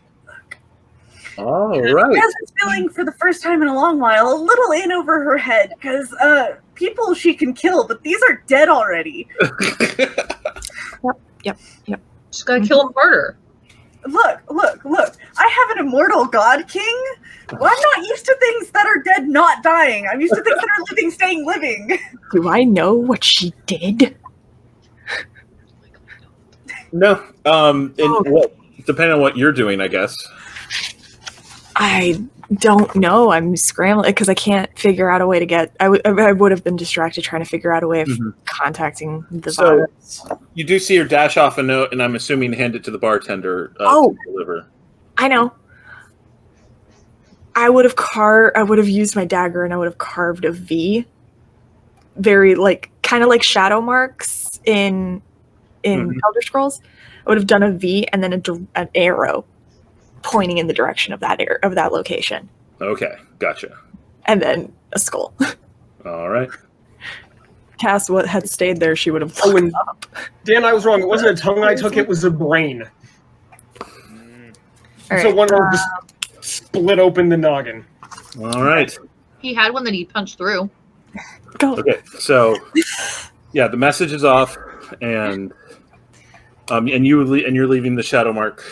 All right. Jazz is feeling, for the first time in a long while, a little in over her head, because people she can kill, but these are dead already. Yep. She's gotta kill him harder. Look. I have an immortal god king. Well, I'm not used to things that are dead not dying. I'm used to things that are living staying living. Do I know what she did? No. Depending on what you're doing, I guess. I don't know. I'm scrambling because I can't figure out a way to get... I would have been distracted trying to figure out a way of contacting the virus. You do see her dash off a note, and I'm assuming hand it to the bartender to deliver. I know. I would have used my dagger and I would have carved a V. Very kind of like shadow marks in Elder Scrolls. I would have done a V and then an arrow pointing in the direction of that location. Okay, gotcha. And then a skull. All right. Cass had stayed there, she would have up. Dan, I was wrong. It wasn't a tongue I took, it was a brain. So one would just split open the noggin. All right. He had one that he punched through. Go. Okay, so, yeah, the message is off, and and you're leaving the Shadow Mark,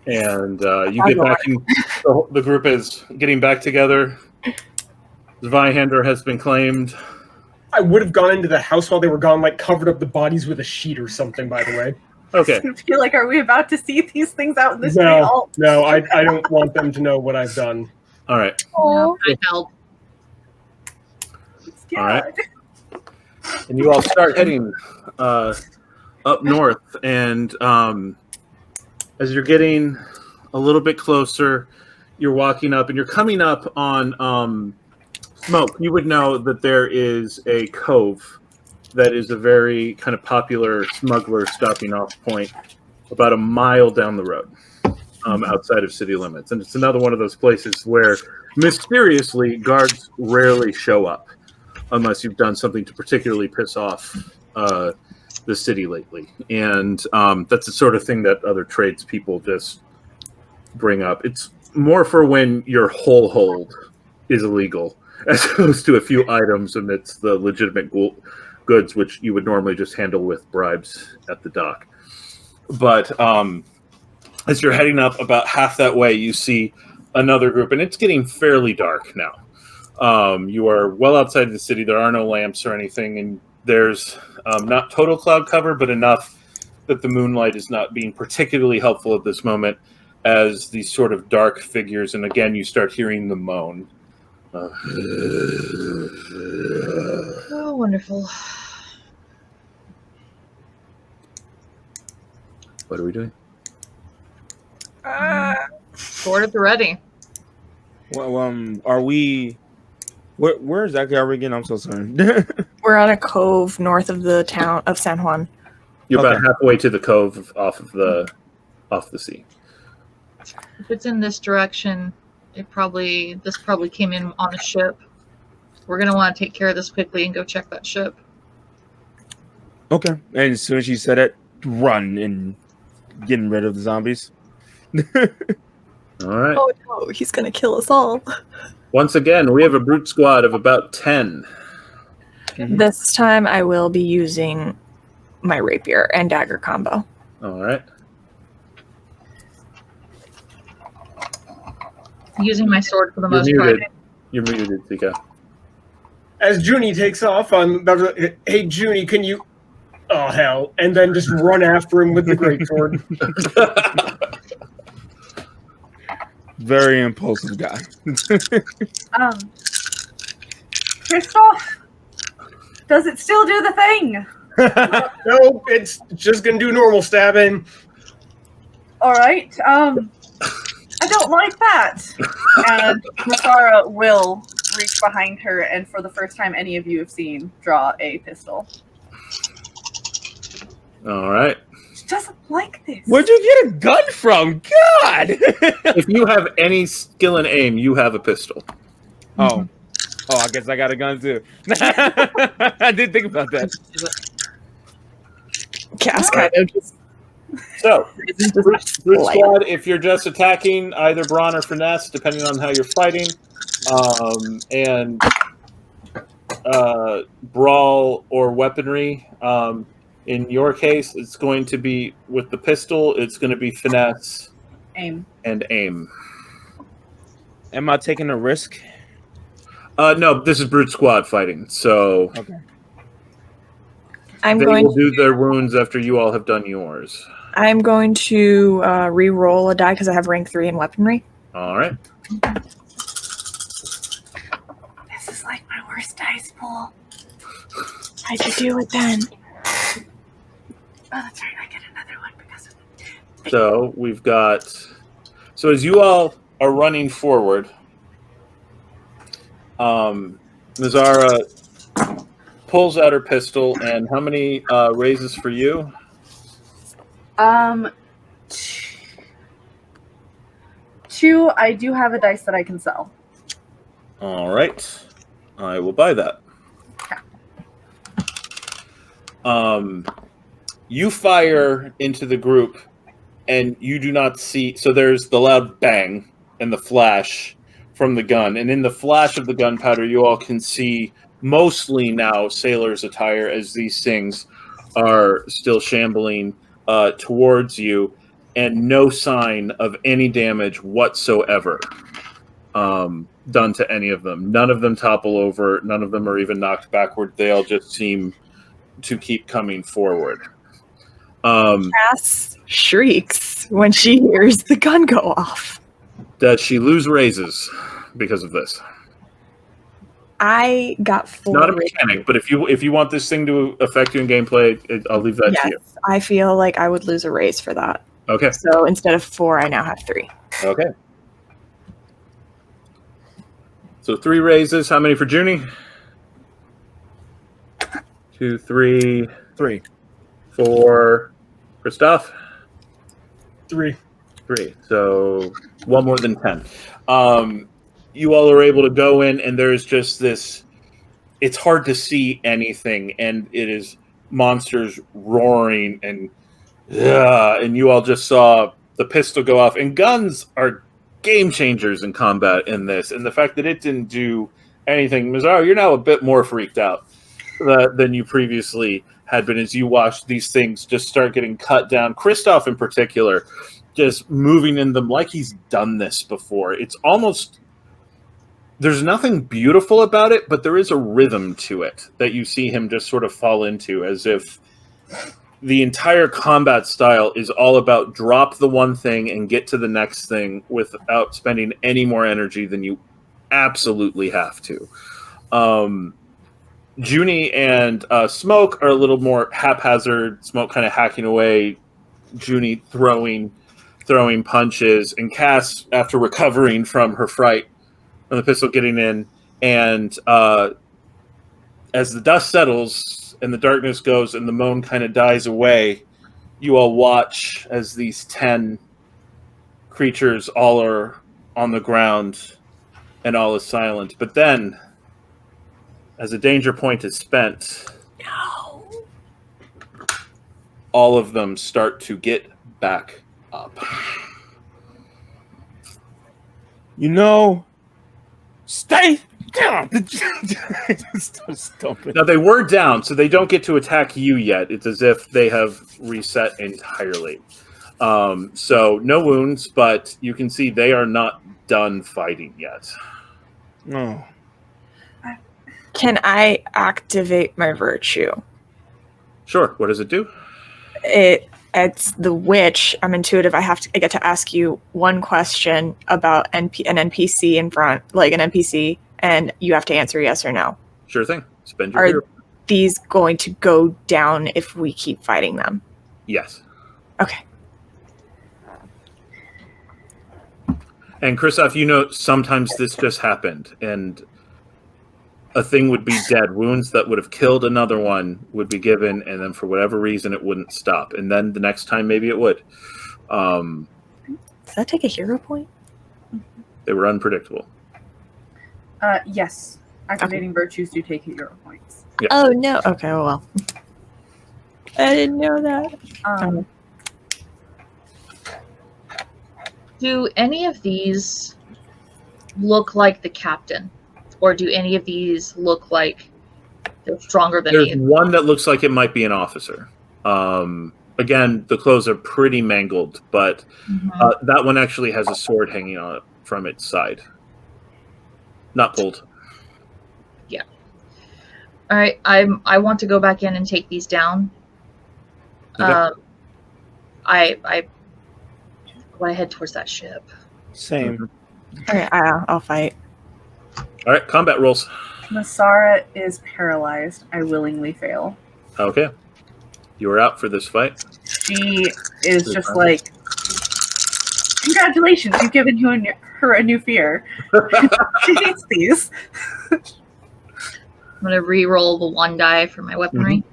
and you get back. The group is getting back together. Zweihander has been claimed. I would have gone into the house while they were gone, like covered up the bodies with a sheet or something. By the way. Okay. I feel like, are we about to see these things out in the street? No, I don't want them to know what I've done. All right. I help. All right. And you all start heading up north, and as you're getting a little bit closer, you're walking up, and you're coming up on Smoke. You would know that there is a cove that is a very kind of popular smuggler stopping off point about a mile down the road outside of city limits. And it's another one of those places where mysteriously guards rarely show up unless you've done something to particularly piss off the city lately. And that's the sort of thing that other tradespeople just bring up. It's more for when your whole hold is illegal as opposed to a few items amidst the legitimate goods, which you would normally just handle with bribes at the dock. But as you're heading up about half that way, you see another group, and it's getting fairly dark now. You are well outside the city. There are no lamps or anything, and there's not total cloud cover, but enough that the moonlight is not being particularly helpful at this moment as these sort of dark figures, and again, you start hearing the moan. Oh, wonderful. What are we doing? Sword at the ready. Well, are we? Where exactly are we again? I'm so sorry. We're on a cove north of the town of San Juan. You're about halfway to the cove off the sea. If it's in this direction, this probably came in on a ship. We're gonna want to take care of this quickly and go check that ship. Okay. And as soon as she said it, run and getting rid of the zombies. All right. Oh no, he's gonna kill us all. Once again, we have a brute squad of about 10. This time I will be using my rapier and dagger combo. All right. Using my sword for the most You're part. muted. You're muted, Zika. As Junie takes off, I'm about to, hey, Junie, can you... Oh, hell. And then just run after him with the greatsword. Very impulsive guy. Kristoff, does it still do the thing? No, it's just going to do normal stabbing. All right. I don't like that. And Masara will reach behind her and, for the first time any of you have seen, draw a pistol. All right. She doesn't like this. Where'd you get a gun from? God! If you have any skill in aim, you have a pistol. Oh, I guess I got a gun too. I didn't think about that. Cass kind of just... So, brute squad, if you're just attacking, either brawn or finesse, depending on how you're fighting, and brawl or weaponry. In your case, it's going to be with the pistol. It's going to be finesse, Aim. and aim. Am I taking a risk? No, this is brute squad fighting. So Okay. I'm they going will do their wounds after you all have done yours. I'm going to re-roll a die because I have rank 3 in weaponry. All right. This is like my worst dice pool. How'd you do it then? Oh, that's right. I get another one because of it. So we've got. So as you all are running forward, Nazara pulls out her pistol, and how many raises for you? 2. I do have a dice that I can sell. All right, I will buy that. You fire into the group, and you do not see. So there's the loud bang and the flash from the gun, and in the flash of the gunpowder, you all can see mostly now sailors' attire as these things are still shambling towards you, and no sign of any damage whatsoever done to any of them. None of them topple over. None of them are even knocked backward. They all just seem to keep coming forward. Cass shrieks when she hears the gun go off. Does she lose raises because of this? I got 4. Not a mechanic, but if you want this thing to affect you in gameplay, I'll leave that to you. I feel like I would lose a raise for that. Okay. So instead of 4, I now have 3. Okay. So 3 raises. How many for Junie? 2, 3, 3. 4. Kristoff? 3. 3. So 1 more than 10. You all are able to go in, and there's just this. It's hard to see anything, and it is monsters roaring, and you all just saw the pistol go off. And guns are game changers in combat in this, and the fact that it didn't do anything, Mazzaro, you're now a bit more freaked out than you previously had been as you watched these things just start getting cut down. Kristoff in particular, just moving in them like he's done this before. It's almost. There's nothing beautiful about it, but there is a rhythm to it that you see him just sort of fall into, as if the entire combat style is all about drop the one thing and get to the next thing without spending any more energy than you absolutely have to. Junie and Smoke are a little more haphazard. Smoke kind of hacking away, Junie throwing punches, and Cass, after recovering from her fright, and the pistol getting in, and as the dust settles and the darkness goes and the moan kind of dies away, you all watch as these 10 creatures all are on the ground and all is silent. But then, as a danger point is spent, all of them start to get back up. Stay down. Now, they were down, so they don't get to attack you yet. It's as if they have reset entirely. So no wounds, but you can see they are not done fighting yet. No. Can I activate my virtue? Sure. What does it do? It's the witch. I'm intuitive. I get to ask you one question about an NPC in front, like an NPC, and you have to answer yes or no. Sure thing. Spend your Are hero. these going to go down if we keep fighting them? Yes. Okay. And Kristoff, sometimes this just happened, and a thing would be dead. Wounds that would have killed another one would be given, and then for whatever reason it wouldn't stop. And then the next time maybe it would. Does that take a hero point? They were unpredictable. Yes. Activating virtues do take hero points. Yeah. Oh, no. Okay, well. I didn't know that. Do any of these look like the captain? Or do any of these look like they're stronger than There's me? one that looks like it might be an officer. Again, the clothes are pretty mangled, but that one actually has a sword hanging on it from its side. Not pulled. Yeah. All right. I want to go back in and take these down. Okay. I want to head towards that ship. Same. Okay, I'll fight. All right, combat rolls. Masara is paralyzed. I willingly fail. Okay. You are out for this fight. She is just like, congratulations, you've given her a new fear. She hates these. I'm going to re-roll the 1 die for my weaponry.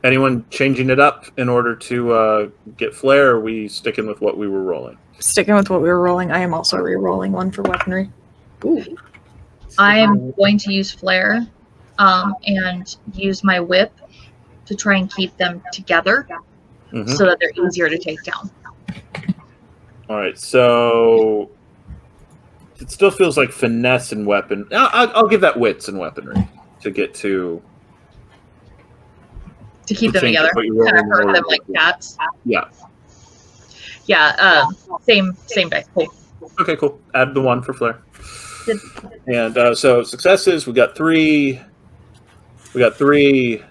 Anyone changing it up in order to get flair, or are we sticking with what we were rolling? Sticking with what we were rolling, I am also re-rolling 1 for weaponry. Ooh. I am going to use flare and use my whip to try and keep them together so that they're easier to take down. All right, so it still feels like finesse and weapon. I'll give that wits and weaponry to get to to keep them Change together. what you're Kind of rolling hurt them or- like cats. Yeah. Yeah. Same dice. Cool. Okay, cool. Add the 1 for flair. Good. And so successes, we got 3. We got 3.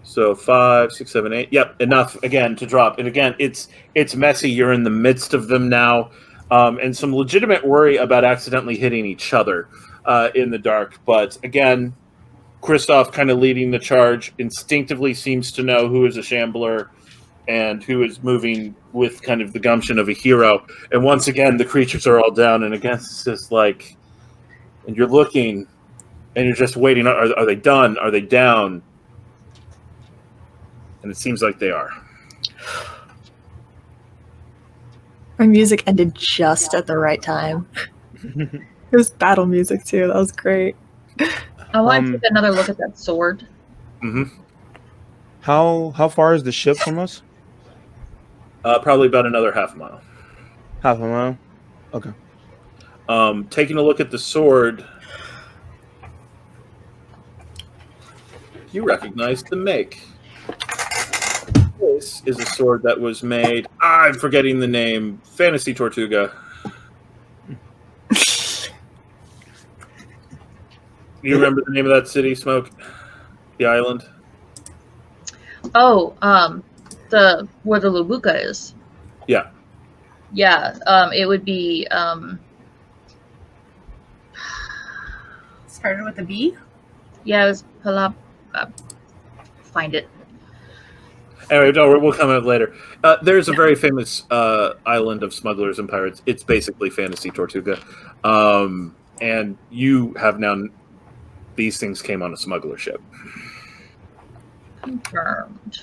So 5, 6, 7, 8. Yep, enough again to drop. And again, it's messy. You're in the midst of them now, and some legitimate worry about accidentally hitting each other in the dark. But again, Kristoff kind of leading the charge, instinctively seems to know who is a shambler and who is moving with kind of the gumption of a hero. And once again, the creatures are all down. And again, it's just like, and you're looking, and you're just waiting. Are they done? Are they down? And it seems like they are. My music ended just at the right time. It was battle music too. That was great. I want to take another look at that sword. Mm-hmm. How far is the ship from us? Probably about another half mile. Half a mile. Okay. Taking a look at the sword, you recognize the make. This is a sword that was made. I'm forgetting the name. Fantasy Tortuga. You remember the name of that city, Smoke? The island? Oh, the where the Lubuka is. Yeah. Yeah. It would be Started with a B. yeah, it was Palab. Find it. Anyway, no, we'll come out later. There's a very famous island of smugglers and pirates. It's basically Fantasy Tortuga. And you have now... These things came on a smuggler ship. Confirmed.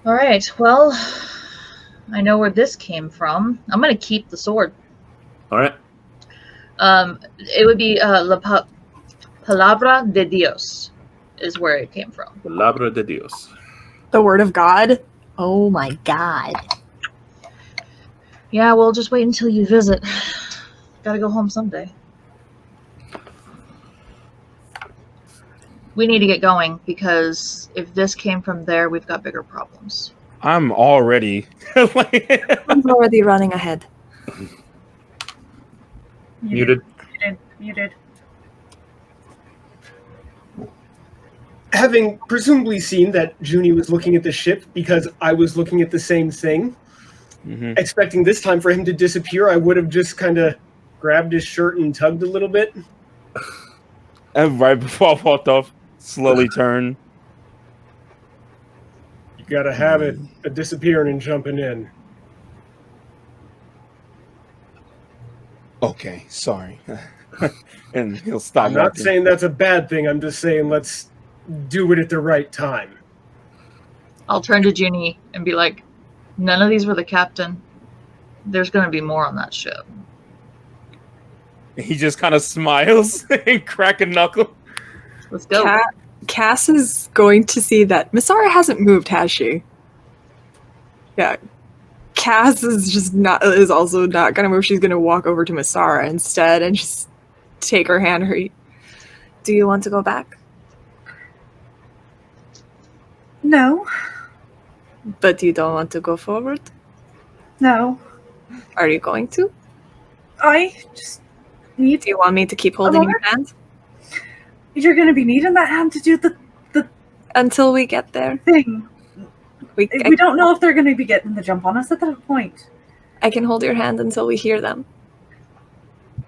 All right. Well, I know where this came from. I'm gonna keep the sword. All right. It would be Palabra de Dios is where it came from. Palabra de Dios. The word of God. Oh my God. Yeah, well, just wait until you visit. Gotta go home someday. We need to get going because if this came from there, we've got bigger problems. I'm already I'm already running ahead. Muted. Muted. Having presumably seen that Junie was looking at the ship because I was looking at the same thing, expecting this time for him to disappear, I would have just kind of grabbed his shirt and tugged a little bit. And right before I walked off, slowly turn. You gotta have it, disappearing and jumping in. Okay, sorry. And he'll stop. I'm not walking. saying that's a bad thing, I'm just saying let's do it at the right time. I'll turn to Junie and be like, none of these were the captain. There's going to be more on that ship. He just kind of smiles and crack a knuckle. Let's go. Cass is going to see that Misara hasn't moved, has she? Yeah. Cass is also not going to move. She's going to walk over to Misara instead and just take her hand. Do you want to go back? No. But you don't want to go forward? No. Are you going to? I just need Do you want me to keep holding your hand? You're going to be needing that hand to do the Until we get there. thing. We don't know if they're going to be getting the jump on us at that point. I can hold your hand until we hear them.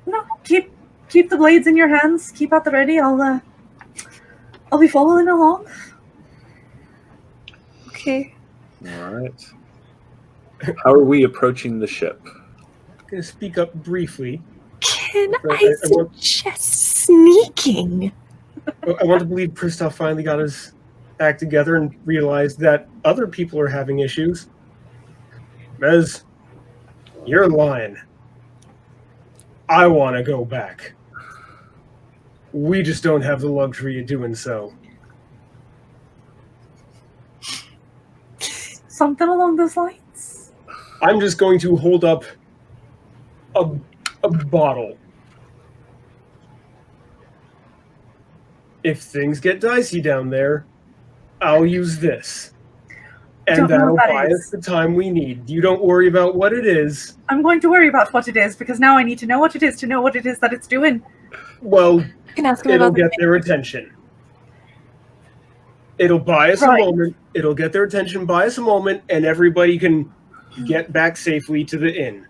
No, keep the blades in your hands. Keep at the ready. I'll be following along. Okay. All right. How are we approaching the ship? I'm going to speak up briefly. Can I I suggest sneaking? I want to believe Kristoff finally got his act together and realized that other people are having issues. Mez, you're lying. I want to go back. We just don't have the luxury of doing so. Something along those lines. I'm just going to hold up a bottle. if things get dicey down there, I'll use this. And Don't know that'll what that buy is. us the time we need. You don't worry about what it is. I'm going to worry about what it is because now I need to know what it is to know what it is that it's doing. Well, You can ask him it'll about get their attention. It'll buy us a moment. It'll get their attention, buy us a moment, and everybody can get back safely to the inn.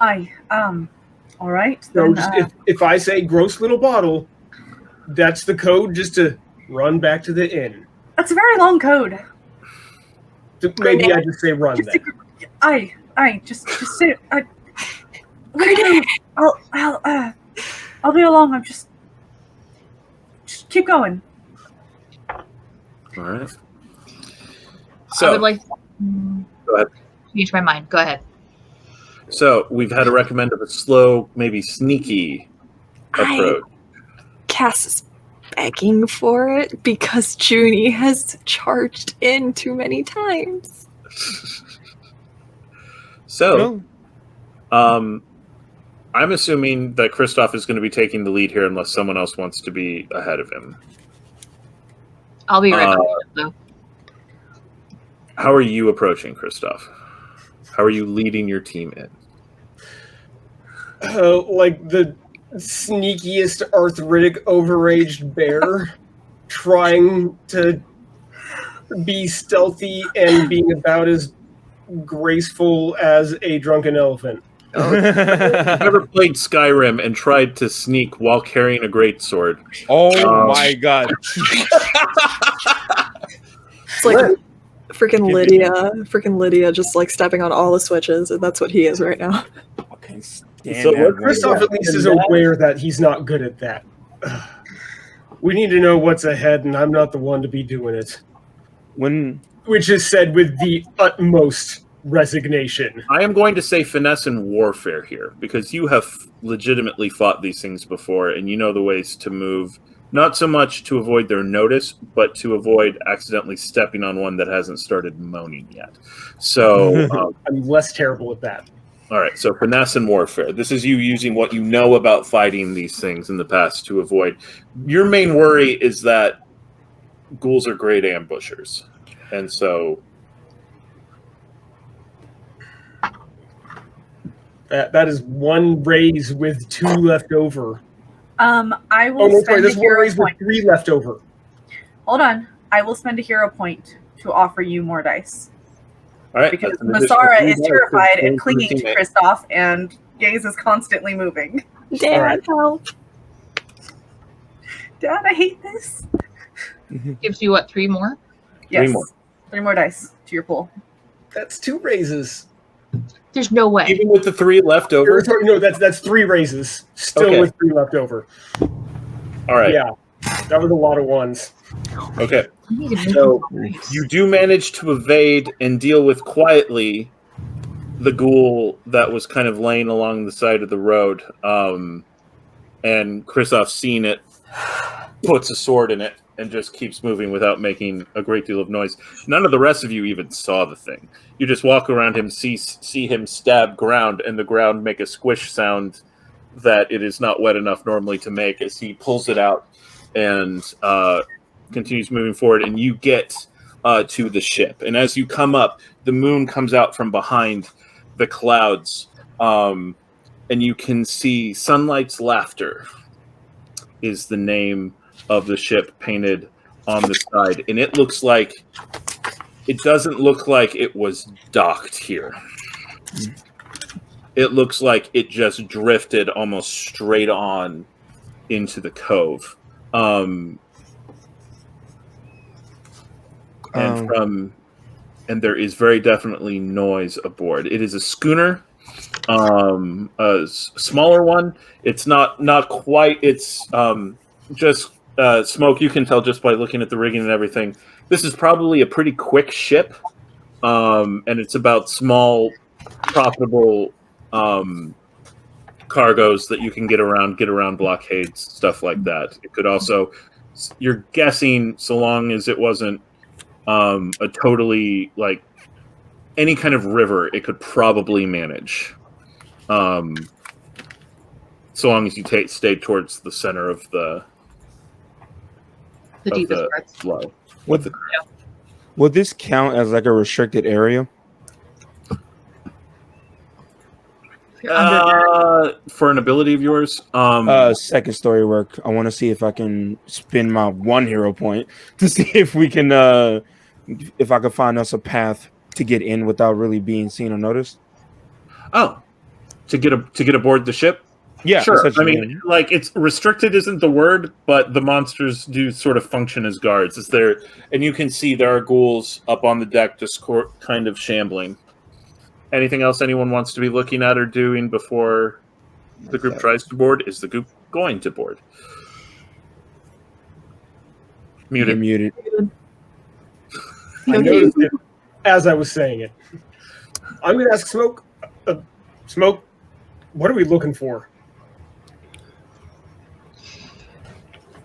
All right. So Then, if I say gross little bottle, that's the code just to run back to the inn. that's a very long code. Maybe I just say run Just then. just say I'll be along. I'm just keep going. All right. I So would like go ahead. change my mind. Go ahead. So we've had a recommend of a slow, maybe sneaky approach. Cass is begging for it because Junie has charged in too many times. So, I'm assuming that Kristoff is going to be taking the lead here unless someone else wants to be ahead of him. I'll be right behind him, though. How are you approaching Kristoff? How are you leading your team in? Like the sneakiest arthritic overaged bear trying to be stealthy and being about as graceful as a drunken elephant. I've never played Skyrim and tried to sneak while carrying a greatsword. Oh my god. It's like freaking Lydia just like stepping on all the switches, and that's what he is right now. Okay, So what Kristoff at least is aware that he's not good at that. We need to know what's ahead, and I'm not the one to be doing it. Which is said with the utmost resignation. I am going to say finesse and warfare here, because you have legitimately fought these things before, and you know the ways to move, not so much to avoid their notice, but to avoid accidentally stepping on one that hasn't started moaning yet. So I'm less terrible at that. all right, so finesse and warfare. This is you using what you know about fighting these things in the past to avoid. Your main worry is that ghouls are great ambushers. And so that is one raise with 2 left over. I will spend a there's one hero raise with point. 3 left over. Hold on. I will spend a hero point to offer you more dice. all right, Because that's an additional Masara 3 is dice terrified for and the clinging to teammate. Kristoff, and Gaze is constantly moving. Dad, right. help. Dad, I hate this. Gives you what, 3 more? Yes. more. 3 more dice to your pool. That's 2 raises. There's no way. Even with the 3 left over? No, that's 3 raises. Still Okay. with 3 left over. All right. Yeah, that was a lot of ones. Okay. I need to make So more dice. you do manage to evade and deal with quietly the ghoul that was kind of laying along the side of the road. And Kristoff's seen it, puts a sword in it, and just keeps moving without making a great deal of noise. None of the rest of you even saw the thing. You just walk around him, see him stab ground, and the ground make a squish sound that it is not wet enough normally to make as he pulls it out and continues moving forward. And you get to the ship. And as you come up, the moon comes out from behind the clouds, and you can see Sunlight's Laughter is the name of the ship painted on the side, and it doesn't look like it was docked here. It looks like it just drifted almost straight on into the cove. And there is very definitely noise aboard. It is a schooner, a smaller one. It's not quite. It's just smoke. You can tell just by looking at the rigging and everything. This is probably a pretty quick ship, and it's about small, profitable cargoes that you can get around blockades, stuff like that. It could also, you're guessing, so long as it wasn't a totally like any kind of river, it could probably manage. So long as you stay towards the center of the The of deepest the parts. flow. Would this count as like a restricted area? If you're under that, For an ability of yours, Second story work. I want to see if I can spend my 1 hero point to see if we can, if I can find us a path to get in without really being seen or noticed. to get aboard the ship. Yeah, Sure. I essentially. mean, like, it's restricted isn't the word, but the monsters do sort of function as guards. It's there, and you can see there are ghouls up on the deck just kind of shambling. Anything else anyone wants to be looking at or doing before the group tries to board? Is the group going to board? You're Muted. muted. I noticed it as I was saying it. I'm going to ask Smoke. Smoke, what are we looking for?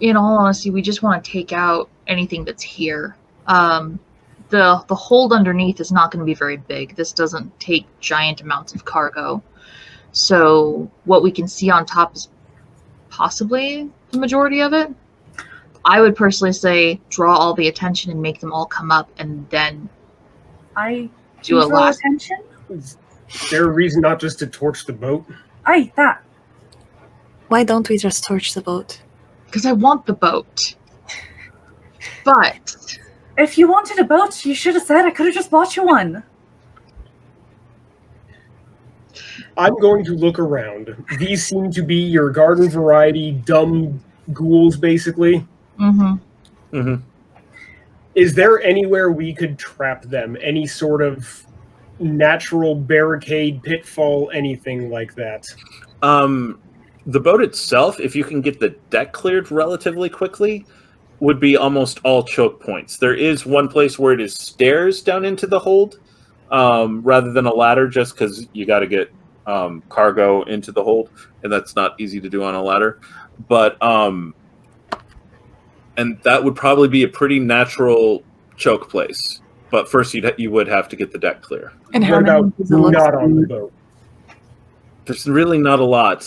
in all honesty, we just want to take out anything that's here. The hold underneath is not going to be very big. This doesn't take giant amounts of cargo. So what we can see on top is possibly the majority of it. I would personally say draw all the attention and make them all come up, and then I do a draw last. attention. Is there a reason not just to torch the boat? Aye, that. Why don't we just torch the boat? Because I want the boat. But If you wanted a boat, you should have said. I could have just bought you one. I'm going to look around. These seem to be your garden variety dumb ghouls, basically. Is there anywhere we could trap them? Any sort of natural barricade, pitfall, anything like that? The boat itself, if you can get the deck cleared relatively quickly, would be almost all choke points. There is one place where it is stairs down into the hold, rather than a ladder, just because you got to get cargo into the hold, and that's not easy to do on a ladder. But and that would probably be a pretty natural choke place. But first, you would have to get the deck clear. And What how many about does it look not like? on the boat? There's really not a lot.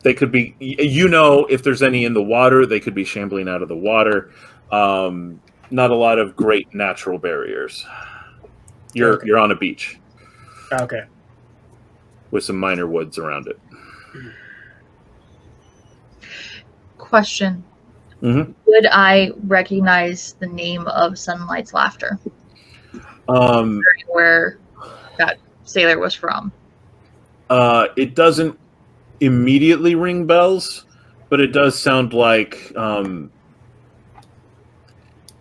They could be, if there's any in the water, they could be shambling out of the water. Not a lot of great natural barriers. You're on a beach Okay. with some minor woods around it. question. Mm-hmm. Would I recognize the name of Sunlight's Laughter? Where that sailor was from? It doesn't immediately ring bells, but it does sound like a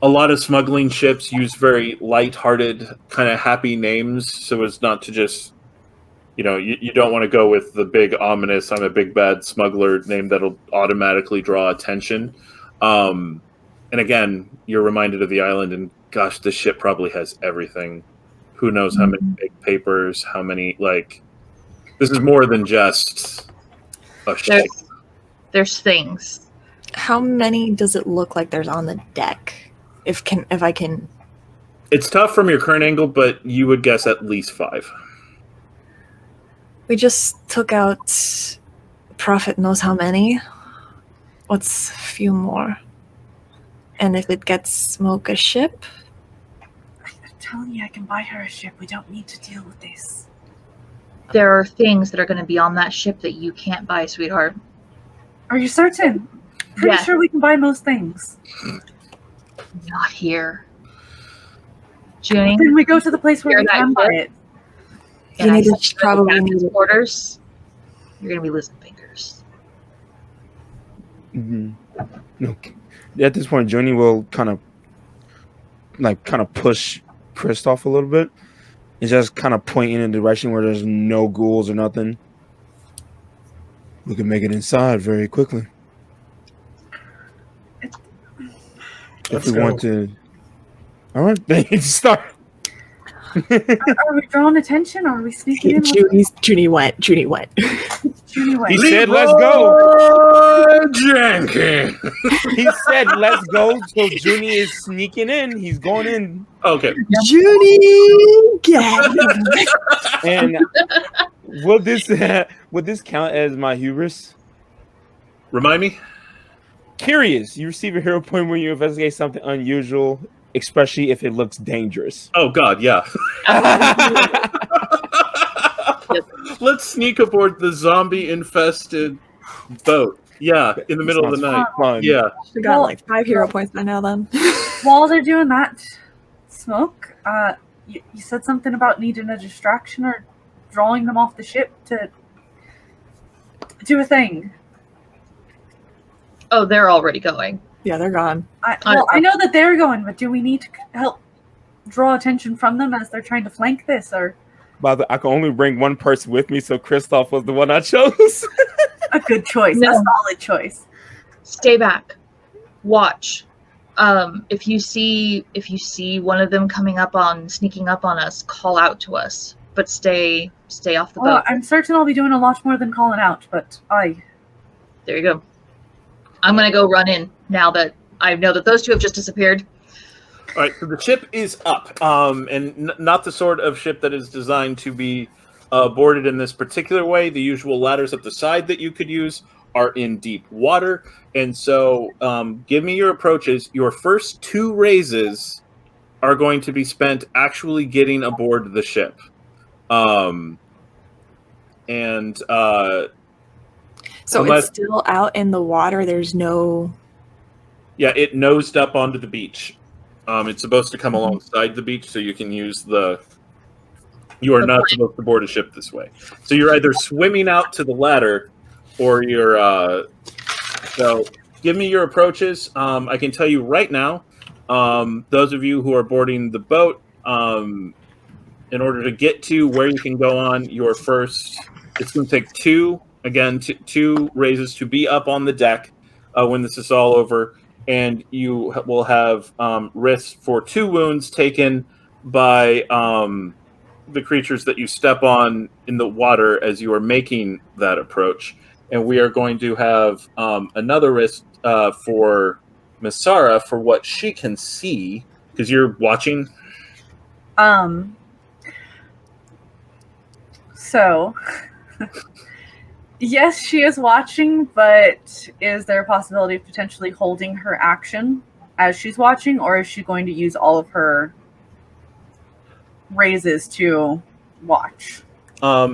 lot of smuggling ships use very light-hearted, kind of happy names, so as not to just, you don't want to go with the big ominous, I'm a big bad smuggler name that'll automatically draw attention. And again, you're reminded of the island, and gosh, this ship probably has everything. Who knows how many big papers, how many, this is more than just a ship. There's things. How many does it look like there's on the deck? If I can. It's tough from your current angle, but you would guess at least 5. We just took out Prophet knows how many. What's a few more? And if it gets Smoke a ship? I'm telling you, I can buy her a ship. We don't need to deal with this. There are things that are going to be on that ship that you can't buy, sweetheart. Are you certain? Pretty sure we can buy most things. Not here. Junie, Then we go to the place where we Hear that, can buy kid? it. and I Junie, send that's you to the probably captain's needed. quarters. You're going to be losing fingers. No. At this point, Joni will kind of push Kristoff a little bit. It's just kind of pointing in a direction where there's no ghouls or nothing. We can make it inside very quickly. Let's If we go. want to. All right, then start. Are we drawing attention, or are we sneaking in? Junie went. Junie went. He said, "Let's go." Jenkins. He said, "Let's go." So Junie is sneaking in. He's going in, Okay. Junie, get and would this count as my hubris? Remind me? Curious. You receive a hero point when you investigate something unusual, especially if it looks dangerous. Oh God, yeah. Let's sneak aboard the zombie-infested boat. Yeah, in the middle of the night. Fun. Yeah. We got like 5 hero points by now. Then. While they're doing that, Smoke, you said something about needing a distraction or drawing them off the ship to do a thing. Oh, they're already going. Yeah, they're gone. I know that they're going, but do we need to help draw attention from them as they're trying to flank this? Or I can only bring one person with me, so Kristoff was the one I chose. a good choice, No. a solid choice. Stay back. Watch. If you see one of them sneaking up on us, call out to us. But stay off the Well, boat. I'm certain I'll be doing a lot more than calling out, but There you go. I'm gonna go run in now that I know that those two have just disappeared. All right, so the ship is up, and not the sort of ship that is designed to be boarded in this particular way. The usual ladders at the side that you could use are in deep water, and so give me your approaches. Your first 2 raises are going to be spent actually getting aboard the ship. So Unless- it's still out in the water. There's no. Yeah, it nosed up onto the beach. It's supposed to come alongside the beach, so you can use the... You are not supposed to board a ship this way. So you're either swimming out to the ladder, or you're... So give me your approaches. I can tell you right now, those of you who are boarding the boat, in order to get to where you can go on your first... It's going to take 2 raises to be up on the deck when this is all over. And you will have risks for 2 wounds taken by the creatures that you step on in the water as you are making that approach. And we are going to have another risk for Misara for what she can see, because you're watching. So, yes, she is watching, but is there a possibility of potentially holding her action as she's watching, or is she going to use all of her raises to watch?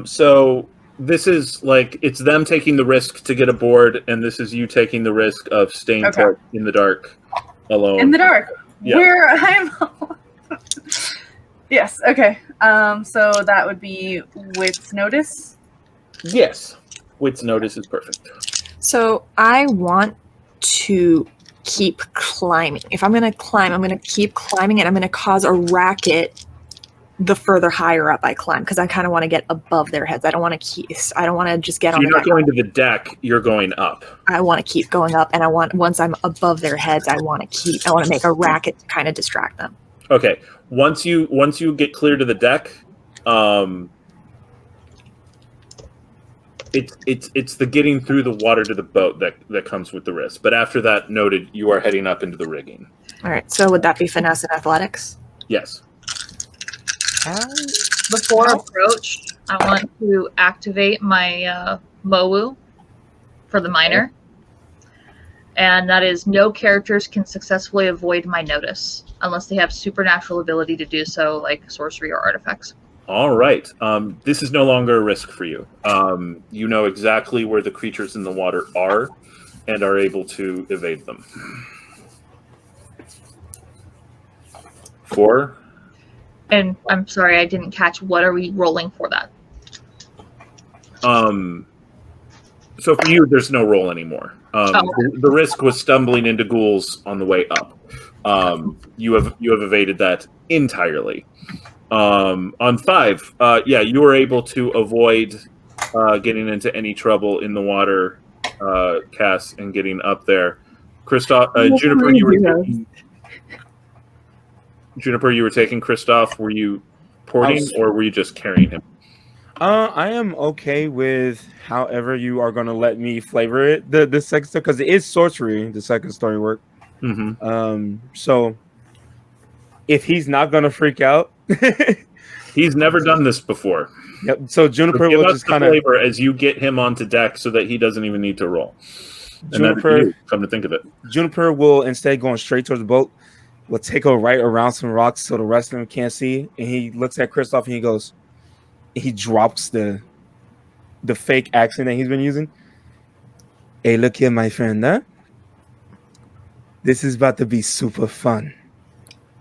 So this is like, it's them taking the risk to get aboard, and this is you taking the risk of staying put in the dark alone. In the dark. Yeah. Where I'm... Yes, okay. So that would be with notice? Yes. Wit's notice is perfect. So I want to keep climbing. If I'm going to climb, I'm going to keep climbing, and I'm going to cause a racket the further higher up I climb, because I kind of want to get above their heads. I don't want to just get on. You're not going to the deck. You're going up. I want to keep going up, and once I'm above their heads, I want to make a racket to kind of distract them. Okay. Once you get clear to the deck, it's the getting through the water to the boat that comes with the risk. But after that, noted, you are heading up into the rigging. All right. So would that be finesse and athletics? Yes. Before approach, I want to activate my Mowu for the minor. And that is, no characters can successfully avoid my notice unless they have supernatural ability to do so, like sorcery or artifacts. All right. This is no longer a risk for you. You know exactly where the creatures in the water are and are able to evade them. 4. And I'm sorry, I didn't catch. What are we rolling for that? So for you, there's no roll anymore. The risk was stumbling into ghouls on the way up. You have evaded that entirely. On 5, you were able to avoid getting into any trouble in the water, Cass, and getting up there. Kristoff, Juniper, you were taking Kristoff. Were you porting, or were you just carrying him? I am okay with however you are going to let me flavor it. The second stuff, because it is sorcery, the second story work. Mm-hmm. So if he's not going to freak out, he's never done this before. Yep. So Juniper give will us just the kind of flavor as you get him onto deck, so that he doesn't even need to roll. And neither do you, come to think of it. Juniper will, instead of going straight towards the boat, will take a right around some rocks so the rest of them can't see. And he looks at Kristoff and he goes, he drops the fake accent that he's been using. Hey, look here, my friend, huh? This is about to be super fun.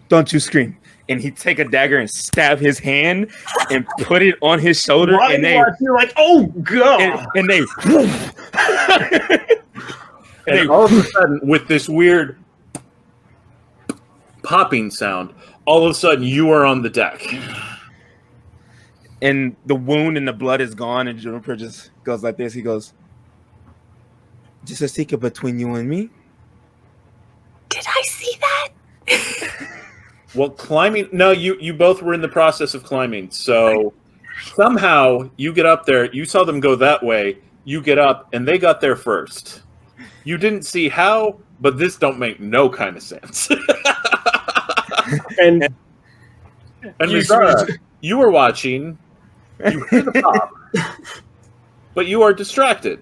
Don't you scream. And he'd take a dagger and stab his hand and put it on his shoulder. Why and do I feel like, oh, God. And they... and all of a sudden, with this weird popping sound, all of a sudden you are on the deck. And the wound and the blood is gone, and Juniper just goes like this. He goes, just a secret between you and me. Did I see that? Well, climbing... No, you both were in the process of climbing, so somehow you get up there. You saw them go that way. You get up, and they got there first. You didn't see how, but this don't make no kind of sense. And Mizara, you were watching. You hear the pop, but you are distracted.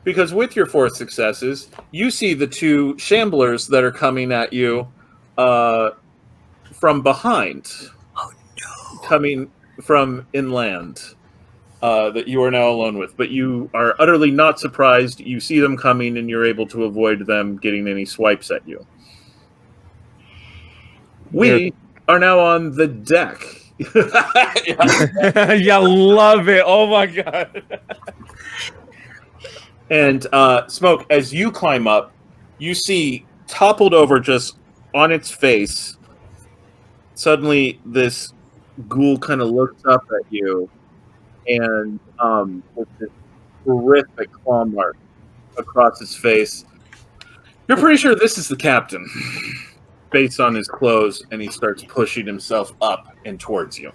Because with your 4 successes, you see the 2 shamblers that are coming at you from behind. Oh, no. Coming from inland that you are now alone with. But you are utterly not surprised. You see them coming, and you're able to avoid them getting any swipes at you. We are now on the deck. You love it. Oh, my God. And Smoke, as you climb up, you see toppled over just on its face. Suddenly, this ghoul kind of looks up at you, and with this horrific claw mark across his face. You're pretty sure this is the captain, based on his clothes, and he starts pushing himself up and towards you.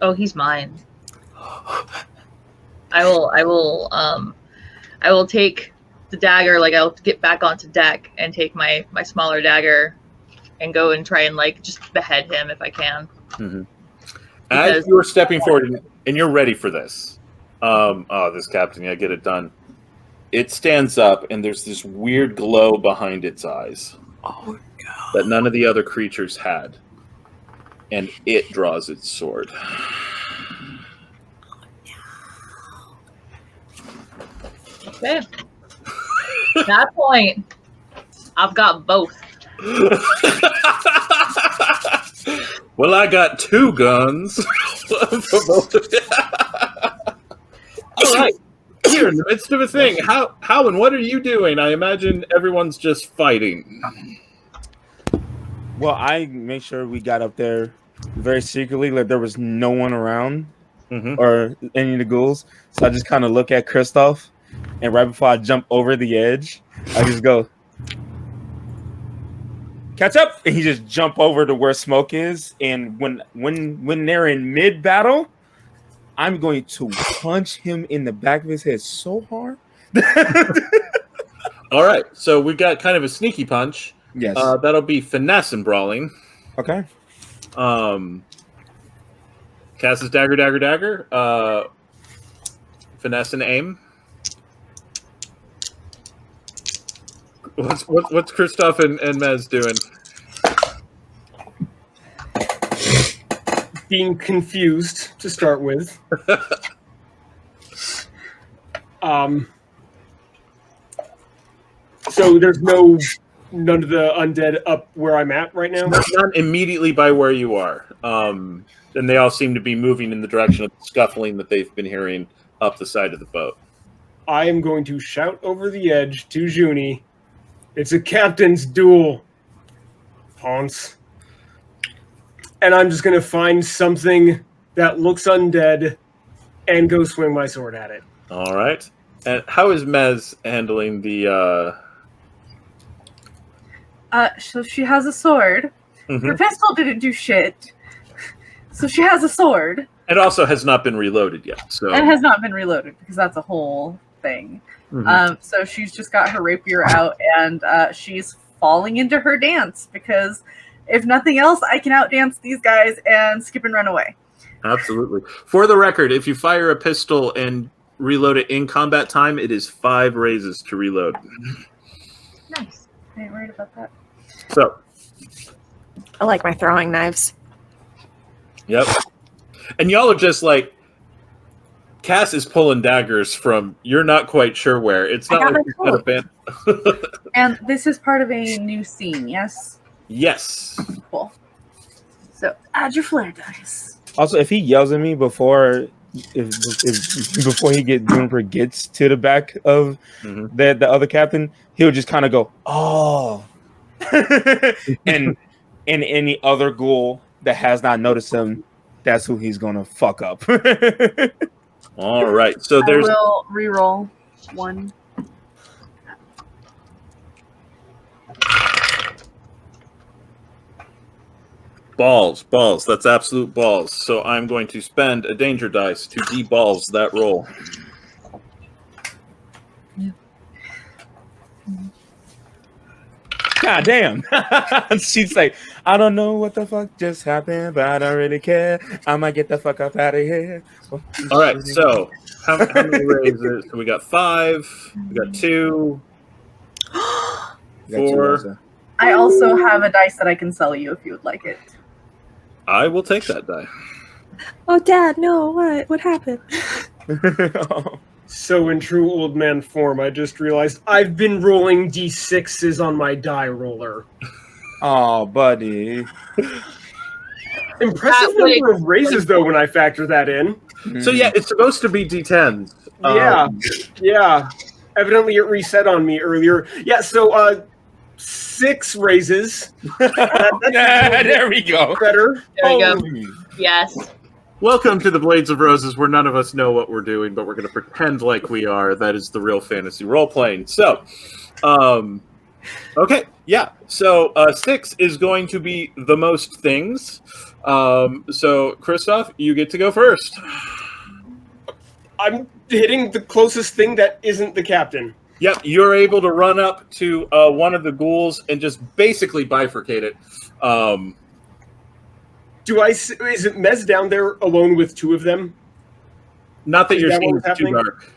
Oh, he's mine. I will take the dagger, like I'll get back onto deck and take my smaller dagger and go and try and like just behead him if I can. Mm-hmm. As you're stepping forward and you're ready for this, this captain, get it done. It stands up and there's this weird glow behind its eyes. Oh, no. That none of the other creatures had. And it draws its sword. Okay. At that point, I've got both. Well, I got 2 guns for both of you. All right. You're in the midst of a thing. How and what are you doing? I imagine everyone's just fighting. Well, I made sure we got up there very secretly, like there was no one around or any of the ghouls. So I just kind of look at Kristoff, and right before I jump over the edge, I just go, catch up, and he just jump over to where Smoke is. And when they're in mid battle, I'm going to punch him in the back of his head so hard. All right, so we've got kind of a sneaky punch. Yes. That'll be finesse and brawling. Okay. Cast his dagger. Finesse and aim. What's Kristoff and Mez doing? Being confused to start with. So there's none of the undead up where I'm at right now? Not immediately by where you are. And they all seem to be moving in the direction of the scuffling that they've been hearing up the side of the boat. I am going to shout over the edge to Junie, "It's a captain's duel, Hans." And I'm just going to find something that looks undead and go swing my sword at it. All right. And how is Mez handling the... So she has a sword. Her pistol didn't do shit. So she has a sword. It also has not been reloaded yet. So It has not been reloaded because that's a whole thing. So she's just got her rapier out and she's falling into her dance because if nothing else, I can outdance these guys and skip and run away. Absolutely. For the record, if you fire a pistol and reload it in combat time, it is 5 raises to reload. Nice. I ain't worried about that. So, I like my throwing knives. yep. And y'all are just like, Cass is pulling daggers from you're not quite sure where. It's I not got like my you've got a band. And this is part of a new scene, yes? Yes. Cool. So add your flare dice. Also, if he yells at me before before Juniper gets to the back of the other captain, he'll just kind of go, "Oh," and any other ghoul that has not noticed him, that's who he's gonna fuck up. All right. So I there's will reroll 1. balls. That's absolute balls. So I'm going to spend a danger dice to de-balls that roll. God damn. She's like, I don't know what the fuck just happened, but I don't really care. I might get the fuck up out of here. All right. So how many raises? So we got 5. We got 2. 4. I also have a dice that I can sell you if you would like it. I will take that die. Oh, Dad, no, what? What happened? So in true old man form, I just realized I've been rolling d6s on my die roller. Oh, buddy. Impressive number of raises, though, when I factor that in. So yeah, it's supposed to be D10s. Yeah. Evidently, it reset on me earlier. Yeah, so 6 raises. There we go. Better. There we go. Yes. Welcome to the Blades of Roses, where none of us know what we're doing, but we're going to pretend like we are. That is the real fantasy role-playing. So, okay, yeah. So 6 is going to be the most things. So, Kristoff, you get to go first. I'm hitting the closest thing that isn't the captain. Yep, you're able to run up to one of the ghouls and just basically bifurcate it. Is Not that Is you're that seeing what's it's too happening? dark.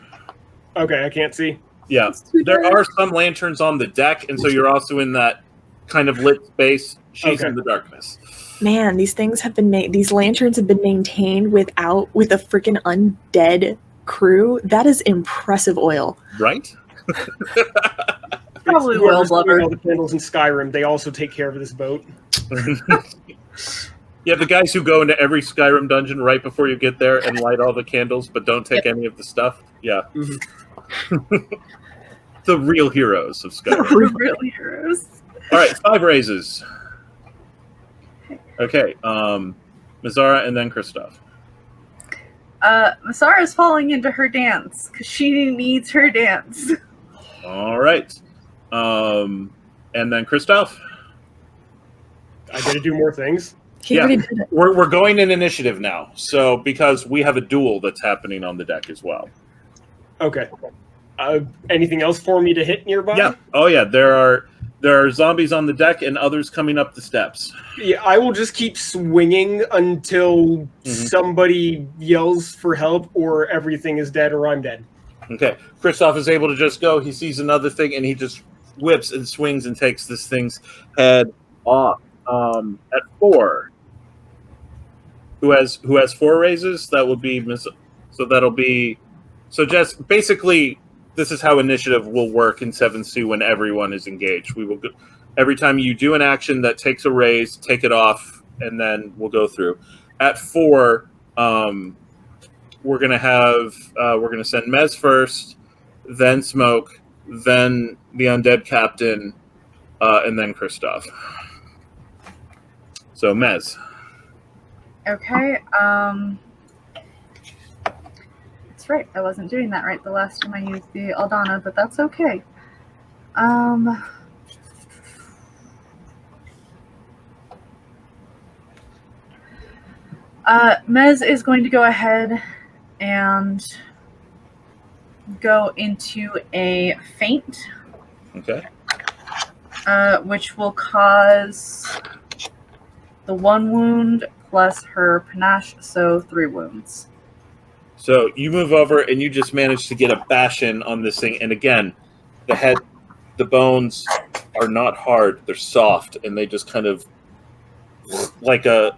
Okay, I can't see. Yeah, there are some lanterns on the deck, and so you're also in that kind of lit space. She's in the darkness. Man, these things have been made. These lanterns have been maintained with a freaking undead crew. That is impressive oil, right? Probably will, Blubber. All the candles in Skyrim. They also take care of this boat. Yeah, the guys who go into every Skyrim dungeon right before you get there and light all the candles, but don't take any of the stuff. Yeah. The real heroes of Skyrim. We're really heroes. All right, 5 raises. Okay, Mizara and then Kristoff. Masara's falling into her dance because she needs her dance. All right. And then Kristoff. I get to do more things. We're going in initiative now. So because we have a duel that's happening on the deck as well. Okay. Anything else for me to hit nearby? Yeah. Oh yeah. There are zombies on the deck and others coming up the steps. Yeah, I will just keep swinging until somebody yells for help or everything is dead or I'm dead. Okay. Kristoff is able to just go. He sees another thing and he just whips and swings and takes this thing's head off. At 4. Who has 4 raises? That would be so that'll be so just basically this is how initiative will work in 7th when everyone is engaged. We will go, every time you do an action that takes a raise, take it off, and then we'll go through. At 4, we're gonna send Mez first, then Smoke, then the undead captain, and then Kristoff. So Mez. Okay. That's right. I wasn't doing that right the last time I used the Aldana, but that's okay. Mez is going to go ahead and go into a feint. Okay. Which will cause the 1 wound plus her panache, so 3 wounds. So you move over and you just manage to get a bash in on this thing. And again, the bones are not hard; they're soft, and they just kind of like a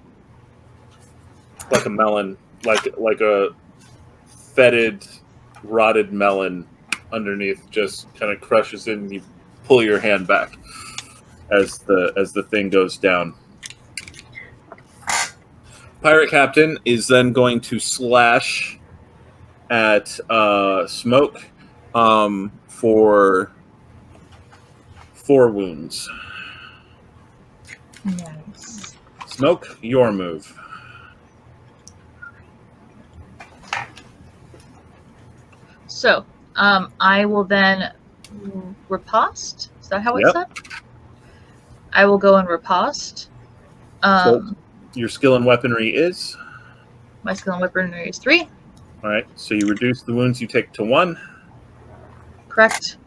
melon, like a fetid, rotted melon underneath. Just kind of crushes in. And you pull your hand back as the thing goes down. Pirate Captain is then going to slash at Smoke for 4 wounds. Nice. Smoke, your move. So, I will then riposte. Is that how it's said? I will go and riposte. So your skill and weaponry is? My skill and weaponry is 3. All right, so you reduce the wounds you take to 1. Correct.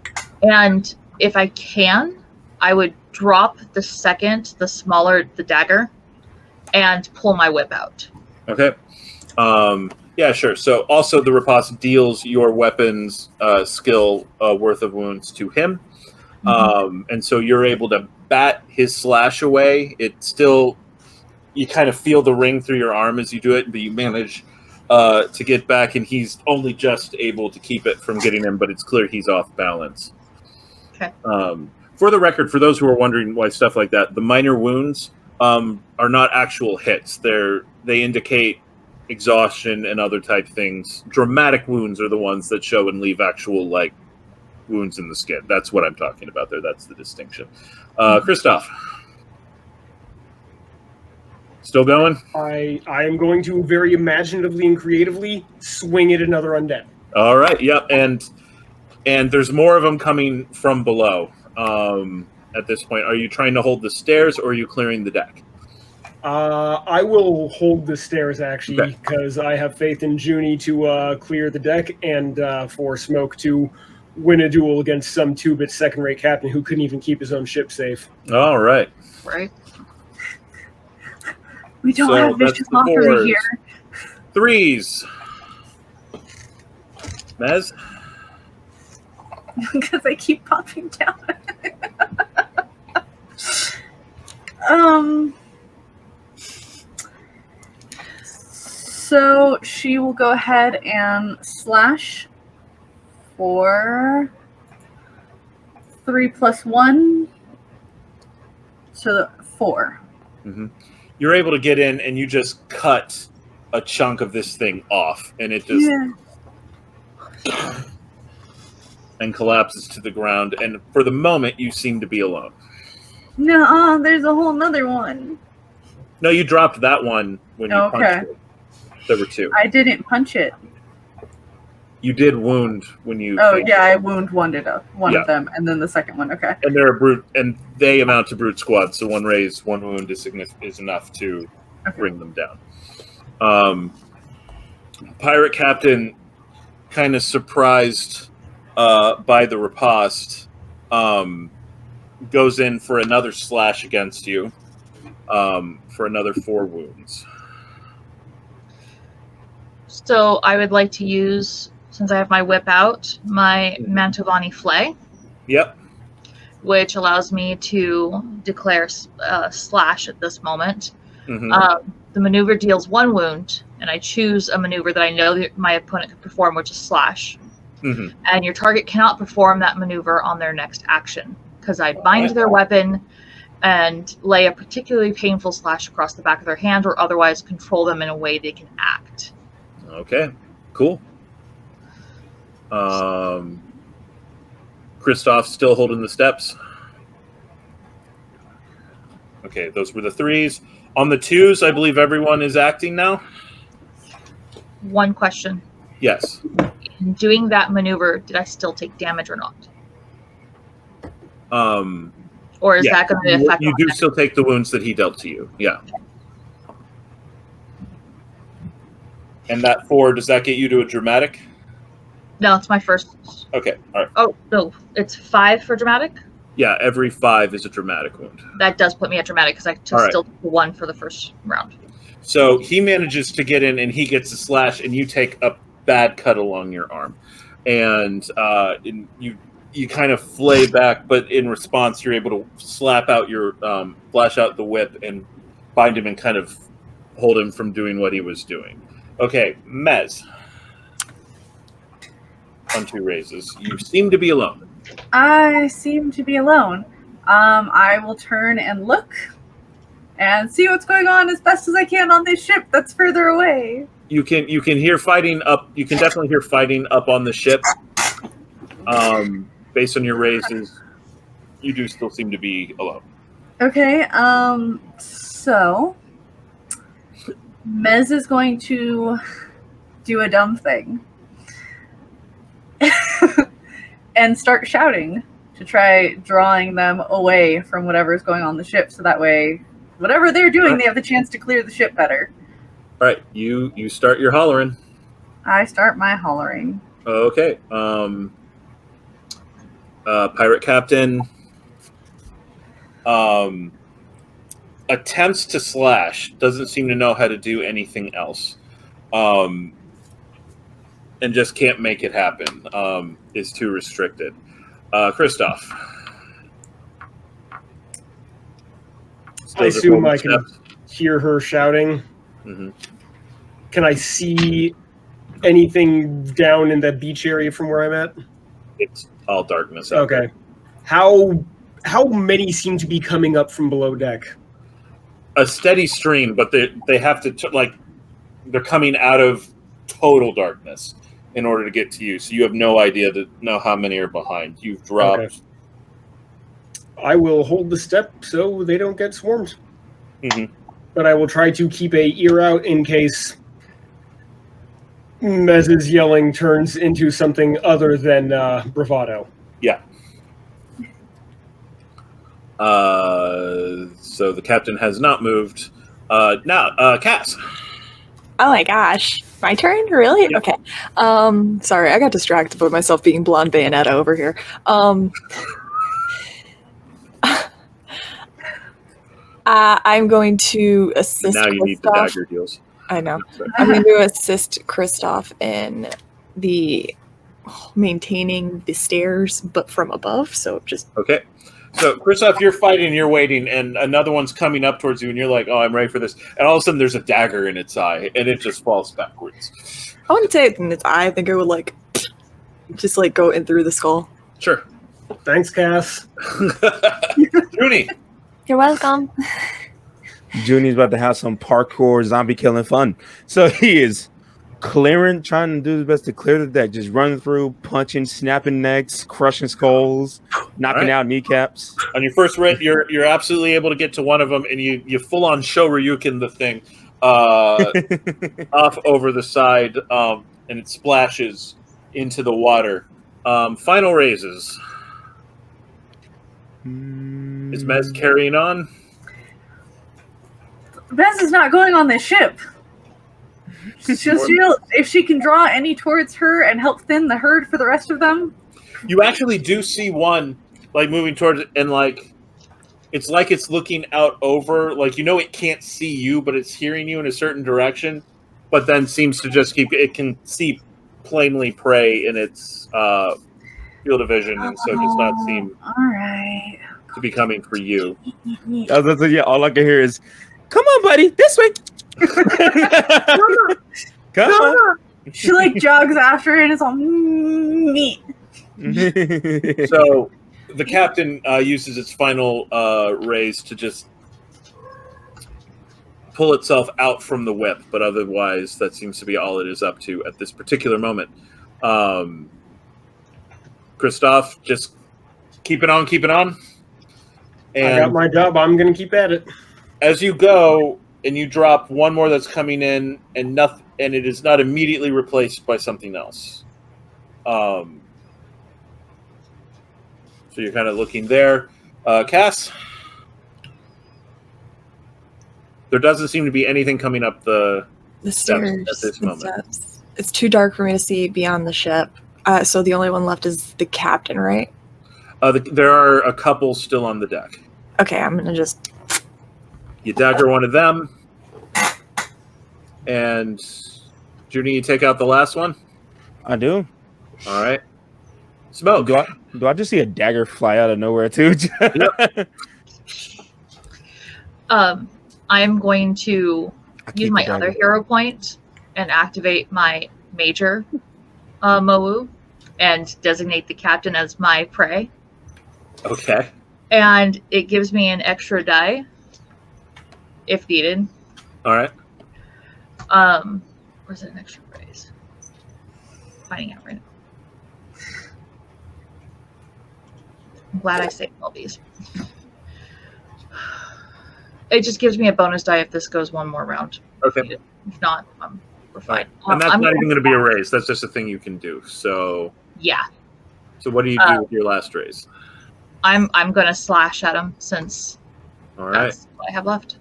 And if I can, I would drop the smaller the dagger, and pull my whip out. Okay. Yeah, sure. So also the riposte deals your weapon's skill worth of wounds to him. And so you're able to bat his slash away. It still, you kind of feel the ring through your arm as you do it, but you manage to get back, and he's only just able to keep it from getting him, but it's clear he's off balance. Okay. For the record, for those who are wondering why stuff like that, the minor wounds are not actual hits. They indicate exhaustion and other type things. Dramatic wounds are the ones that show and leave actual wounds in the skin. That's what I'm talking about there. That's the distinction. Kristoff. Still going? I am going to very imaginatively and creatively swing at another undead. All right. Yep. And there's more of them coming from below. At this point, are you trying to hold the stairs or are you clearing the deck? I will hold the stairs actually, because I have faith in Junie to clear the deck and for Smoke to win a duel against some 2-bit second-rate captain who couldn't even keep his own ship safe. All right. Right. We don't have vicious mockery here. 3s. Mez? Because I keep popping down. So she will go ahead and slash for 3 + 1, so 4. Mm-hmm. You're able to get in and you just cut a chunk of this thing off, and it just and collapses to the ground. And for the moment, you seem to be alone. No, there's a whole nother one. No, you dropped that one when you punched it. There were 2. I didn't punch it. You did wound when you. Oh yeah, I one of them, and then the second one. Okay. And they're a brute, and they amount to brute squad. So 1 raise, 1 wound is enough to bring them down. Pirate Captain, kind of surprised by the riposte, goes in for another slash against you for another 4 wounds. So I would like to use, since I have my whip out, my Mantovani Flay. Yep. Which allows me to declare slash at this moment. Mm-hmm. The maneuver deals 1 wound, and I choose a maneuver that I know that my opponent can perform, which is slash. Mm-hmm. And your target cannot perform that maneuver on their next action, because I bind their weapon and lay a particularly painful slash across the back of their hand, or otherwise control them in a way they can act. Okay, cool. Kristoff still holding the steps. Okay, those were the 3s. On the 2s, I believe everyone is acting now. 1 question. Yes. In doing that maneuver, did I still take damage or not? Or is that going to affect you do still take the wounds that he dealt to you. Yeah. And that 4, does that get you to a dramatic? No, it's my first. Okay, all right. Oh, no, it's 5 for dramatic? Yeah, every 5 is a dramatic wound. That does put me at dramatic, because I still took 1 for the first round. So he manages to get in, and he gets a slash, and you take a bad cut along your arm, and you kind of flay back, but in response, you're able to flash out the whip and bind him and kind of hold him from doing what he was doing. Okay, Mez. On 2 raises. You seem to be alone. I seem to be alone. I will turn and look and see what's going on as best as I can on this ship that's further away. You can hear fighting up. You can definitely hear fighting up on the ship. Based on your raises, you do still seem to be alone. Okay. So Mez is going to do a dumb thing and start shouting to try drawing them away from whatever is going on the ship, so that way, whatever they're doing, they have the chance to clear the ship better. All right, you start your hollering. I start my hollering. Okay. Pirate captain attempts to slash, doesn't seem to know how to do anything else, and just can't make it happen. Is too restricted. Kristoff. I assume I can hear her shouting. Mm-hmm. Can I see anything down in that beach area from where I'm at? It's all darkness. Out Okay. How many seem to be coming up from below deck? A steady stream, but they have to they're coming out of total darkness in order to get to you. So you have no idea to know how many are behind. You've dropped. Okay. I will hold the step so they don't get swarmed. Mm-hmm. But I will try to keep a ear out in case Mez's yelling turns into something other than bravado. Yeah. So the captain has not moved. Now, Cass. Oh my gosh. My turn? Really? Yep. Okay. Sorry, I got distracted by myself being blonde Bayonetta over here. I'm going to assist Now you need the Kristoff. dagger deals. I know. I'm going to assist Kristoff in the maintaining the stairs, but from above. So just Okay. So, Kristoff, you're fighting, you're waiting, and another one's coming up towards you, and you're like, oh, I'm ready for this. And all of a sudden, there's a dagger in its eye, and it just falls backwards. I wouldn't say it's in its eye. I think it would just go in through the skull. Sure. Thanks, Cass. Junie. You're welcome. Junie's about to have some parkour zombie killing fun. So he is trying to do his best to clear the deck, just running through, punching, snapping necks, crushing skulls, knocking out kneecaps. On your first raid, you're absolutely able to get to one of them, and you full on Shoryuken the thing off over the side, and it splashes into the water. Final raises. Is Mez carrying on? Mez is not going on this ship. If she can draw any towards her and help thin the herd for the rest of them. You actually do see one moving towards it, and it's like it's looking out over, it can't see you, but it's hearing you in a certain direction, but then seems to just it can see plainly prey in its field of vision, and so does not seem to be coming for you. All I can hear is, "Come on, buddy, this way." Come on. She jogs after it and it's all neat. So the captain uses its final raise to just pull itself out from the whip, but otherwise that seems to be all it is up to at this particular moment. Kristoff, just keep it on. And I got my job. I'm going to keep at it. As you go and you drop one more that's coming in, and it is not immediately replaced by something else. So you're kind of looking there. Cass? There doesn't seem to be anything coming up the stairs at this moment. Steps. It's too dark for me to see beyond the ship. So the only one left is the captain, right? There are a couple still on the deck. Okay, I'm going to just... You dagger one of them. And Junie, you take out the last one? I do. All right. Smoke. Do I just see a dagger fly out of nowhere too? Yep. I'm going to use keep my the other dagger. hero point and activate my major Mowu and designate the captain as my prey. Okay. And it gives me an extra die if needed. All right. Where's it an extra raise? Finding out right now. I'm glad I saved all these. It just gives me a bonus die if this goes one more round. Okay. If not, we're fine. And that's not even going to be a raise. That's just a thing you can do. So yeah. So what do you do with your last raise? I'm gonna slash at him since All right. that's what I have left.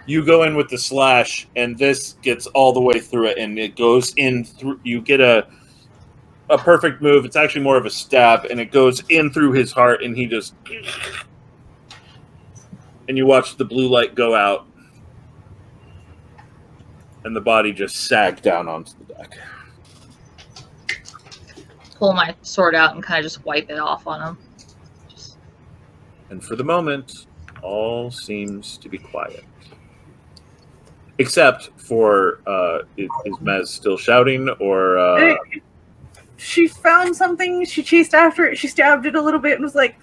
You go in with the slash, and this gets all the way through it, and it goes in through. You get a perfect move. It's actually more of a stab, and it goes in through his heart, and he just. And you watch the blue light go out, and the body just sag down onto the deck. Pull my sword out and kind of just wipe it off on him. And for the moment, all seems to be quiet. Except for, is Mez still shouting, or... She found something, she chased after it, she stabbed it a little bit and was like...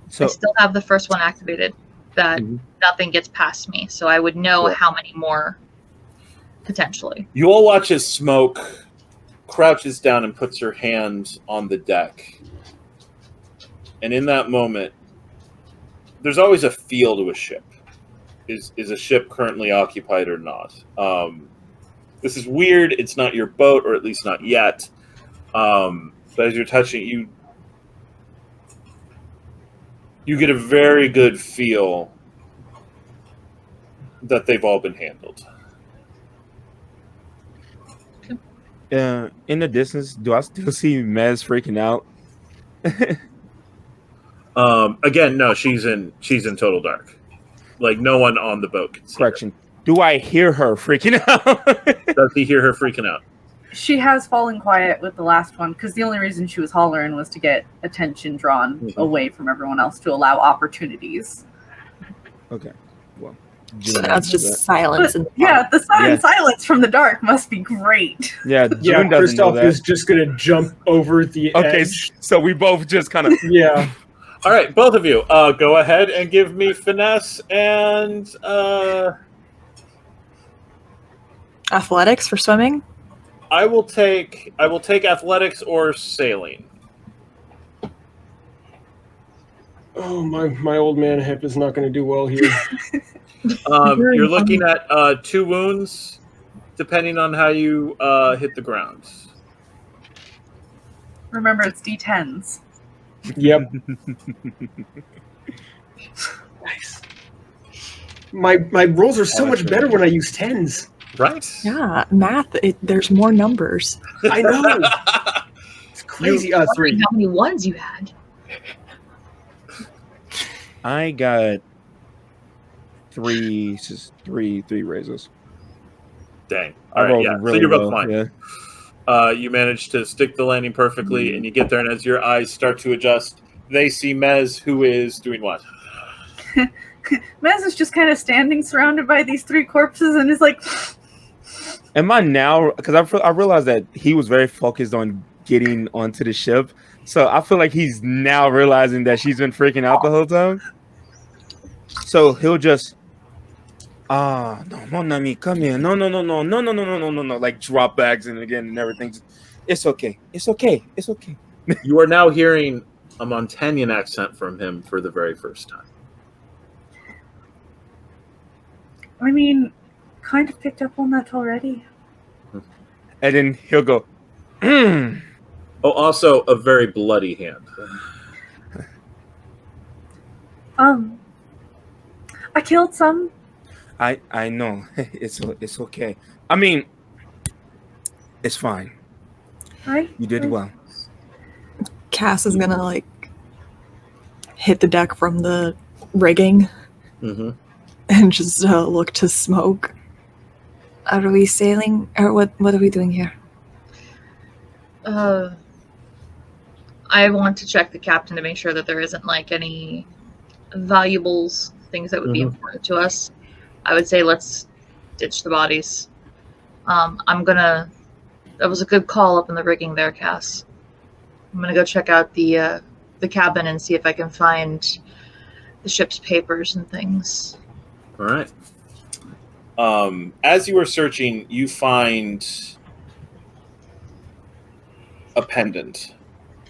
So, I still have the first one activated, that nothing gets past me, so I would know how many more, potentially. You all watch as Smoke crouches down and puts her hand on the deck. And in that moment, there's always a feel to a ship. Is a ship currently occupied or not? This is weird. It's not your boat, or at least not yet. But as you're touching it, you get a very good feel that they've all been handled. In the distance, do I still see Mez freaking out? Again, no, she's in total dark. Like, no one on the boat can see Correction. Do I hear her freaking out? Does he hear her freaking out? She has fallen quiet with the last one, because the only reason she was hollering was to get attention drawn away from everyone else to allow opportunities. Okay. Well, so that's just silence. But, yeah, the sudden silence from the dark must be great. Yeah, June doesn't know Kristoff that. is just going to jump over the edge. So we both just kind of... Yeah. All right, both of you, go ahead and give me finesse and athletics for swimming. I will take athletics or sailing. Oh, my old man hip is not going to do well here. You're looking at 2 wounds, depending on how you hit the ground. Remember, it's D10s. Yep. Nice. My rolls are so much better when I use 10s. Right? Yeah, math. There's more numbers. I know. It's crazy. 3. How many ones you had? I got 3 raises. Dang. I All right, rolled yeah. really So you're both well, fine. yeah. You managed to stick the landing perfectly, and you get there, and as your eyes start to adjust, they see Mez, who is doing what? Mez is just kind of standing surrounded by these 3 corpses and is like... Am I now... Because I realized that he was very focused on getting onto the ship, so I feel like he's now realizing that she's been freaking out the whole time. So he'll just... no, mon ami, come here. No. Like, drop bags and everything. It's okay. You are now hearing a Montaigne accent from him for the very first time. I mean, kind of picked up on that already. And then he'll go, Oh, also a very bloody hand. I killed some. I know. It's okay. I mean, it's fine. Right? You did well. Cass is gonna hit the deck from the rigging Mm-hmm. and just look to Smoke. Are we sailing, or what are we doing here? I want to check the captain to make sure that there isn't like any valuables, things that would be important to us. I would say let's ditch the bodies. That was a good call up in the rigging there, Cass. I'm gonna go check out the cabin and see if I can find the ship's papers and things. All right. As you are searching, you find a pendant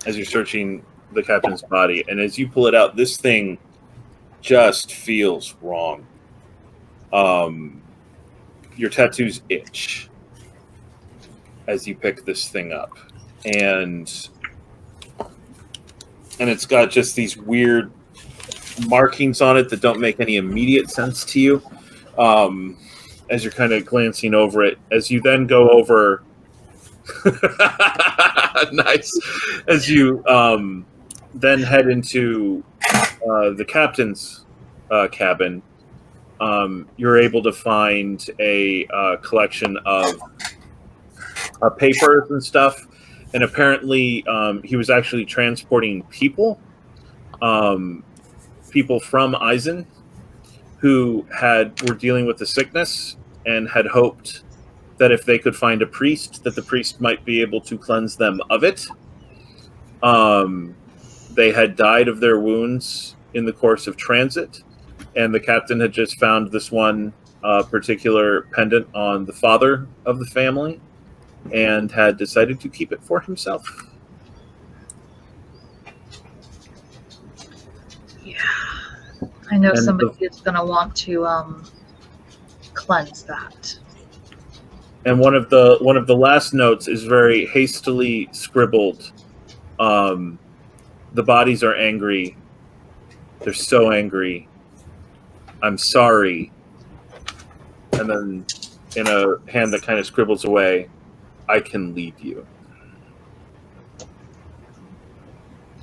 as you're searching the captain's body. And as you pull it out, this thing just feels wrong. Your tattoos itch as you pick this thing up. And it's got just these weird markings on it that don't make any immediate sense to you. As you're kind of glancing over it, as you then go over nice, as you then head into the captain's cabin, you're able to find a collection of papers and stuff, and apparently he was actually transporting people from Eisen who were dealing with the sickness and had hoped that if they could find a priest, that the priest might be able to cleanse them of it. They had died of their wounds in the course of transit, and the captain had just found this one particular pendant on the father of the family and had decided to keep it for himself. Yeah. I know somebody is going to want to cleanse that. And one of the last notes is very hastily scribbled. The bodies are angry. They're so angry. I'm sorry. And then in a hand that kind of scribbles away, I can lead you.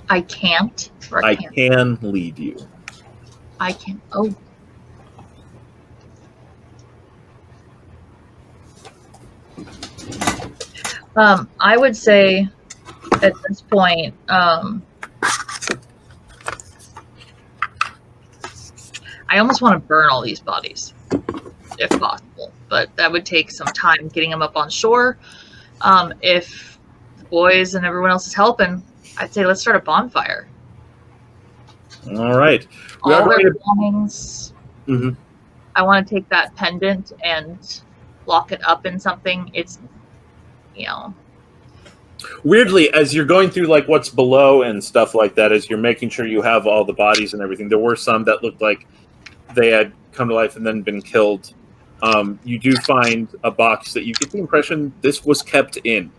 I can't? I can lead you. I can. Oh. I would say at this point, I almost want to burn all these bodies, if possible. But that would take some time getting them up on shore. If the boys and everyone else is helping, I'd say let's start a bonfire. All right. All their belongings. Mm-hmm. I want to take that pendant and lock it up in something. It's, weirdly, as you're going through like what's below and stuff like that, as you're making sure you have all the bodies and everything, there were some that looked like they had come to life and then been killed. You do find a box that you get the impression this was kept in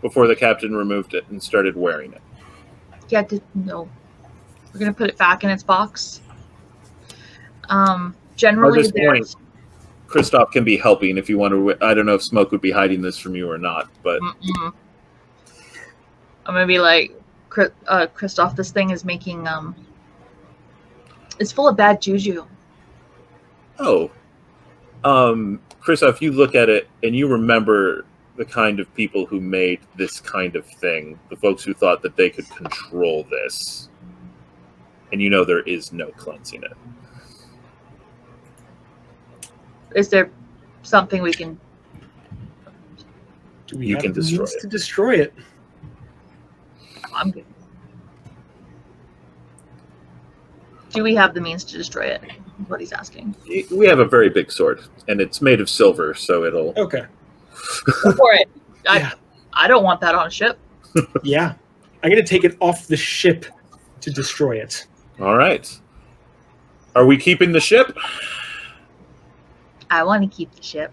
before the captain removed it and started wearing it. Yeah, no. We're going to put it back in its box. Generally, at this point, Kristoff can be helping if you want to. I don't know if Smoke would be hiding this from you or not, but I'm going to be like, Kristoff, this thing is making, it's full of bad juju. Oh. Kristoff, you look at it and you remember the kind of people who made this kind of thing, the folks who thought that they could control this. And you know there is no cleansing it. Is there something we can... Do we have the means to destroy it? I'm good. Do we have the means to destroy it? Is what he's asking. We have a very big sword, and it's made of silver, so it'll... Okay. Go for it. I don't want that on a ship. Yeah. I'm going to take it off the ship to destroy it. All right. Are we keeping the ship? I want to keep the ship.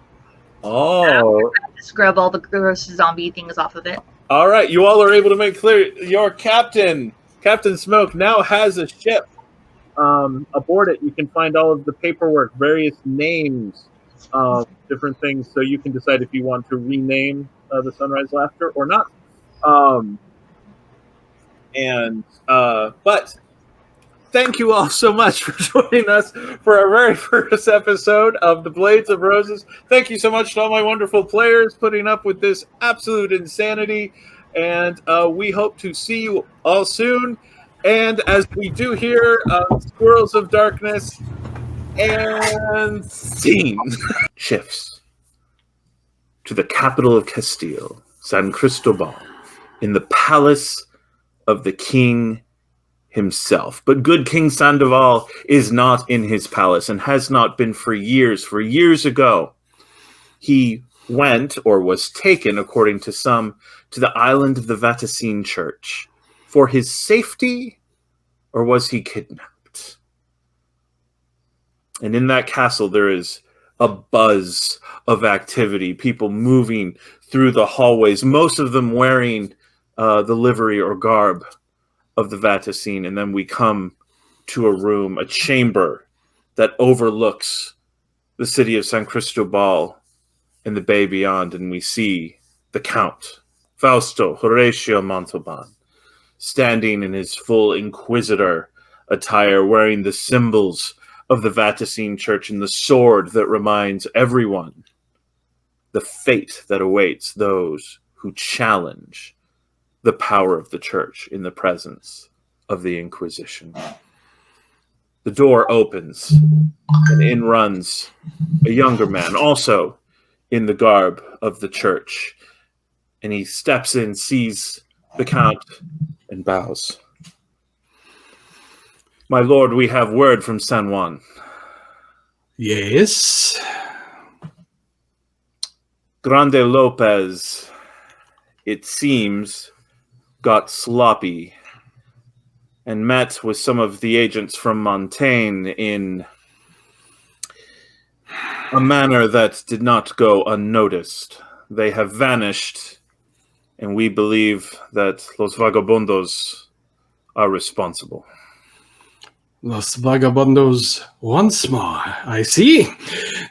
Oh. Scrub all the gross zombie things off of it. All right. You all are able to make clear your captain, Captain Smoke, now has a ship. Aboard it, you can find all of the paperwork, various names, different things, so you can decide if you want to rename the Sunrise Laughter or not. But thank you all so much for joining us for our very first episode of The Blades of Roses. Thank you so much to all my wonderful players putting up with this absolute insanity. And we hope to see you all soon. And as we do here, Squirrels of Darkness and scene shifts to the capital of Castille, San Cristobal, in the palace of the king himself. But good King Sandoval is not in his palace and has not been for years. For years ago, he went, or was taken, according to some, to the island of the Vatican Church. For his safety, or was he kidnapped? And in that castle, there is a buzz of activity, people moving through the hallways, most of them wearing the livery or garb of the Vatican. And then we come to a room, a chamber that overlooks the city of San Cristobal and the bay beyond, and we see the Count, Fausto Horatio Montalban, standing in his full Inquisitor attire, wearing the symbols of the Vatican Church and the sword that reminds everyone the fate that awaits those who challenge the power of the Church in the presence of the Inquisition. The door opens, and in runs a younger man, also in the garb of the Church. And he steps in, sees the Count, and bows. My lord, we have word from San Juan. Yes? Grande Lopez, it seems, got sloppy and met with some of the agents from Montaigne in a manner that did not go unnoticed. They have vanished, and we believe that Los Vagobundos are responsible. Los Vagabundos once more, I see.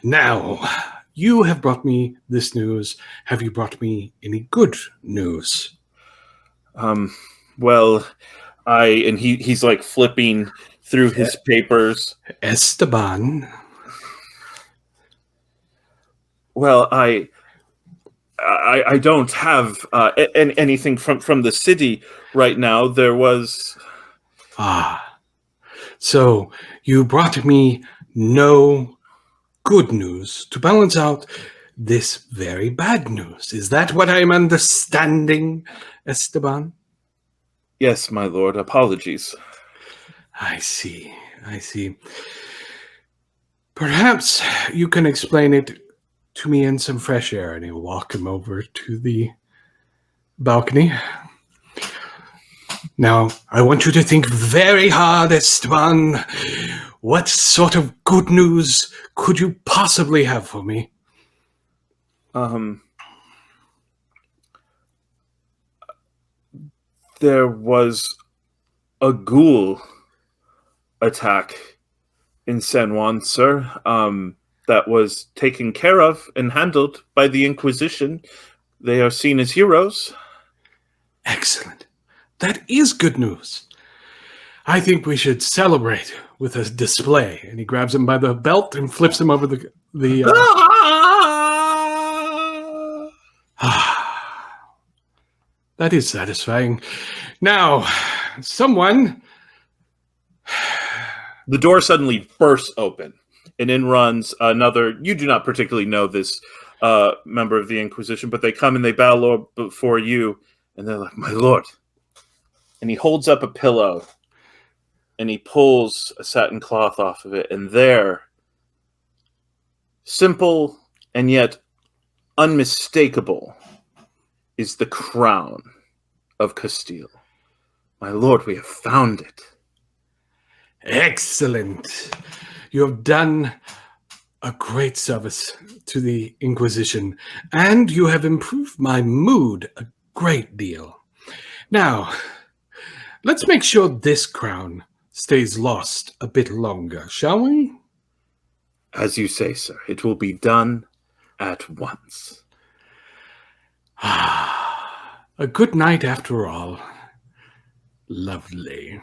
Now, you have brought me this news. Have you brought me any good news? Well, he's like flipping through his papers. Esteban. Well, I don't have anything from the city right now. There was... So you brought me no good news to balance out this very bad news. Is that what I'm understanding, Esteban? Yes, my lord. Apologies. I see. Perhaps you can explain it to me in some fresh air, and he'll walk him over to the balcony. Now, I want you to think very hard, Esteban. What sort of good news could you possibly have for me? There was a ghoul attack in San Juan, sir, that was taken care of and handled by the Inquisition. They are seen as heroes. Excellent. That is good news. I think we should celebrate with a display. And he grabs him by the belt and flips him over the That is satisfying. Now, someone... The door suddenly bursts open, and in runs another... You do not particularly know this member of the Inquisition, but they come and they bow low before you, and they're like, my lord. And he holds up a pillow, and he pulls a satin cloth off of it, and there, simple and yet unmistakable, is the crown of Castille. My lord, we have found it. Excellent. You have done a great service to the Inquisition, and you have improved my mood a great deal. Now, let's make sure this crown stays lost a bit longer, shall we? As you say, sir, it will be done at once. A good night after all. Lovely.